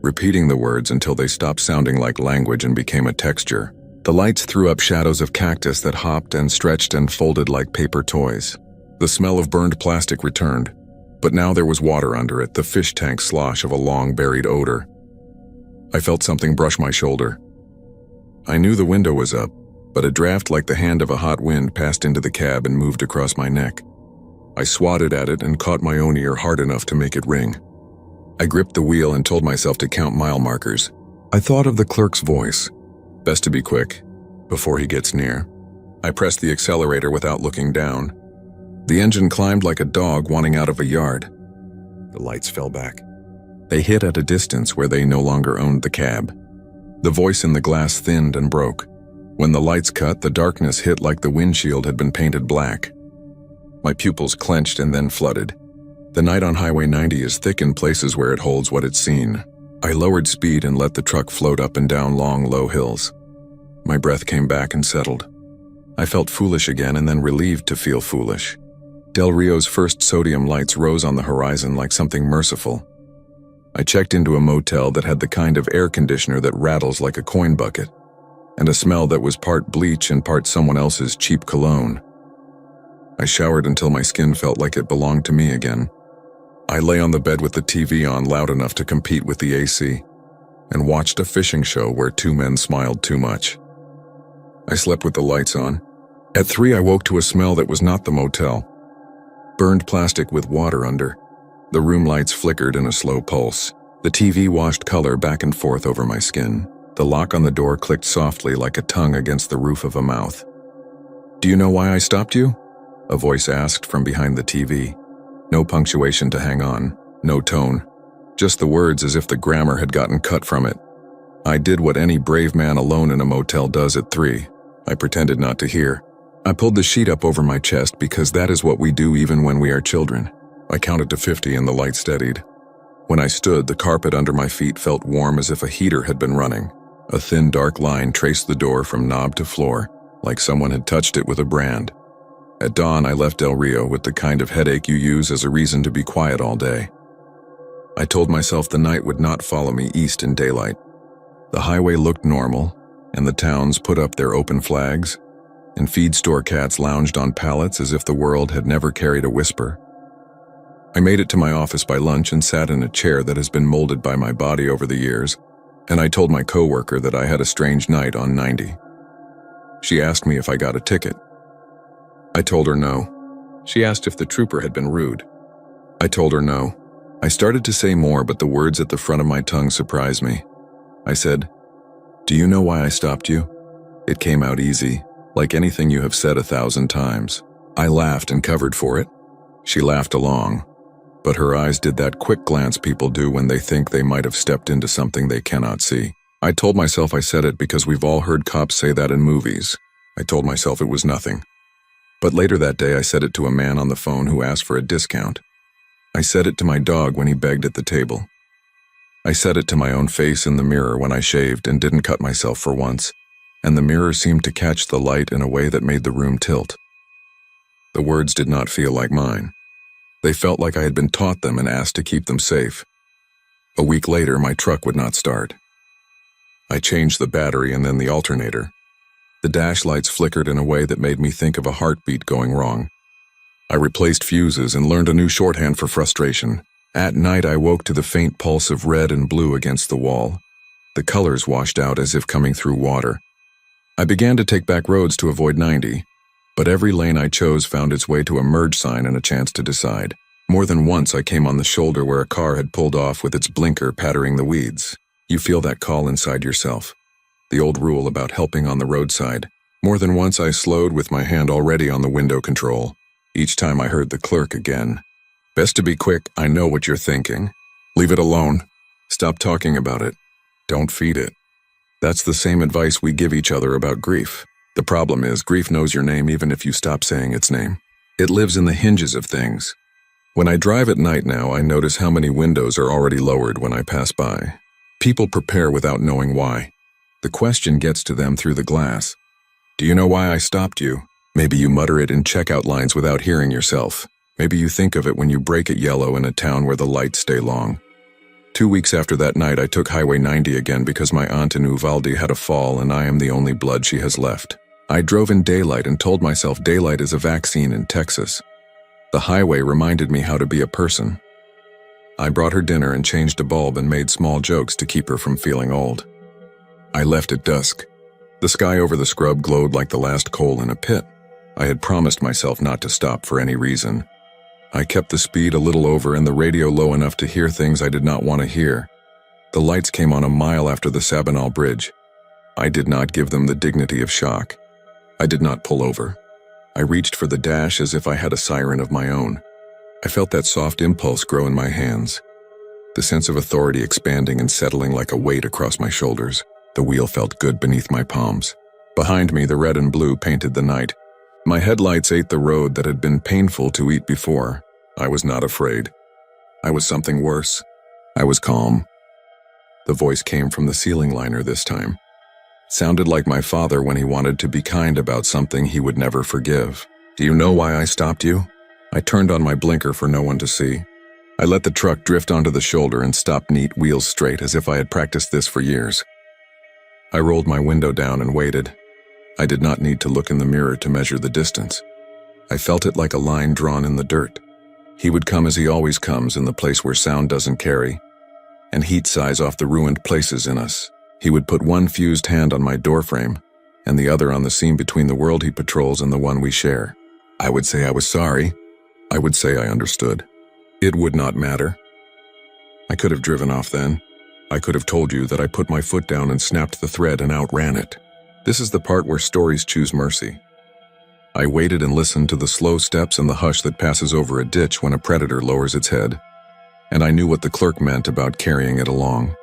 repeating the words until they stopped sounding like language and became a texture. The lights threw up shadows of cactus that hopped and stretched and folded like paper toys. The smell of burned plastic returned, but now there was water under it, the fish tank slosh of a long-buried odor. I felt something brush my shoulder. I knew the window was up, but a draft like the hand of a hot wind passed into the cab and moved across my neck. I swatted at it and caught my own ear hard enough to make it ring. I gripped the wheel and told myself to count mile markers. I thought of the clerk's voice. Best to be quick, before he gets near. I pressed the accelerator without looking down. The engine climbed like a dog wanting out of a yard. The lights fell back. They hit at a distance where they no longer owned the cab. The voice in the glass thinned and broke. When the lights cut, the darkness hit like the windshield had been painted black. My pupils clenched and then flooded. The night on Highway 90 is thick in places where it holds what it's seen. I lowered speed and let the truck float up and down long, low hills. My breath came back and settled. I felt foolish again and then relieved to feel foolish. Del Rio's first sodium lights rose on the horizon like something merciful. I checked into a motel that had the kind of air conditioner that rattles like a coin bucket, and a smell that was part bleach and part someone else's cheap cologne. I showered until my skin felt like it belonged to me again. I lay on the bed with the TV on loud enough to compete with the AC. and watched a fishing show where two men smiled too much. I slept with the lights on. At 3, I woke to a smell that was not the motel. Burned plastic with water under. The room lights flickered in a slow pulse. The TV washed color back and forth over my skin. The lock on the door clicked softly like a tongue against the roof of a mouth. "Do you know why I stopped you?" a voice asked from behind the TV. No punctuation to hang on, no tone. Just the words as if the grammar had gotten cut from it. I did what any brave man alone in a motel does at 3. I pretended not to hear. I pulled the sheet up over my chest because that is what we do even when we are children. I counted to 50 and the light steadied. When I stood, the carpet under my feet felt warm as if a heater had been running. A thin, dark line traced the door from knob to floor, like someone had touched it with a brand. At dawn, I left Del Rio with the kind of headache you use as a reason to be quiet all day. I told myself the night would not follow me east in daylight. The highway looked normal, and the towns put up their open flags, and feed store cats lounged on pallets as if the world had never carried a whisper. I made it to my office by lunch and sat in a chair that has been molded by my body over the years, and I told my coworker that I had a strange night on 90. She asked me if I got a ticket. I told her no. She asked if the trooper had been rude. I told her no. I started to say more, but the words at the front of my tongue surprised me. I said, "Do you know why I stopped you?" It came out easy, like anything you have said 1,000 times. I laughed and covered for it. She laughed along, but her eyes did that quick glance people do when they think they might have stepped into something they cannot see. I told myself I said it because we've all heard cops say that in movies. I told myself it was nothing. But later that day, I said it to a man on the phone who asked for a discount. I said it to my dog when he begged at the table. I said it to my own face in the mirror when I shaved and didn't cut myself for once, and the mirror seemed to catch the light in a way that made the room tilt. The words did not feel like mine. They felt like I had been taught them and asked to keep them safe. A week later, my truck would not start. I changed the battery and then the alternator. The dash lights flickered in a way that made me think of a heartbeat going wrong. I replaced fuses and learned a new shorthand for frustration. At night, I woke to the faint pulse of red and blue against the wall. The colors washed out as if coming through water. I began to take back roads to avoid 90, but every lane I chose found its way to a merge sign and a chance to decide. More than once, I came on the shoulder where a car had pulled off with its blinker pattering the weeds. You feel that call inside yourself. The old rule about helping on the roadside. More than once, I slowed with my hand already on the window control. Each time I heard the clerk again. "Best to be quick, I know what you're thinking. Leave it alone. Stop talking about it. Don't feed it." That's the same advice we give each other about grief. The problem is, grief knows your name even if you stop saying its name. It lives in the hinges of things. When I drive at night now, I notice how many windows are already lowered when I pass by. People prepare without knowing why. The question gets to them through the glass. "Do you know why I stopped you?" Maybe you mutter it in checkout lines without hearing yourself. Maybe you think of it when you brake at yellow in a town where the lights stay long. 2 weeks after that night, I took Highway 90 again because my aunt in Uvalde had a fall and I am the only blood she has left. I drove in daylight and told myself daylight is a vaccine in Texas. The highway reminded me how to be a person. I brought her dinner and changed a bulb and made small jokes to keep her from feeling old. I left at dusk. The sky over the scrub glowed like the last coal in a pit. I had promised myself not to stop for any reason. I kept the speed a little over and the radio low enough to hear things I did not want to hear. The lights came on a mile after the Sabinal Bridge. I did not give them the dignity of shock. I did not pull over. I reached for the dash as if I had a siren of my own. I felt that soft impulse grow in my hands. The sense of authority expanding and settling like a weight across my shoulders. The wheel felt good beneath my palms. Behind me, the red and blue painted the night. My headlights ate the road that had been painful to eat before. I was not afraid. I was something worse. I was calm. The voice came from the ceiling liner this time. Sounded like my father when he wanted to be kind about something he would never forgive. "Do you know why I stopped you?" I turned on my blinker for no one to see. I let the truck drift onto the shoulder and stopped neat, wheels straight, as if I had practiced this for years. I rolled my window down and waited. I did not need to look in the mirror to measure the distance. I felt it like a line drawn in the dirt. He would come as he always comes, in the place where sound doesn't carry. and heat size off the ruined places in us. He would put one fused hand on my doorframe, and the other on the seam between the world he patrols and the one we share. I would say I was sorry. I would say I understood. It would not matter. I could have driven off then. I could have told you that I put my foot down and snapped the thread and outran it. This is the part where stories choose mercy. I waited and listened to the slow steps and the hush that passes over a ditch when a predator lowers its head, and I knew what the clerk meant about carrying it along.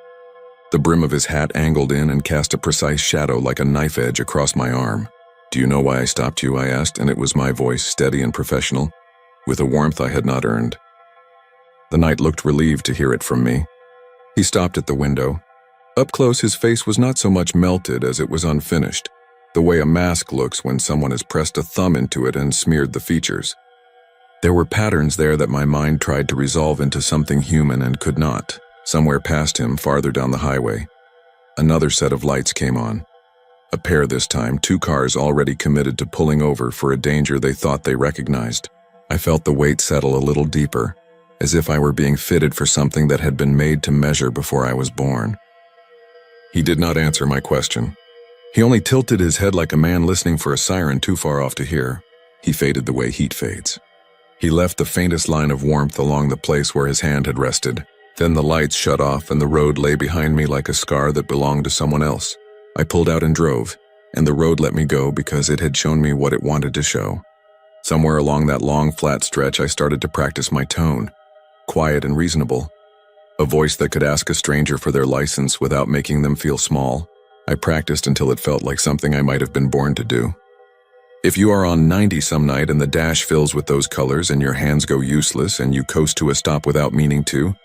The brim of his hat angled in and cast a precise shadow like a knife edge across my arm. "Do you know why I stopped you?" I asked, and it was my voice, steady and professional, with a warmth I had not earned. The knight looked relieved to hear it from me. He stopped at the window. Up close, his face was not so much melted as it was unfinished, the way a mask looks when someone has pressed a thumb into it and smeared the features. There were patterns there that my mind tried to resolve into something human and could not. Somewhere past him, farther down the highway, another set of lights came on. A pair this time, 2 cars already committed to pulling over for a danger they thought they recognized. I felt the weight settle a little deeper, as if I were being fitted for something that had been made to measure before I was born. He did not answer my question. He only tilted his head like a man listening for a siren too far off to hear. He faded the way heat fades. He left the faintest line of warmth along the place where his hand had rested. Then the lights shut off and the road lay behind me like a scar that belonged to someone else. I pulled out and drove, and the road let me go because it had shown me what it wanted to show. Somewhere along that long, flat stretch, I started to practice my tone, quiet and reasonable. A voice that could ask a stranger for their license without making them feel small. I practiced until it felt like something I might have been born to do. If you are on 90 some night and the dash fills with those colors and your hands go useless and you coast to a stop without meaning to,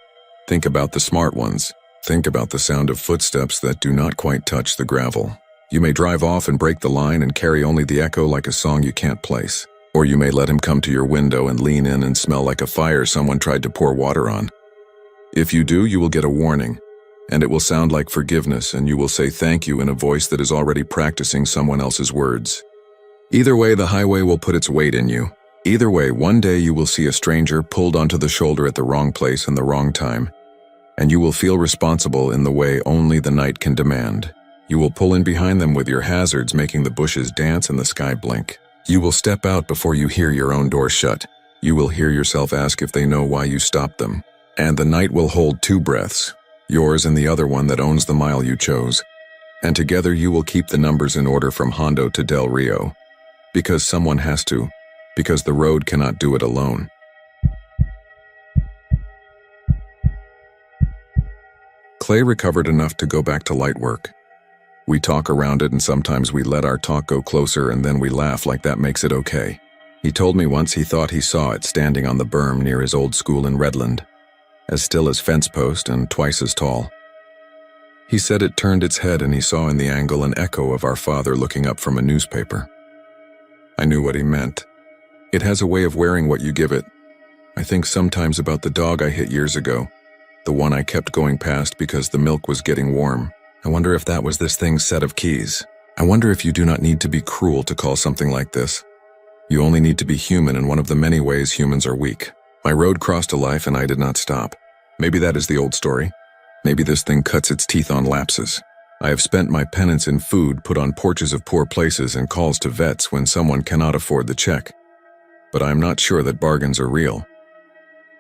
think about the smart ones. Think about the sound of footsteps that do not quite touch the gravel. You may drive off and break the line and carry only the echo like a song you can't place. Or you may let him come to your window and lean in and smell like a fire someone tried to pour water on. If you do, you will get a warning, and it will sound like forgiveness, and you will say thank you in a voice that is already practicing someone else's words. Either way, the highway will put its weight in you. Either way, one day you will see a stranger pulled onto the shoulder at the wrong place and the wrong time, and you will feel responsible in the way only the night can demand. You will pull in behind them with your hazards making the bushes dance and the sky blink. You will step out before you hear your own door shut. You will hear yourself ask if they know why you stopped them. And the night will hold 2 breaths, yours and the other one that owns the mile you chose. And together you will keep the numbers in order from Hondo to Del Rio. Because someone has to. Because the road cannot do it alone. Clay recovered enough to go back to light work. We talk around it and sometimes we let our talk go closer and then we laugh like that makes it okay. He told me once he thought he saw it standing on the berm near his old school in Redland, as still as fence post and twice as tall. He said it turned its head and he saw in the angle an echo of our father looking up from a newspaper. I knew what he meant. It has a way of wearing what you give it. I think sometimes about the dog I hit years ago, the one I kept going past because the milk was getting warm. I wonder if that was this thing's set of keys. I wonder if you do not need to be cruel to call something like this. You only need to be human in one of the many ways humans are weak. My road crossed a life and I did not stop. Maybe that is the old story. Maybe this thing cuts its teeth on lapses. I have spent my penance in food put on porches of poor places and calls to vets when someone cannot afford the check. But I am not sure that bargains are real.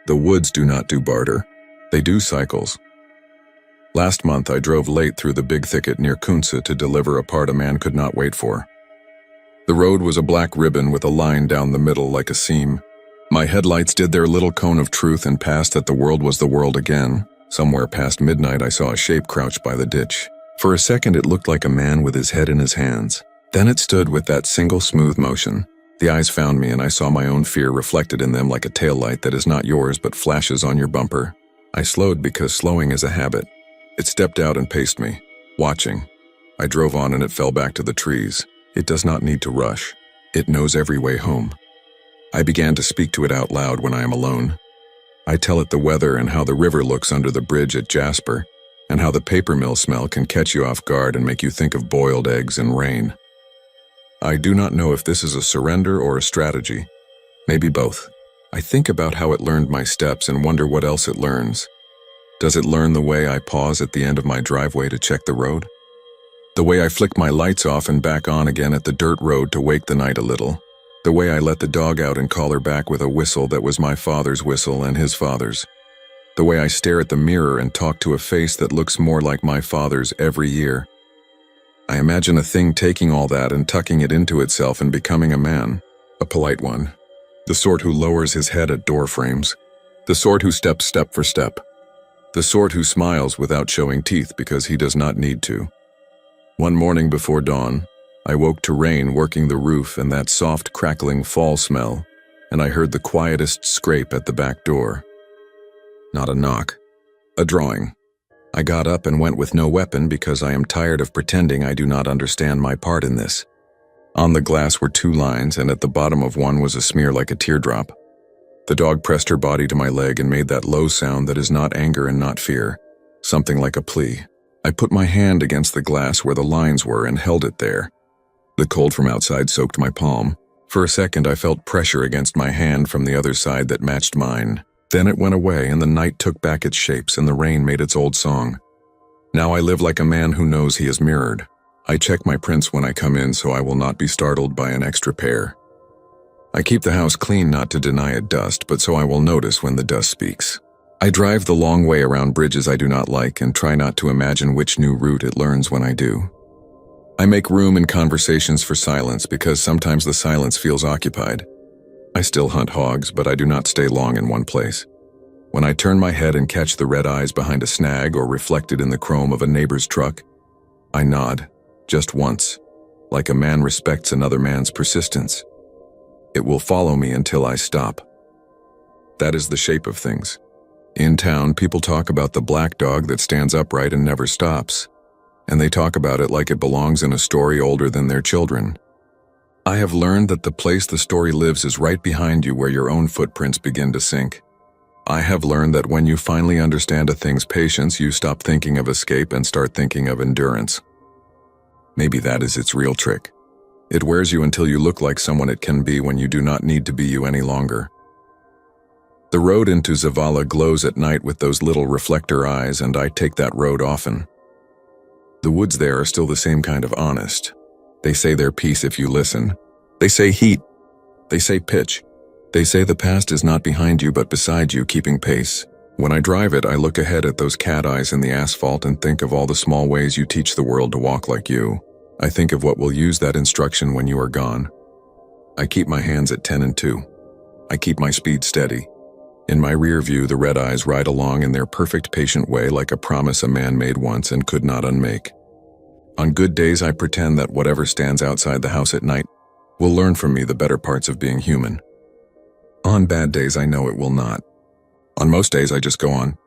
The woods do not do barter. They do cycles. Last month, I drove late through the big thicket near Kunsa to deliver a part a man could not wait for. The road was a black ribbon with a line down the middle like a seam. My headlights did their little cone of truth and passed that the world was the world again. Somewhere past midnight, I saw a shape crouched by the ditch. For a second, it looked like a man with his head in his hands. Then it stood with that single smooth motion. The eyes found me and I saw my own fear reflected in them like a taillight that is not yours but flashes on your bumper. I slowed because slowing is a habit. It stepped out and paced me, watching. I drove on and it fell back to the trees. It does not need to rush. It knows every way home. I began to speak to it out loud when I am alone. I tell it the weather and how the river looks under the bridge at Jasper, and how the paper mill smell can catch you off guard and make you think of boiled eggs and rain. I do not know if this is a surrender or a strategy. Maybe both. I think about how it learned my steps and wonder what else it learns. Does it learn the way I pause at the end of my driveway to check the road? The way I flick my lights off and back on again at the dirt road to wake the night a little? The way I let the dog out and call her back with a whistle that was my father's whistle and his father's? The way I stare at the mirror and talk to a face that looks more like my father's every year? I imagine a thing taking all that and tucking it into itself and becoming a man. A polite one. The sort who lowers his head at door frames. The sort who steps step for step. The sort who smiles without showing teeth because he does not need to. One morning before dawn, I woke to rain working the roof and that soft crackling fall smell, and I heard the quietest scrape at the back door. Not a knock. A drawing. I got up and went with no weapon because I am tired of pretending I do not understand my part in this. On the glass were 2 lines, and at the bottom of one was a smear like a teardrop. The dog pressed her body to my leg and made that low sound that is not anger and not fear, something like a plea. I put my hand against the glass where the lines were and held it there. The cold from outside soaked my palm. For a second I felt pressure against my hand from the other side that matched mine. Then it went away and the night took back its shapes and the rain made its old song. Now I live like a man who knows he is mirrored. I check my prints when I come in so I will not be startled by an extra pair. I keep the house clean not to deny it dust, but so I will notice when the dust speaks. I drive the long way around bridges I do not like and try not to imagine which new route it learns when I do. I make room in conversations for silence because sometimes the silence feels occupied. I still hunt hogs, but I do not stay long in one place. When I turn my head and catch the red eyes behind a snag or reflected in the chrome of a neighbor's truck, I nod, just once, like a man respects another man's persistence. It will follow me until I stop. That is the shape of things. In town, people talk about the black dog that stands upright and never stops, and they talk about it like it belongs in a story older than their children. I have learned that the place the story lives is right behind you where your own footprints begin to sink. I have learned that when you finally understand a thing's patience, you stop thinking of escape and start thinking of endurance. Maybe that is its real trick. It wears you until you look like someone it can be when you do not need to be you any longer. The road into Zavala glows at night with those little reflector eyes, and I take that road often. The woods there are still the same kind of honest. They say their piece if you listen. They say heat. They say pitch. They say the past is not behind you but beside you, keeping pace. When I drive it, I look ahead at those cat eyes in the asphalt and think of all the small ways you teach the world to walk like you. I think of what will use that instruction when you are gone. I keep my hands at 10 and 2. I keep my speed steady. In my rear view, the red eyes ride along in their perfect patient way like a promise a man made once and could not unmake. On good days, I pretend that whatever stands outside the house at night will learn from me the better parts of being human. On bad days, I know it will not. On most days, I just go on.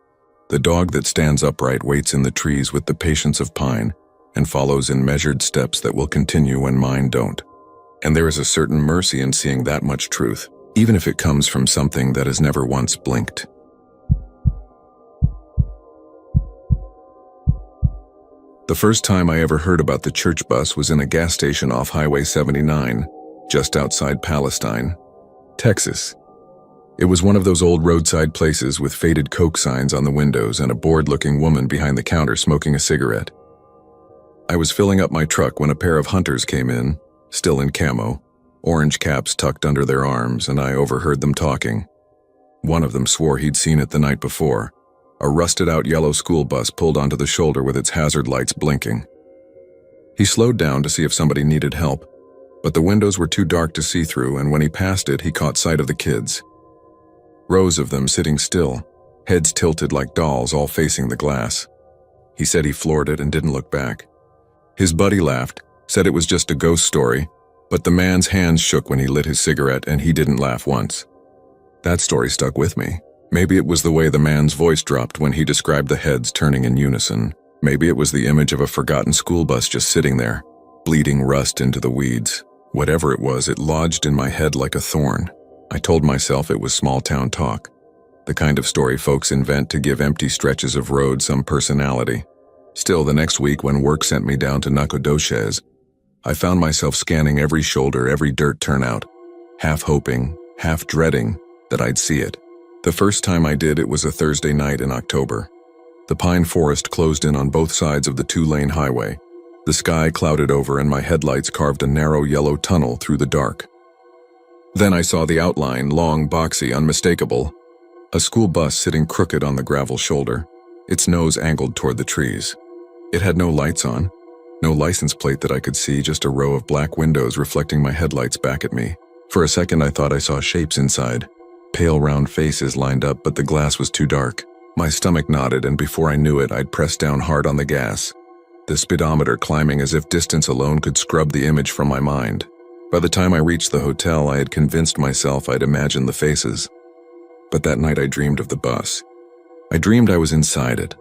The dog that stands upright waits in the trees with the patience of pine and follows in measured steps that will continue when mine don't. And there is a certain mercy in seeing that much truth, even if it comes from something that has never once blinked. The first time I ever heard about the church bus was in a gas station off Highway 79, just outside Palestine, Texas. It was one of those old roadside places with faded Coke signs on the windows and a bored-looking woman behind the counter smoking a cigarette. I was filling up my truck when a pair of hunters came in, still in camo, orange caps tucked under their arms, and I overheard them talking. One of them swore he'd seen it the night before. A rusted-out yellow school bus pulled onto the shoulder with its hazard lights blinking. He slowed down to see if somebody needed help, but the windows were too dark to see through, and when he passed it, he caught sight of the kids. Rows of them sitting still, heads tilted like dolls, all facing the glass. He said he floored it and didn't look back. His buddy laughed, said it was just a ghost story, but the man's hands shook when he lit his cigarette and he didn't laugh once. That story stuck with me. Maybe it was the way the man's voice dropped when he described the heads turning in unison. Maybe it was the image of a forgotten school bus just sitting there, bleeding rust into the weeds. Whatever it was, it lodged in my head like a thorn. I told myself it was small-town talk, the kind of story folks invent to give empty stretches of road some personality. Still, the next week when work sent me down to Nacogdoches, I found myself scanning every shoulder, every dirt turnout, half hoping, half dreading that I'd see it. The first time I did, it was a Thursday night in October. The pine forest closed in on both sides of the two-lane highway. The sky clouded over and my headlights carved a narrow yellow tunnel through the dark. Then I saw the outline, long, boxy, unmistakable. A school bus sitting crooked on the gravel shoulder, its nose angled toward the trees. It had no lights on, no license plate that I could see, just a row of black windows reflecting my headlights back at me. For a second I thought I saw shapes inside. Pale round faces lined up, but the glass was too dark. My stomach knotted, and before I knew it, I'd pressed down hard on the gas, the speedometer climbing as if distance alone could scrub the image from my mind. By the time I reached the hotel, I had convinced myself I'd imagined the faces. But that night I dreamed of the bus. I dreamed I was inside it.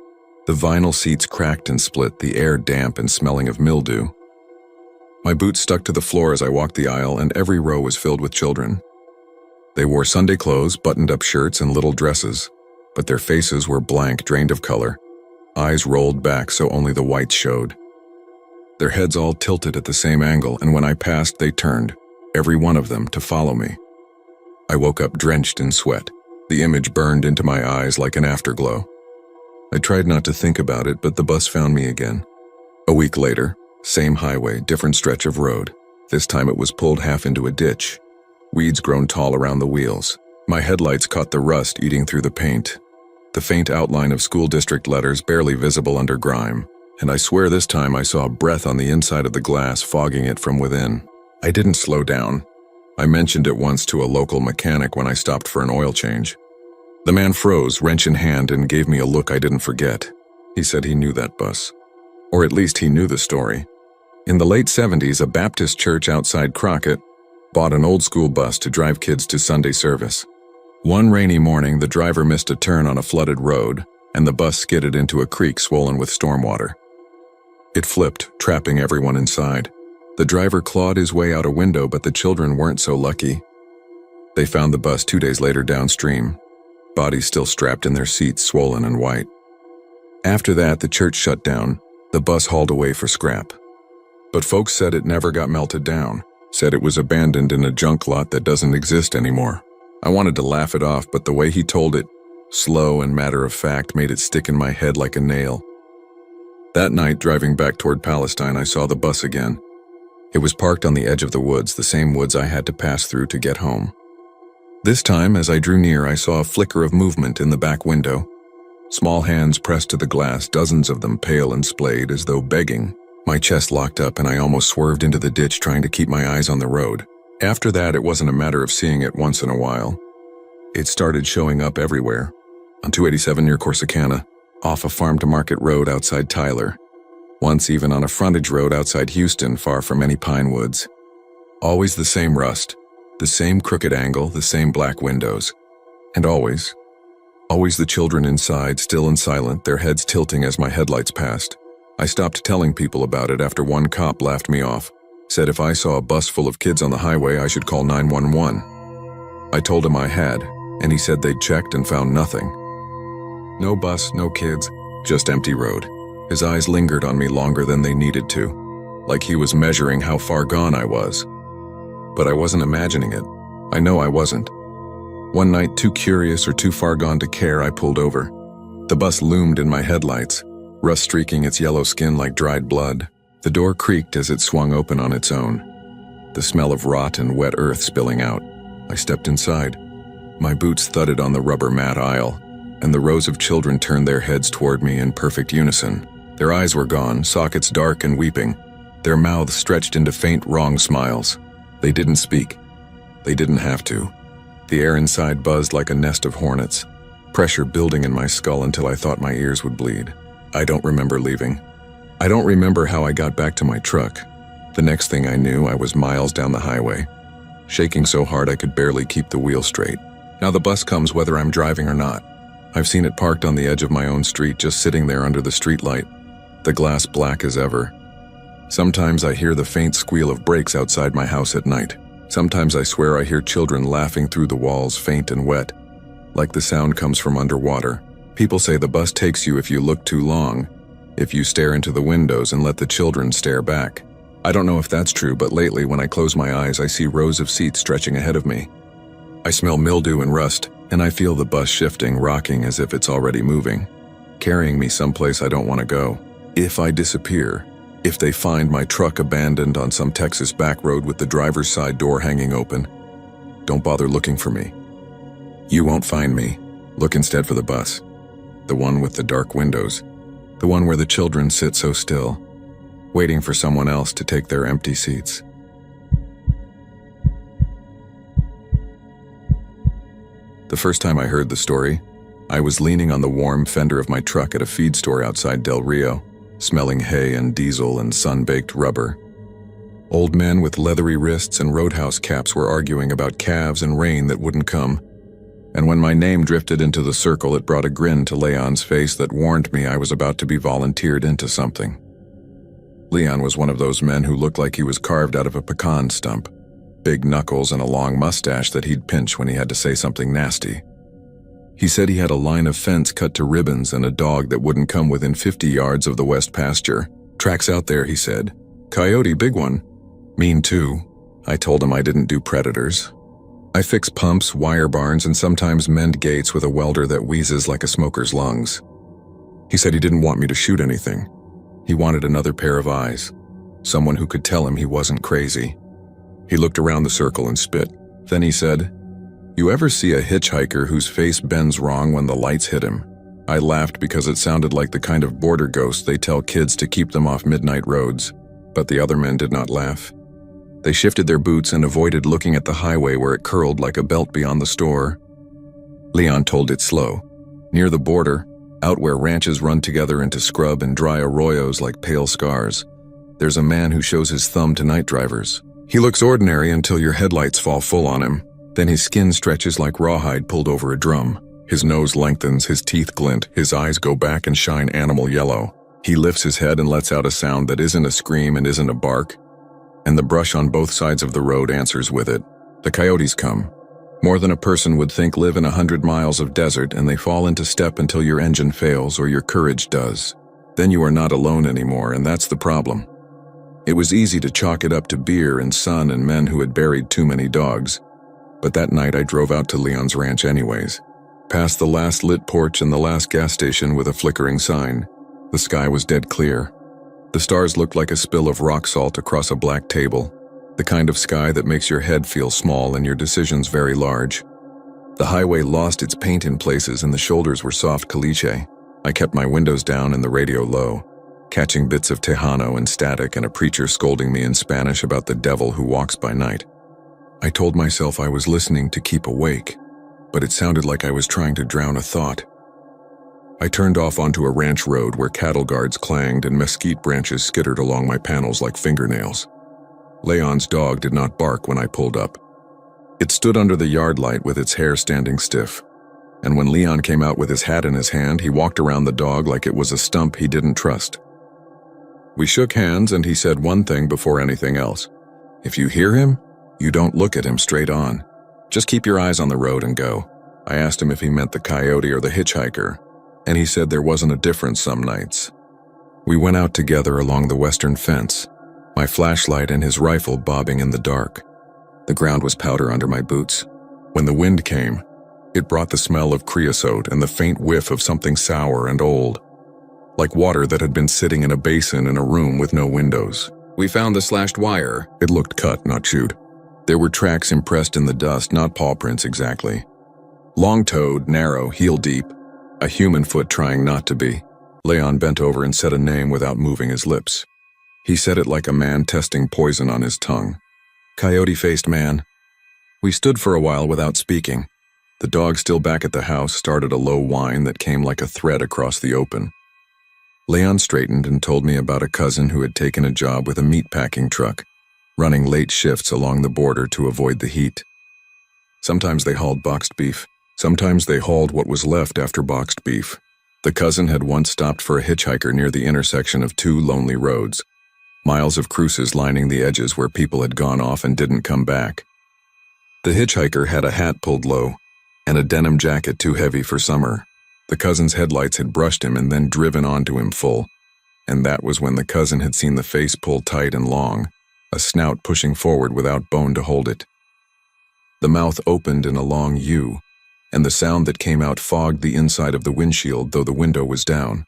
The vinyl seats cracked and split, the air damp and smelling of mildew. My boots stuck to the floor as I walked the aisle, and every row was filled with children. They wore Sunday clothes, buttoned-up shirts, and little dresses, but their faces were blank, drained of color. Eyes rolled back so only the whites showed. Their heads all tilted at the same angle, and when I passed, they turned, every one of them, to follow me. I woke up drenched in sweat. The image burned into my eyes like an afterglow. I tried not to think about it, but the bus found me again. A week later, same highway, different stretch of road. This time it was pulled half into a ditch. Weeds grown tall around the wheels. My headlights caught the rust eating through the paint. The faint outline of school district letters barely visible under grime. And I swear this time I saw a breath on the inside of the glass, fogging it from within. I didn't slow down. I mentioned it once to a local mechanic when I stopped for an oil change. The man froze, wrench in hand, and gave me a look I didn't forget. He said he knew that bus. Or at least he knew the story. In the late 70s, a Baptist church outside Crockett bought an old school bus to drive kids to Sunday service. One rainy morning, the driver missed a turn on a flooded road, and the bus skidded into a creek swollen with stormwater. It flipped, trapping everyone inside. The driver clawed his way out a window, but the children weren't so lucky. They found the bus 2 days later downstream, bodies still strapped in their seats, swollen and white. After that, the church shut down, the bus hauled away for scrap. But folks said it never got melted down, said it was abandoned in a junk lot that doesn't exist anymore. I wanted to laugh it off, but the way he told it, slow and matter-of-fact, made it stick in my head like a nail. That night, driving back toward Palestine, I saw the bus again. It was parked on the edge of the woods, the same woods I had to pass through to get home. This time, as I drew near, I saw a flicker of movement in the back window. Small hands pressed to the glass, dozens of them pale and splayed, as though begging. My chest locked up and I almost swerved into the ditch, trying to keep my eyes on the road. After that, it wasn't a matter of seeing it once in a while. It started showing up everywhere. On 287 near Corsicana, off a farm-to-market road outside Tyler. Once even on a frontage road outside Houston, far from any pine woods. Always the same rust, the same crooked angle, the same black windows. And always the children inside, still and silent, their heads tilting as my headlights passed. I stopped telling people about it after one cop laughed me off, said if I saw a bus full of kids on the highway, I should call 911. I told him I had, and he said they'd checked and found nothing. No bus, no kids, just empty road. His eyes lingered on me longer than they needed to, like he was measuring how far gone I was. But I wasn't imagining it. I know I wasn't. One night, too curious or too far gone to care, I pulled over. The bus loomed in my headlights, rust streaking its yellow skin like dried blood. The door creaked as it swung open on its own, the smell of rot and wet earth spilling out. I stepped inside. My boots thudded on the rubber mat aisle, and the rows of children turned their heads toward me in perfect unison. Their eyes were gone, sockets dark and weeping, their mouths stretched into faint, wrong smiles. They didn't speak. They didn't have to. The air inside buzzed like a nest of hornets, pressure building in my skull until I thought my ears would bleed. I don't remember leaving. I don't remember how I got back to my truck. The next thing I knew, I was miles down the highway, shaking so hard I could barely keep the wheel straight. Now the bus comes whether I'm driving or not. I've seen it parked on the edge of my own street, just sitting there under the streetlight, the glass black as ever. Sometimes I hear the faint squeal of brakes outside my house at night. Sometimes I swear I hear children laughing through the walls, faint and wet, like the sound comes from underwater. People say the bus takes you if you look too long, if you stare into the windows and let the children stare back. I don't know if that's true, but lately when I close my eyes, I see rows of seats stretching ahead of me. I smell mildew and rust, and I feel the bus shifting, rocking as if it's already moving. carrying me someplace I don't want to go. If I disappear, if they find my truck abandoned on some Texas back road with the driver's side door hanging open, don't bother looking for me. You won't find me. Look instead for the bus. The one with the dark windows. The one where the children sit so still, waiting for someone else to take their empty seats. The first time I heard the story, I was leaning on the warm fender of my truck at a feed store outside Del Rio, smelling hay and diesel and sun-baked rubber. Old men with leathery wrists and roadhouse caps were arguing about calves and rain that wouldn't come. And when my name drifted into the circle, it brought a grin to Leon's face that warned me I was about to be volunteered into something. Leon was one of those men who looked like he was carved out of a pecan stump, big knuckles and a long mustache that he'd pinch when he had to say something nasty. He said he had a line of fence cut to ribbons and a dog that wouldn't come within 50 yards of the west pasture. Tracks out there, he said. Coyote, big one. Mean too. I told him I didn't do predators. I fix pumps, wire barns, and sometimes mend gates with a welder that wheezes like a smoker's lungs. He said he didn't want me to shoot anything. He wanted another pair of eyes, someone who could tell him he wasn't crazy. He looked around the circle and spit. Then he said, "You ever see a hitchhiker whose face bends wrong when the lights hit him?" I laughed because it sounded like the kind of border ghost they tell kids to keep them off midnight roads, but the other men did not laugh. They shifted their boots and avoided looking at the highway where it curled like a belt beyond the store. Leon told it slow. Near the border, out where ranches run together into scrub and dry arroyos like pale scars, there's a man who shows his thumb to night drivers. He looks ordinary until your headlights fall full on him. Then his skin stretches like rawhide pulled over a drum. His nose lengthens, his teeth glint, his eyes go back and shine animal yellow. He lifts his head and lets out a sound that isn't a scream and isn't a bark. And the brush on both sides of the road answers with it. The coyotes come. More than a person would think live in 100 miles of desert, and they fall into step until your engine fails or your courage does. Then you are not alone anymore, and that's the problem. It was easy to chalk it up to beer and sun and men who had buried too many dogs. But that night I drove out to Leon's ranch anyways. Past the last lit porch and the last gas station with a flickering sign. The sky was dead clear. The stars looked like a spill of rock salt across a black table, the kind of sky that makes your head feel small and your decisions very large. The highway lost its paint in places and the shoulders were soft caliche. I kept my windows down and the radio low, catching bits of Tejano and static and a preacher scolding me in Spanish about the devil who walks by night. I told myself I was listening to keep awake, but it sounded like I was trying to drown a thought. I turned off onto a ranch road where cattle guards clanged and mesquite branches skittered along my panels like fingernails. Leon's dog did not bark when I pulled up. It stood under the yard light with its hair standing stiff, and when Leon came out with his hat in his hand, he walked around the dog like it was a stump he didn't trust. We shook hands and he said one thing before anything else. If you hear him, you don't look at him straight on. Just keep your eyes on the road and go. I asked him if he meant the coyote or the hitchhiker, and he said there wasn't a difference some nights. We went out together along the western fence, my flashlight and his rifle bobbing in the dark. The ground was powder under my boots. When the wind came, it brought the smell of creosote and the faint whiff of something sour and old, like water that had been sitting in a basin in a room with no windows. We found the slashed wire. It looked cut, not chewed. There were tracks impressed in the dust, not paw prints exactly. Long-toed, narrow, heel-deep, a human foot trying not to be. Leon bent over and said a name without moving his lips. He said it like a man testing poison on his tongue. Coyote-faced man. We stood for a while without speaking. The dog, still back at the house, started a low whine that came like a thread across the open. Leon straightened and told me about a cousin who had taken a job with a meat-packing truck, running late shifts along the border to avoid the heat. Sometimes they hauled boxed beef. Sometimes they hauled what was left after boxed beef. The cousin had once stopped for a hitchhiker near the intersection of two lonely roads, miles of cruces lining the edges where people had gone off and didn't come back. The hitchhiker had a hat pulled low and a denim jacket too heavy for summer. The cousin's headlights had brushed him and then driven onto him full, and that was when the cousin had seen the face pulled tight and long, a snout pushing forward without bone to hold it. The mouth opened in a long U, and the sound that came out fogged the inside of the windshield, though the window was down.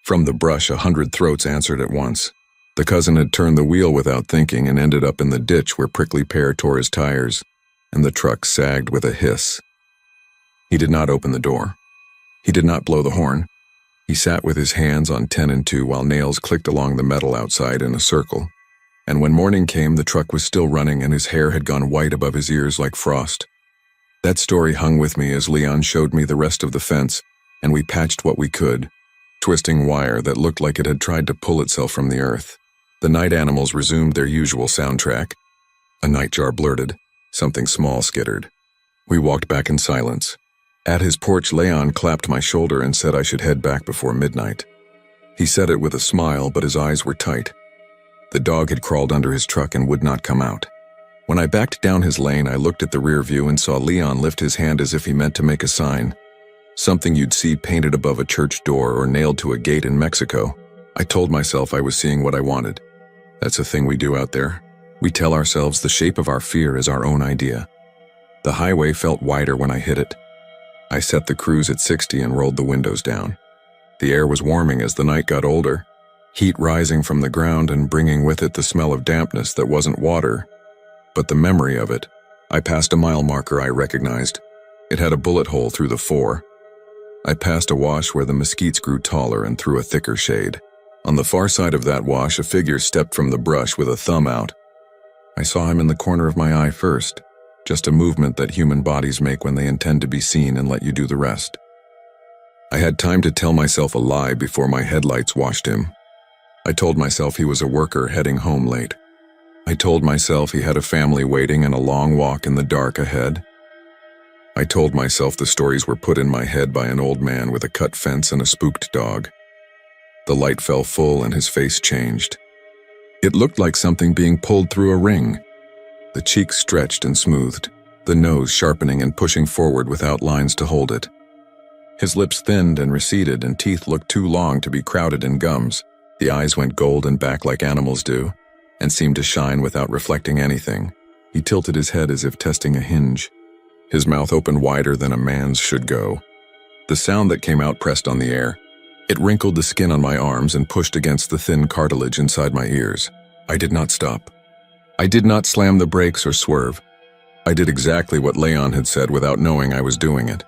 From the brush, 100 throats answered at once. The cousin had turned the wheel without thinking and ended up in the ditch where Prickly Pear tore his tires, and the truck sagged with a hiss. He did not open the door. He did not blow the horn. He sat with his hands on 10 and 2 while nails clicked along the metal outside in a circle. And when morning came, the truck was still running and his hair had gone white above his ears like frost. That story hung with me as Leon showed me the rest of the fence, and we patched what we could, twisting wire that looked like it had tried to pull itself from the earth. The night animals resumed their usual soundtrack. A nightjar blurted. Something small skittered. We walked back in silence. At his porch, Leon clapped my shoulder and said I should head back before midnight. He said it with a smile, but his eyes were tight. The dog had crawled under his truck and would not come out. When I backed down his lane, I looked at the rear view and saw Leon lift his hand as if he meant to make a sign. Something you'd see painted above a church door or nailed to a gate in Mexico. I told myself I was seeing what I wanted. That's a thing we do out there. We tell ourselves the shape of our fear is our own idea. The highway felt wider when I hit it. I set the cruise at 60 and rolled the windows down. The air was warming as the night got older, heat rising from the ground and bringing with it the smell of dampness that wasn't water, but the memory of it. I passed a mile marker I recognized. It had a bullet hole through the 4. I passed a wash where the mesquites grew taller and threw a thicker shade. On the far side of that wash, a figure stepped from the brush with a thumb out. I saw him in the corner of my eye first, just a movement that human bodies make when they intend to be seen and let you do the rest. I had time to tell myself a lie before my headlights washed him. I told myself he was a worker heading home late. I told myself he had a family waiting and a long walk in the dark ahead. I told myself the stories were put in my head by an old man with a cut fence and a spooked dog. The light fell full and his face changed. It looked like something being pulled through a ring. The cheeks stretched and smoothed, the nose sharpening and pushing forward without lines to hold it. His lips thinned and receded and teeth looked too long to be crowded in gums. The eyes went gold and back like animals do, and seemed to shine without reflecting anything. He tilted his head as if testing a hinge. His mouth opened wider than a man's should go. The sound that came out pressed on the air. It wrinkled the skin on my arms and pushed against the thin cartilage inside my ears. I did not stop. I did not slam the brakes or swerve. I did exactly what Leon had said without knowing I was doing it.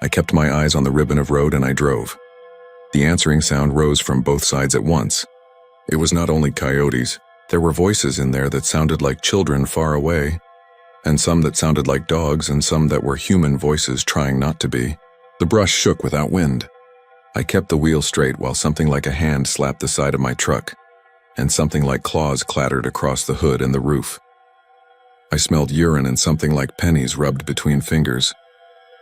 I kept my eyes on the ribbon of road and I drove. The answering sound rose from both sides at once. It was not only coyotes. There were voices in there that sounded like children far away, and some that sounded like dogs and some that were human voices trying not to be. The brush shook without wind. I kept the wheel straight while something like a hand slapped the side of my truck, and something like claws clattered across the hood and the roof. I smelled urine and something like pennies rubbed between fingers.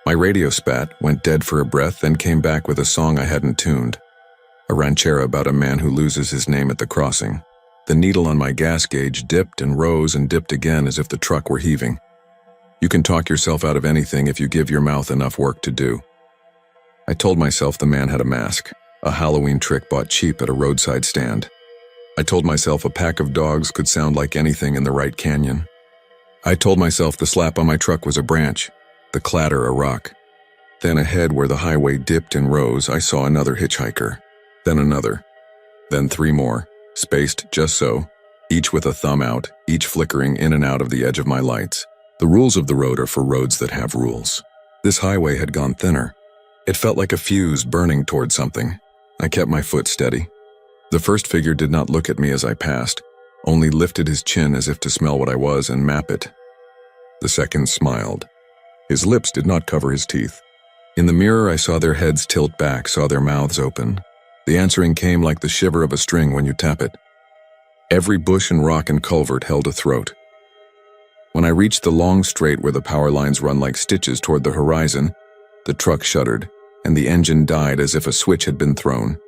My radio spat, went dead for a breath, then came back with a song I hadn't tuned. A ranchera about a man who loses his name at the crossing. The needle on my gas gauge dipped and rose and dipped again as if the truck were heaving. You can talk yourself out of anything if you give your mouth enough work to do. I told myself the man had a mask, a Halloween trick bought cheap at a roadside stand. I told myself a pack of dogs could sound like anything in the right canyon. I told myself the slap on my truck was a branch, the clatter a rock. Then ahead where the highway dipped and rose, I saw another hitchhiker, then another, then 3 more, spaced just so, each with a thumb out, each flickering in and out of the edge of my lights. The rules of the road are for roads that have rules. This highway had gone thinner. It felt like a fuse burning toward something. I kept my foot steady. The first figure did not look at me as I passed, only lifted his chin as if to smell what I was and map it. The second smiled. His lips did not cover his teeth. In the mirror I saw their heads tilt back, saw their mouths open. The answering came like the shiver of a string when you tap it. Every bush and rock and culvert held a throat. When I reached the long straight where the power lines run like stitches toward the horizon, the truck shuddered, and the engine died as if a switch had been thrown.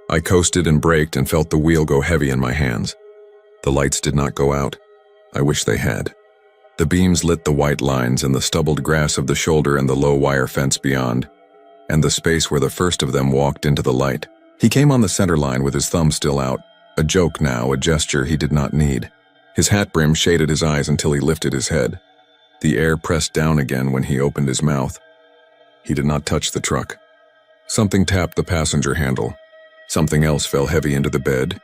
I coasted and braked and felt the wheel go heavy in my hands. The lights did not go out. I wish they had. The beams lit the white lines and the stubbled grass of the shoulder and the low wire fence beyond, and the space where the first of them walked into the light. He came on the center line with his thumb still out, a joke now, a gesture he did not need. His hat brim shaded his eyes until he lifted his head. The air pressed down again when he opened his mouth. He did not touch the truck. Something tapped the passenger handle. Something else fell heavy into the bed.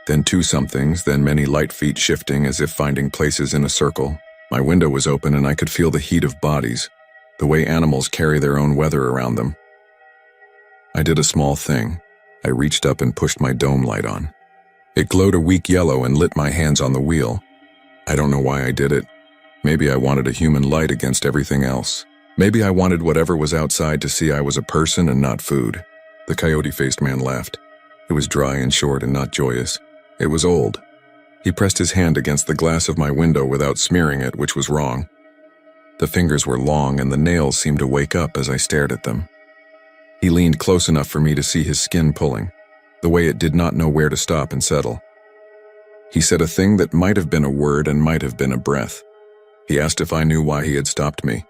Then two somethings, then many light feet shifting as if finding places in a circle. My window was open and I could feel the heat of bodies, the way animals carry their own weather around them. I did a small thing. I reached up and pushed my dome light on. It glowed a weak yellow and lit my hands on the wheel. I don't know why I did it. Maybe I wanted a human light against everything else. Maybe I wanted whatever was outside to see I was a person and not food. The coyote-faced man laughed. It was dry and short and not joyous. It was old. He pressed his hand against the glass of my window without smearing it, which was wrong. The fingers were long and the nails seemed to wake up as I stared at them. He leaned close enough for me to see his skin pulling, the way it did not know where to stop and settle. He said a thing that might have been a word and might have been a breath. He asked if I knew why he had stopped me.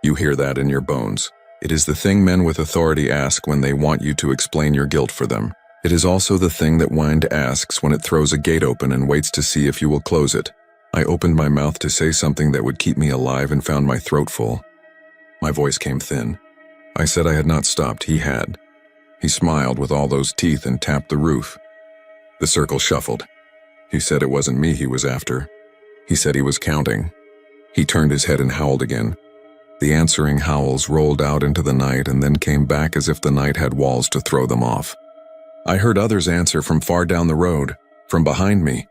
You hear that in your bones. It is the thing men with authority ask when they want you to explain your guilt for them. It is also the thing that wind asks when it throws a gate open and waits to see if you will close it. I opened my mouth to say something that would keep me alive and found my throat full. My voice came thin. I said I had not stopped. He had. He smiled with all those teeth and tapped the roof. The circle shuffled. He said it wasn't me he was after. He said he was counting. He turned his head and howled again. The answering howls rolled out into the night and then came back as if the night had walls to throw them off. I heard others answer from far down the road, from behind me,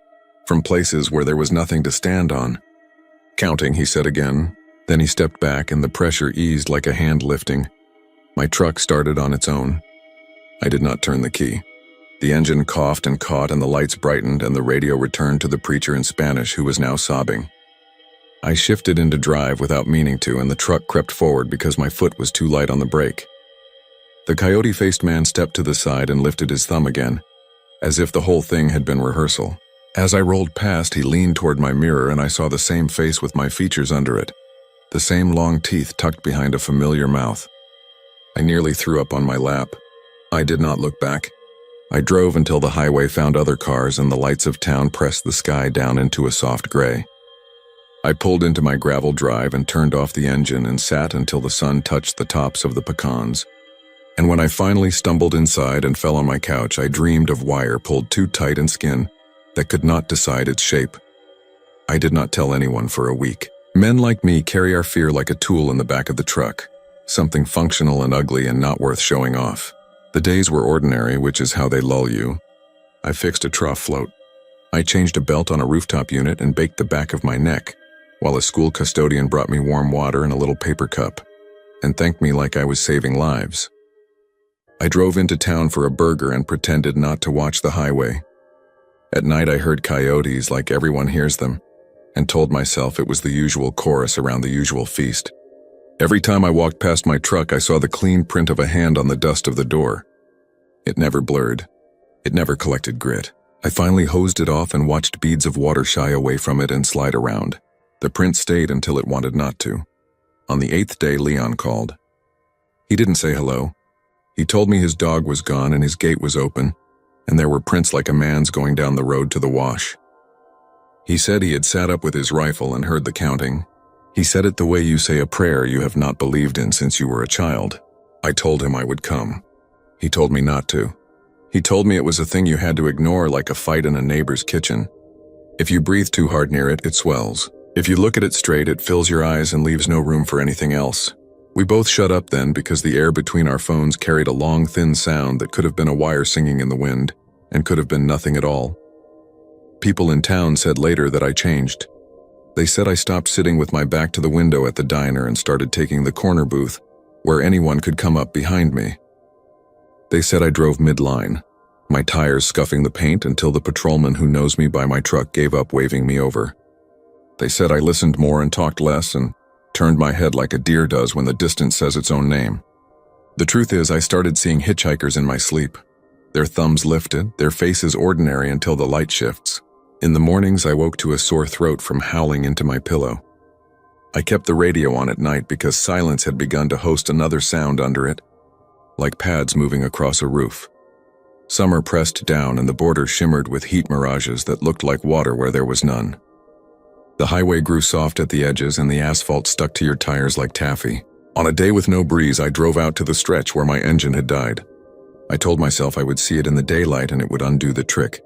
from places where there was nothing to stand on. Counting, he said again. Then he stepped back and the pressure eased like a hand lifting. My truck started on its own. I did not turn the key. The engine coughed and caught and the lights brightened and the radio returned to the preacher in Spanish who was now sobbing. I shifted into drive without meaning to and the truck crept forward because my foot was too light on the brake. The coyote-faced man stepped to the side and lifted his thumb again, as if the whole thing had been rehearsal. As I rolled past, he leaned toward my mirror and I saw the same face with my features under it, the same long teeth tucked behind a familiar mouth. I nearly threw up on my lap. I did not look back. I drove until the highway found other cars and the lights of town pressed the sky down into a soft gray. I pulled into my gravel drive and turned off the engine and sat until the sun touched the tops of the pecans. And when I finally stumbled inside and fell on my couch, I dreamed of wire pulled too tight and skin that could not decide its shape. I did not tell anyone for a week. Men like me carry our fear like a tool in the back of the truck, something functional and ugly and not worth showing off. The days were ordinary, which is how they lull you. I fixed a trough float. I changed a belt on a rooftop unit and baked the back of my neck, while a school custodian brought me warm water in a little paper cup and thanked me like I was saving lives. I drove into town for a burger and pretended not to watch the highway. At night I heard coyotes like everyone hears them, and told myself it was the usual chorus around the usual feast. Every time I walked past my truck, I saw the clean print of a hand on the dust of the door. It never blurred. It never collected grit. I finally hosed it off and watched beads of water shy away from it and slide around. The print stayed until it wanted not to. On the 8th day, Leon called. He didn't say hello. He told me his dog was gone and his gate was open, and there were prints like a man's going down the road to the wash. He said he had sat up with his rifle and heard the counting. He said it the way you say a prayer you have not believed in since you were a child. I told him I would come. He told me not to. He told me it was a thing you had to ignore like a fight in a neighbor's kitchen. If you breathe too hard near it, it swells. If you look at it straight, it fills your eyes and leaves no room for anything else. We both shut up then because the air between our phones carried a long, thin sound that could have been a wire singing in the wind and could have been nothing at all. People in town said later that I changed. They said I stopped sitting with my back to the window at the diner and started taking the corner booth where anyone could come up behind me. They said I drove midline, my tires scuffing the paint until the patrolman who knows me by my truck gave up waving me over. They said I listened more and talked less and turned my head like a deer does when the distance says its own name. The truth is, I started seeing hitchhikers in my sleep. Their thumbs lifted, their faces ordinary until the light shifts. In the mornings, I woke to a sore throat from howling into my pillow. I kept the radio on at night because silence had begun to host another sound under it, like pads moving across a roof. Summer pressed down and the border shimmered with heat mirages that looked like water where there was none. The highway grew soft at the edges and the asphalt stuck to your tires like taffy. On a day with no breeze, I drove out to the stretch where my engine had died. I told myself I would see it in the daylight and it would undo the trick.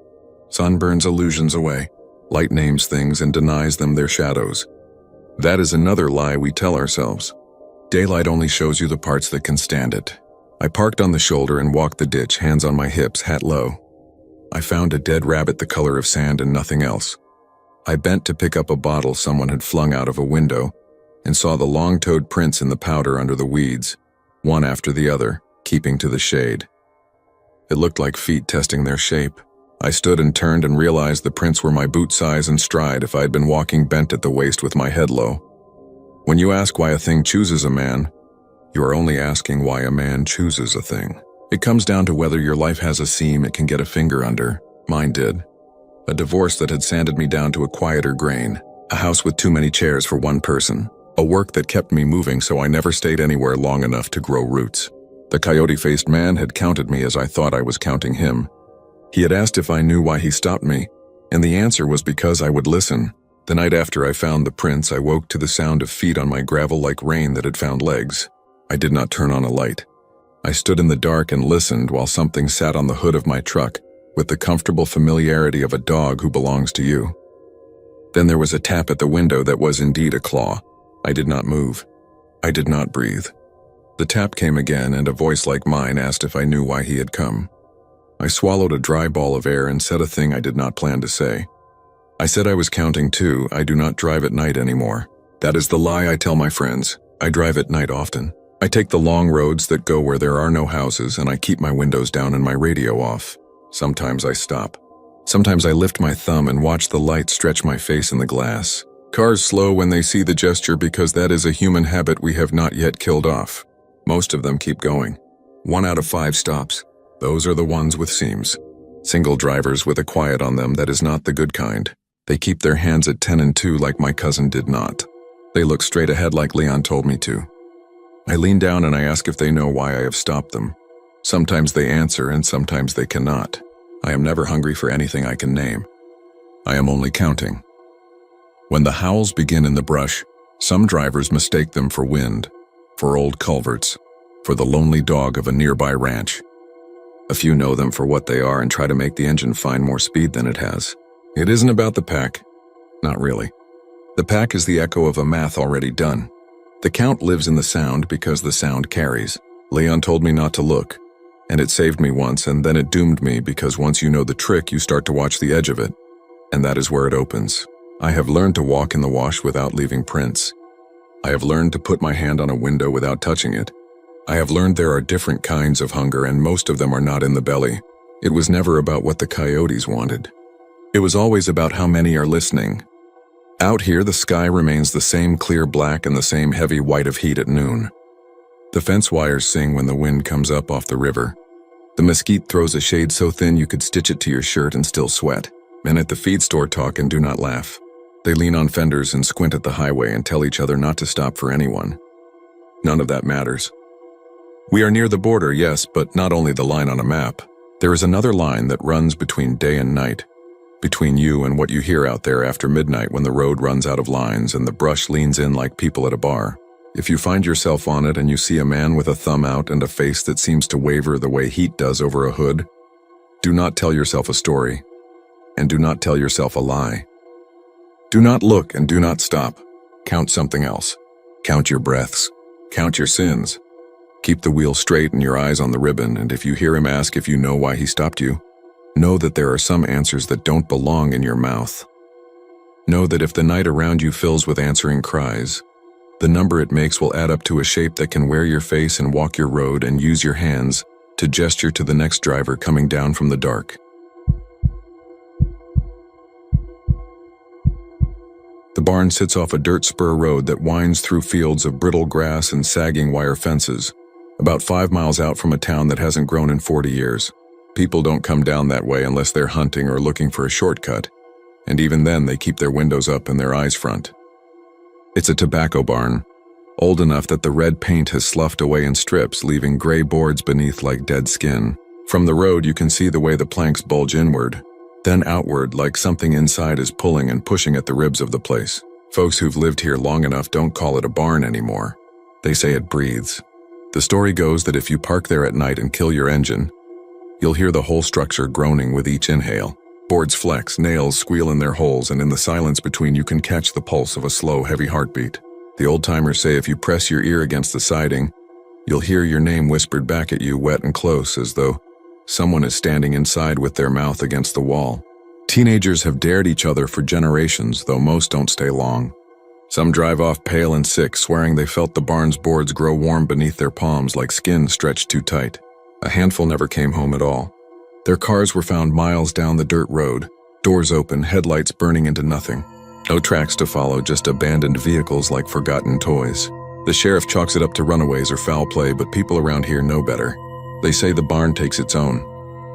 Sun burns illusions away. Light names things and denies them their shadows. That is another lie we tell ourselves. Daylight only shows you the parts that can stand it. I parked on the shoulder and walked the ditch, hands on my hips, hat low. I found a dead rabbit the color of sand and nothing else. I bent to pick up a bottle someone had flung out of a window and saw the long-toed prints in the powder under the weeds, one after the other, keeping to the shade. It looked like feet testing their shape. I stood and turned and realized the prints were my boot size and stride if I had been walking bent at the waist with my head low. When you ask why a thing chooses a man, you are only asking why a man chooses a thing. It comes down to whether your life has a seam it can get a finger under. Mine did. A divorce that had sanded me down to a quieter grain. A house with too many chairs for one person. A work that kept me moving so I never stayed anywhere long enough to grow roots. The coyote-faced man had counted me as I thought I was counting him. He had asked if I knew why he stopped me, and the answer was because I would listen. The night after I found the prints, I woke to the sound of feet on my gravel like rain that had found legs. I did not turn on a light. I stood in the dark and listened while something sat on the hood of my truck with the comfortable familiarity of a dog who belongs to you. Then there was a tap at the window that was indeed a claw. I did not move. I did not breathe. The tap came again, and a voice like mine asked if I knew why he had come. I swallowed a dry ball of air and said a thing I did not plan to say. I said I was counting too. I do not drive at night anymore. That is the lie I tell my friends. I drive at night often. I take the long roads that go where there are no houses, and I keep my windows down and my radio off. Sometimes I stop. Sometimes I lift my thumb and watch the light stretch my face in the glass. Cars slow when they see the gesture because that is a human habit we have not yet killed off. Most of them keep going. 1 out of 5 stops. Those are the ones with seams. Single drivers with a quiet on them that is not the good kind. They keep their hands at 10 and 2 like my cousin did not. They look straight ahead like Leon told me to. I lean down and I ask if they know why I have stopped them. Sometimes they answer and sometimes they cannot. I am never hungry for anything I can name. I am only counting. When the howls begin in the brush, some drivers mistake them for wind, for old culverts, for the lonely dog of a nearby ranch. A few know them for what they are and try to make the engine find more speed than it has. It isn't about the pack. Not really. The pack is the echo of a math already done. The count lives in the sound because the sound carries. Leon told me not to look, and it saved me once, and then it doomed me because once you know the trick, you start to watch the edge of it, and that is where it opens. I have learned to walk in the wash without leaving prints. I have learned to put my hand on a window without touching it. I have learned there are different kinds of hunger, and most of them are not in the belly. It was never about what the coyotes wanted. It was always about how many are listening. Out here, the sky remains the same clear black and the same heavy white of heat at noon. The fence wires sing when the wind comes up off the river. The mesquite throws a shade so thin you could stitch it to your shirt and still sweat. Men at the feed store talk and do not laugh. They lean on fenders and squint at the highway and tell each other not to stop for anyone. None of that matters. We are near the border, yes, but not only the line on a map. There is another line that runs between day and night, between you and what you hear out there after midnight when the road runs out of lines and the brush leans in like people at a bar. If you find yourself on it and you see a man with a thumb out and a face that seems to waver the way heat does over a hood, do not tell yourself a story, and do not tell yourself a lie. Do not look and do not stop. Count something else. Count your breaths. Count your sins. Keep the wheel straight and your eyes on the ribbon, and if you hear him ask if you know why he stopped you, know that there are some answers that don't belong in your mouth. Know that if the night around you fills with answering cries, the number it makes will add up to a shape that can wear your face and walk your road and use your hands to gesture to the next driver coming down from the dark. The barn sits off a dirt spur road that winds through fields of brittle grass and sagging wire fences, about 5 miles out from a town that hasn't grown in 40 years. People don't come down that way unless they're hunting or looking for a shortcut, and even then they keep their windows up and their eyes front. It's a tobacco barn, old enough that the red paint has sloughed away in strips, leaving gray boards beneath like dead skin. From the road you can see the way the planks bulge inward. then outward like something inside is pulling and pushing at the ribs of the place. Folks who've lived here long enough don't call it a barn anymore. They say it breathes. The story goes that if you park there at night and kill your engine, you'll hear the whole structure groaning with each inhale. Boards flex, nails squeal in their holes, and in the silence between you can catch the pulse of a slow, heavy heartbeat. The old-timers say if you press your ear against the siding, you'll hear your name whispered back at you, wet and close, as though someone is standing inside with their mouth against the wall. Teenagers have dared each other for generations, though most don't stay long. Some drive off pale and sick, swearing they felt the barn's boards grow warm beneath their palms like skin stretched too tight. A handful never came home at all. Their cars were found miles down the dirt road, doors open, headlights burning into nothing. No tracks to follow, just abandoned vehicles like forgotten toys. The sheriff chalks it up to runaways or foul play, but people around here know better. They say the barn takes its own.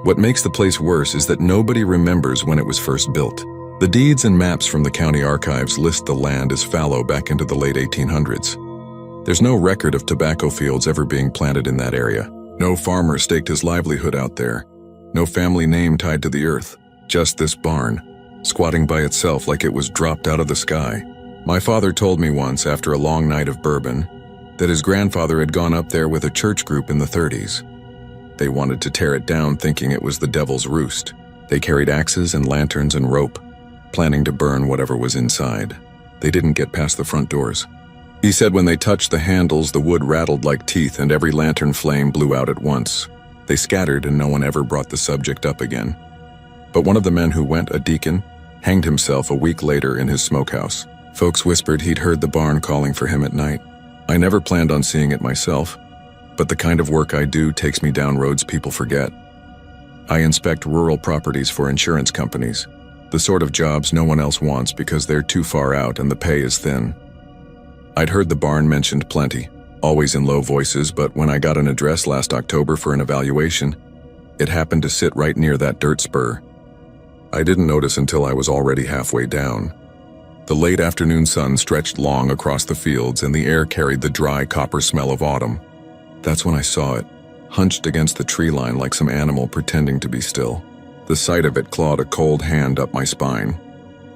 What makes the place worse is that nobody remembers when it was first built. The deeds and maps from the county archives list the land as fallow back into the late 1800s. There's no record of tobacco fields ever being planted in that area. No farmer staked his livelihood out there. No family name tied to the earth. Just this barn, squatting by itself like it was dropped out of the sky. My father told me once, after a long night of bourbon, that his grandfather had gone up there with a church group in the 30s. They wanted to tear it down, thinking it was the devil's roost. They carried axes and lanterns and rope, planning to burn whatever was inside. They didn't get past the front doors. He said when they touched the handles, the wood rattled like teeth and every lantern flame blew out at once. They scattered and no one ever brought the subject up again. But one of the men who went, a deacon, hanged himself a week later in his smokehouse. Folks whispered he'd heard the barn calling for him at night. I never planned on seeing it myself, but the kind of work I do takes me down roads people forget. I inspect rural properties for insurance companies, the sort of jobs no one else wants because they're too far out and the pay is thin. I'd heard the barn mentioned plenty, always in low voices, but when I got an address last October for an evaluation, it happened to sit right near that dirt spur. I didn't notice until I was already halfway down. The late afternoon sun stretched long across the fields and the air carried the dry copper smell of autumn. That's when I saw it, hunched against the tree line like some animal pretending to be still. The sight of it clawed a cold hand up my spine.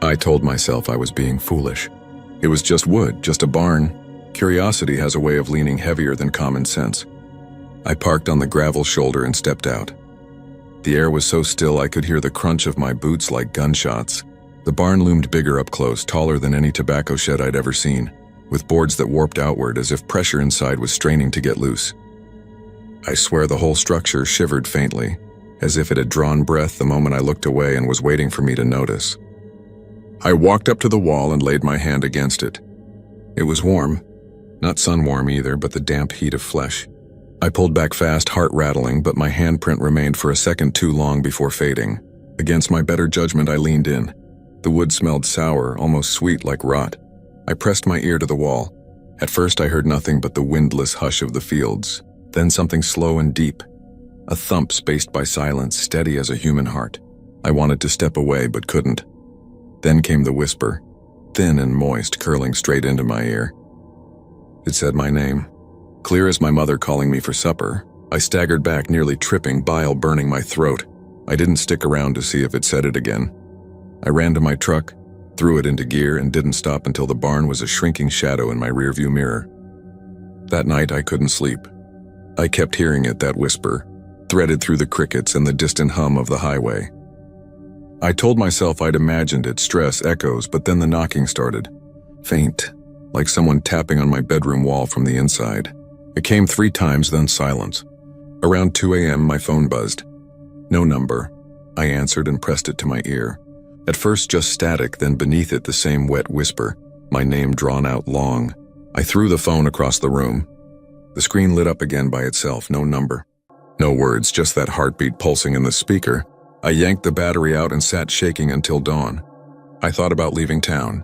I told myself I was being foolish. It was just wood, just a barn. Curiosity has a way of leaning heavier than common sense. I parked on the gravel shoulder and stepped out. The air was so still I could hear the crunch of my boots like gunshots. The barn loomed bigger up close, taller than any tobacco shed I'd ever seen, with boards that warped outward as if pressure inside was straining to get loose. I swear the whole structure shivered faintly, as if it had drawn breath the moment I looked away and was waiting for me to notice. I walked up to the wall and laid my hand against it. It was warm. Not sun-warm either, but the damp heat of flesh. I pulled back fast, heart rattling, but my handprint remained for a second too long before fading. Against my better judgment, I leaned in. The wood smelled sour, almost sweet like rot. I pressed my ear to the wall. At first I heard nothing but the windless hush of the fields. Then something slow and deep. A thump spaced by silence, steady as a human heart. I wanted to step away, but couldn't. Then came the whisper, thin and moist, curling straight into my ear. It said my name, clear as my mother calling me for supper. I staggered back, nearly tripping, bile burning my throat. I didn't stick around to see if it said it again. I ran to my truck, threw it into gear, and didn't stop until the barn was a shrinking shadow in my rearview mirror. That night I couldn't sleep. I kept hearing it, that whisper, threaded through the crickets and the distant hum of the highway. I told myself I'd imagined it, stress, echoes, but then the knocking started. Faint, like someone tapping on my bedroom wall from the inside. It came 3 times, then silence. Around 2 a.m. my phone buzzed. No number. I answered and pressed it to my ear. At first just static, then beneath it the same wet whisper, my name drawn out long. I threw the phone across the room. The screen lit up again by itself, no number. No words, just that heartbeat pulsing in the speaker. I yanked the battery out and sat shaking until dawn. I thought about leaving town.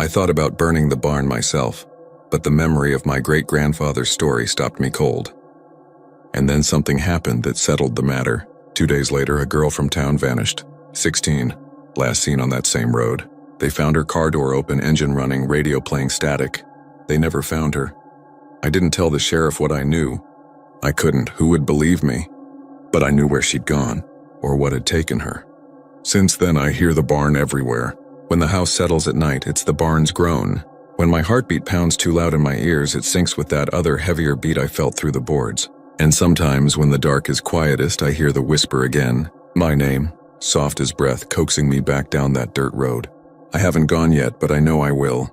I thought about burning the barn myself, but the memory of my great-grandfather's story stopped me cold. And then something happened that settled the matter. 2 days later, a girl from town vanished. 16, last seen on that same road. They found her car door open, engine running, radio playing static. They never found her. I didn't tell the sheriff what I knew. I couldn't, who would believe me? But I knew where she'd gone, or what had taken her. Since then, I hear the barn everywhere. When the house settles at night, it's the barn's groan. When my heartbeat pounds too loud in my ears, it syncs with that other heavier beat I felt through the boards. And sometimes, when the dark is quietest, I hear the whisper again. My name, soft as breath, coaxing me back down that dirt road. I haven't gone yet, but I know I will.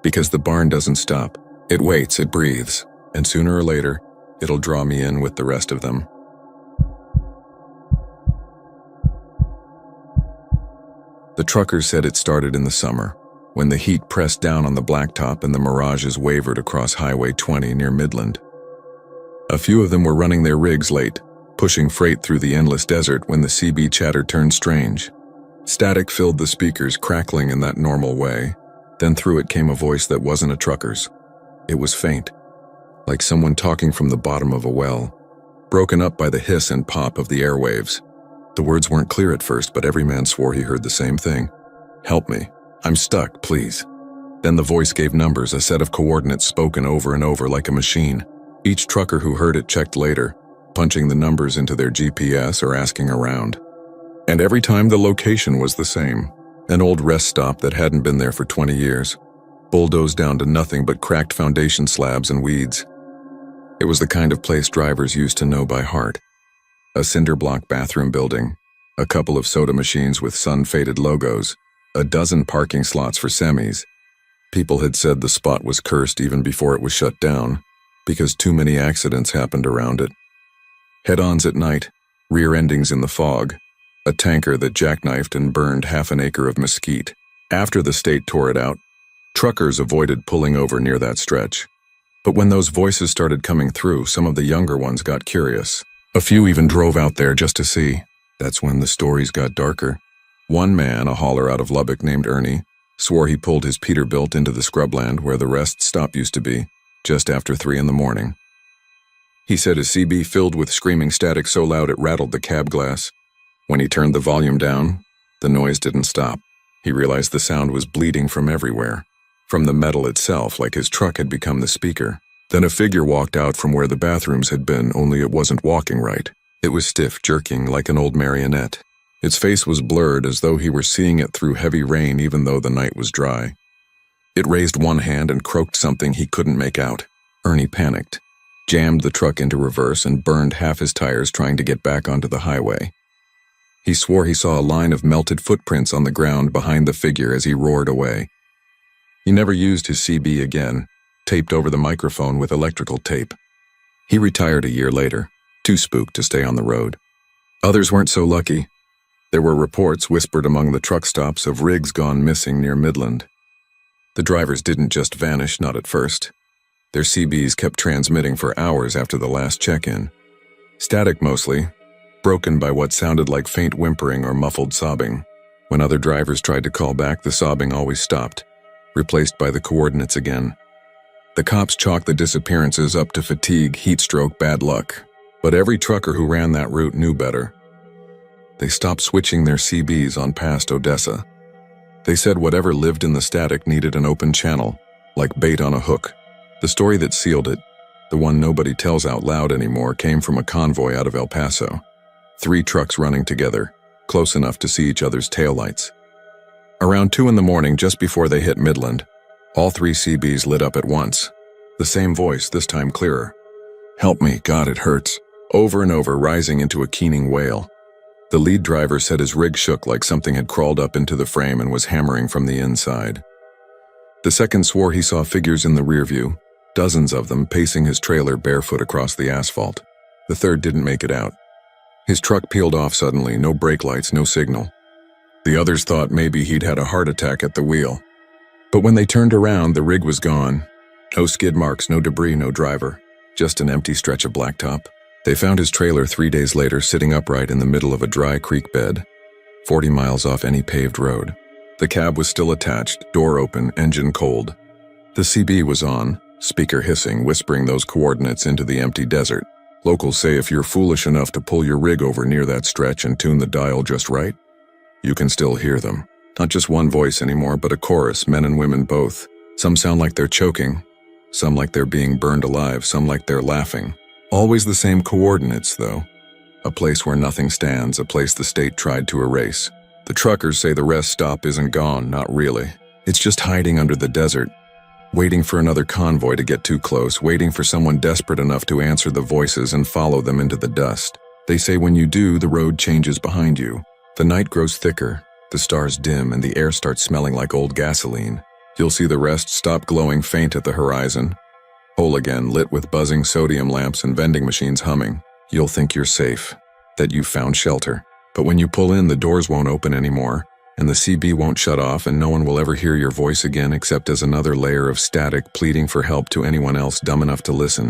Because the barn doesn't stop. It waits, it breathes. And sooner or later, it'll draw me in with the rest of them. The truckers said it started in the summer, when the heat pressed down on the blacktop and the mirages wavered across Highway 20 near Midland. A few of them were running their rigs late, pushing freight through the endless desert when the CB chatter turned strange. Static filled the speakers, crackling in that normal way. Then through it came a voice that wasn't a trucker's. It was faint, like someone talking from the bottom of a well, broken up by the hiss and pop of the airwaves. The words weren't clear at first, but every man swore he heard the same thing. Help me. I'm stuck, please. Then the voice gave numbers, a set of coordinates spoken over and over like a machine. Each trucker who heard it checked later, punching the numbers into their GPS or asking around. And every time the location was the same. An old rest stop that hadn't been there for 20 years, bulldozed down to nothing but cracked foundation slabs and weeds. It was the kind of place drivers used to know by heart. A cinder block bathroom building, a couple of soda machines with sun-faded logos, a dozen parking slots for semis. People had said the spot was cursed even before it was shut down, because too many accidents happened around it. Head-ons at night, rear endings in the fog, a tanker that jackknifed and burned half an acre of mesquite. After the state tore it out, truckers avoided pulling over near that stretch. But when those voices started coming through, some of the younger ones got curious. A few even drove out there just to see. That's when the stories got darker. One man, a hauler out of Lubbock named Ernie, swore he pulled his Peterbilt into the scrubland where the rest stop used to be, just after 3 a.m. He said his CB filled with screaming static so loud it rattled the cab glass. When he turned the volume down, the noise didn't stop. He realized the sound was bleeding from everywhere, from the metal itself, like his truck had become the speaker. Then a figure walked out from where the bathrooms had been, only it wasn't walking right. It was stiff, jerking like an old marionette. Its face was blurred as though he were seeing it through heavy rain even though the night was dry. It raised one hand and croaked something he couldn't make out. Ernie panicked, jammed the truck into reverse and burned half his tires trying to get back onto the highway. He swore he saw a line of melted footprints on the ground behind the figure as he roared away. He never used his CB again, taped over the microphone with electrical tape. He retired a year later, too spooked to stay on the road. Others weren't so lucky. There were reports whispered among the truck stops of rigs gone missing near Midland. The drivers didn't just vanish, not at first. Their CBs kept transmitting for hours after the last check-in. Static mostly, broken by what sounded like faint whimpering or muffled sobbing. When other drivers tried to call back, the sobbing always stopped, replaced by the coordinates again. The cops chalked the disappearances up to fatigue, heat stroke, bad luck. But every trucker who ran that route knew better. They stopped switching their CBs on past Odessa. They said whatever lived in the static needed an open channel, like bait on a hook. The story that sealed it, the one nobody tells out loud anymore, came from a convoy out of El Paso. 3 trucks running together, close enough to see each other's taillights. Around 2 a.m, just before they hit Midland, all 3 CBs lit up at once. The same voice, this time clearer. "Help me, God, it hurts." Over and over, rising into a keening wail. The lead driver said his rig shook like something had crawled up into the frame and was hammering from the inside. The second swore he saw figures in the rear view, dozens of them pacing his trailer barefoot across the asphalt. The third didn't make it out. His truck peeled off suddenly, no brake lights, no signal. The others thought maybe he'd had a heart attack at the wheel. But when they turned around, the rig was gone. No skid marks, no debris, no driver. Just an empty stretch of blacktop. They found his trailer 3 days later sitting upright in the middle of a dry creek bed, 40 miles off any paved road. The cab was still attached, door open, engine cold. The CB was on, speaker hissing, whispering those coordinates into the empty desert. Locals say if you're foolish enough to pull your rig over near that stretch and tune the dial just right, you can still hear them. Not just one voice anymore, but a chorus, men and women both. Some sound like they're choking, some like they're being burned alive, some like they're laughing. Always the same coordinates, though. A place where nothing stands, a place the state tried to erase. The truckers say the rest stop isn't gone, not really. It's just hiding under the desert, waiting for another convoy to get too close, waiting for someone desperate enough to answer the voices and follow them into the dust. They say when you do, the road changes behind you. The night grows thicker, the stars dim, and the air starts smelling like old gasoline. You'll see the rest stop glowing faint at the horizon. Whole again, lit with buzzing sodium lamps and vending machines humming. You'll think you're safe, that you've found shelter. But when you pull in, the doors won't open anymore, and the CB won't shut off, and no one will ever hear your voice again except as another layer of static pleading for help to anyone else dumb enough to listen.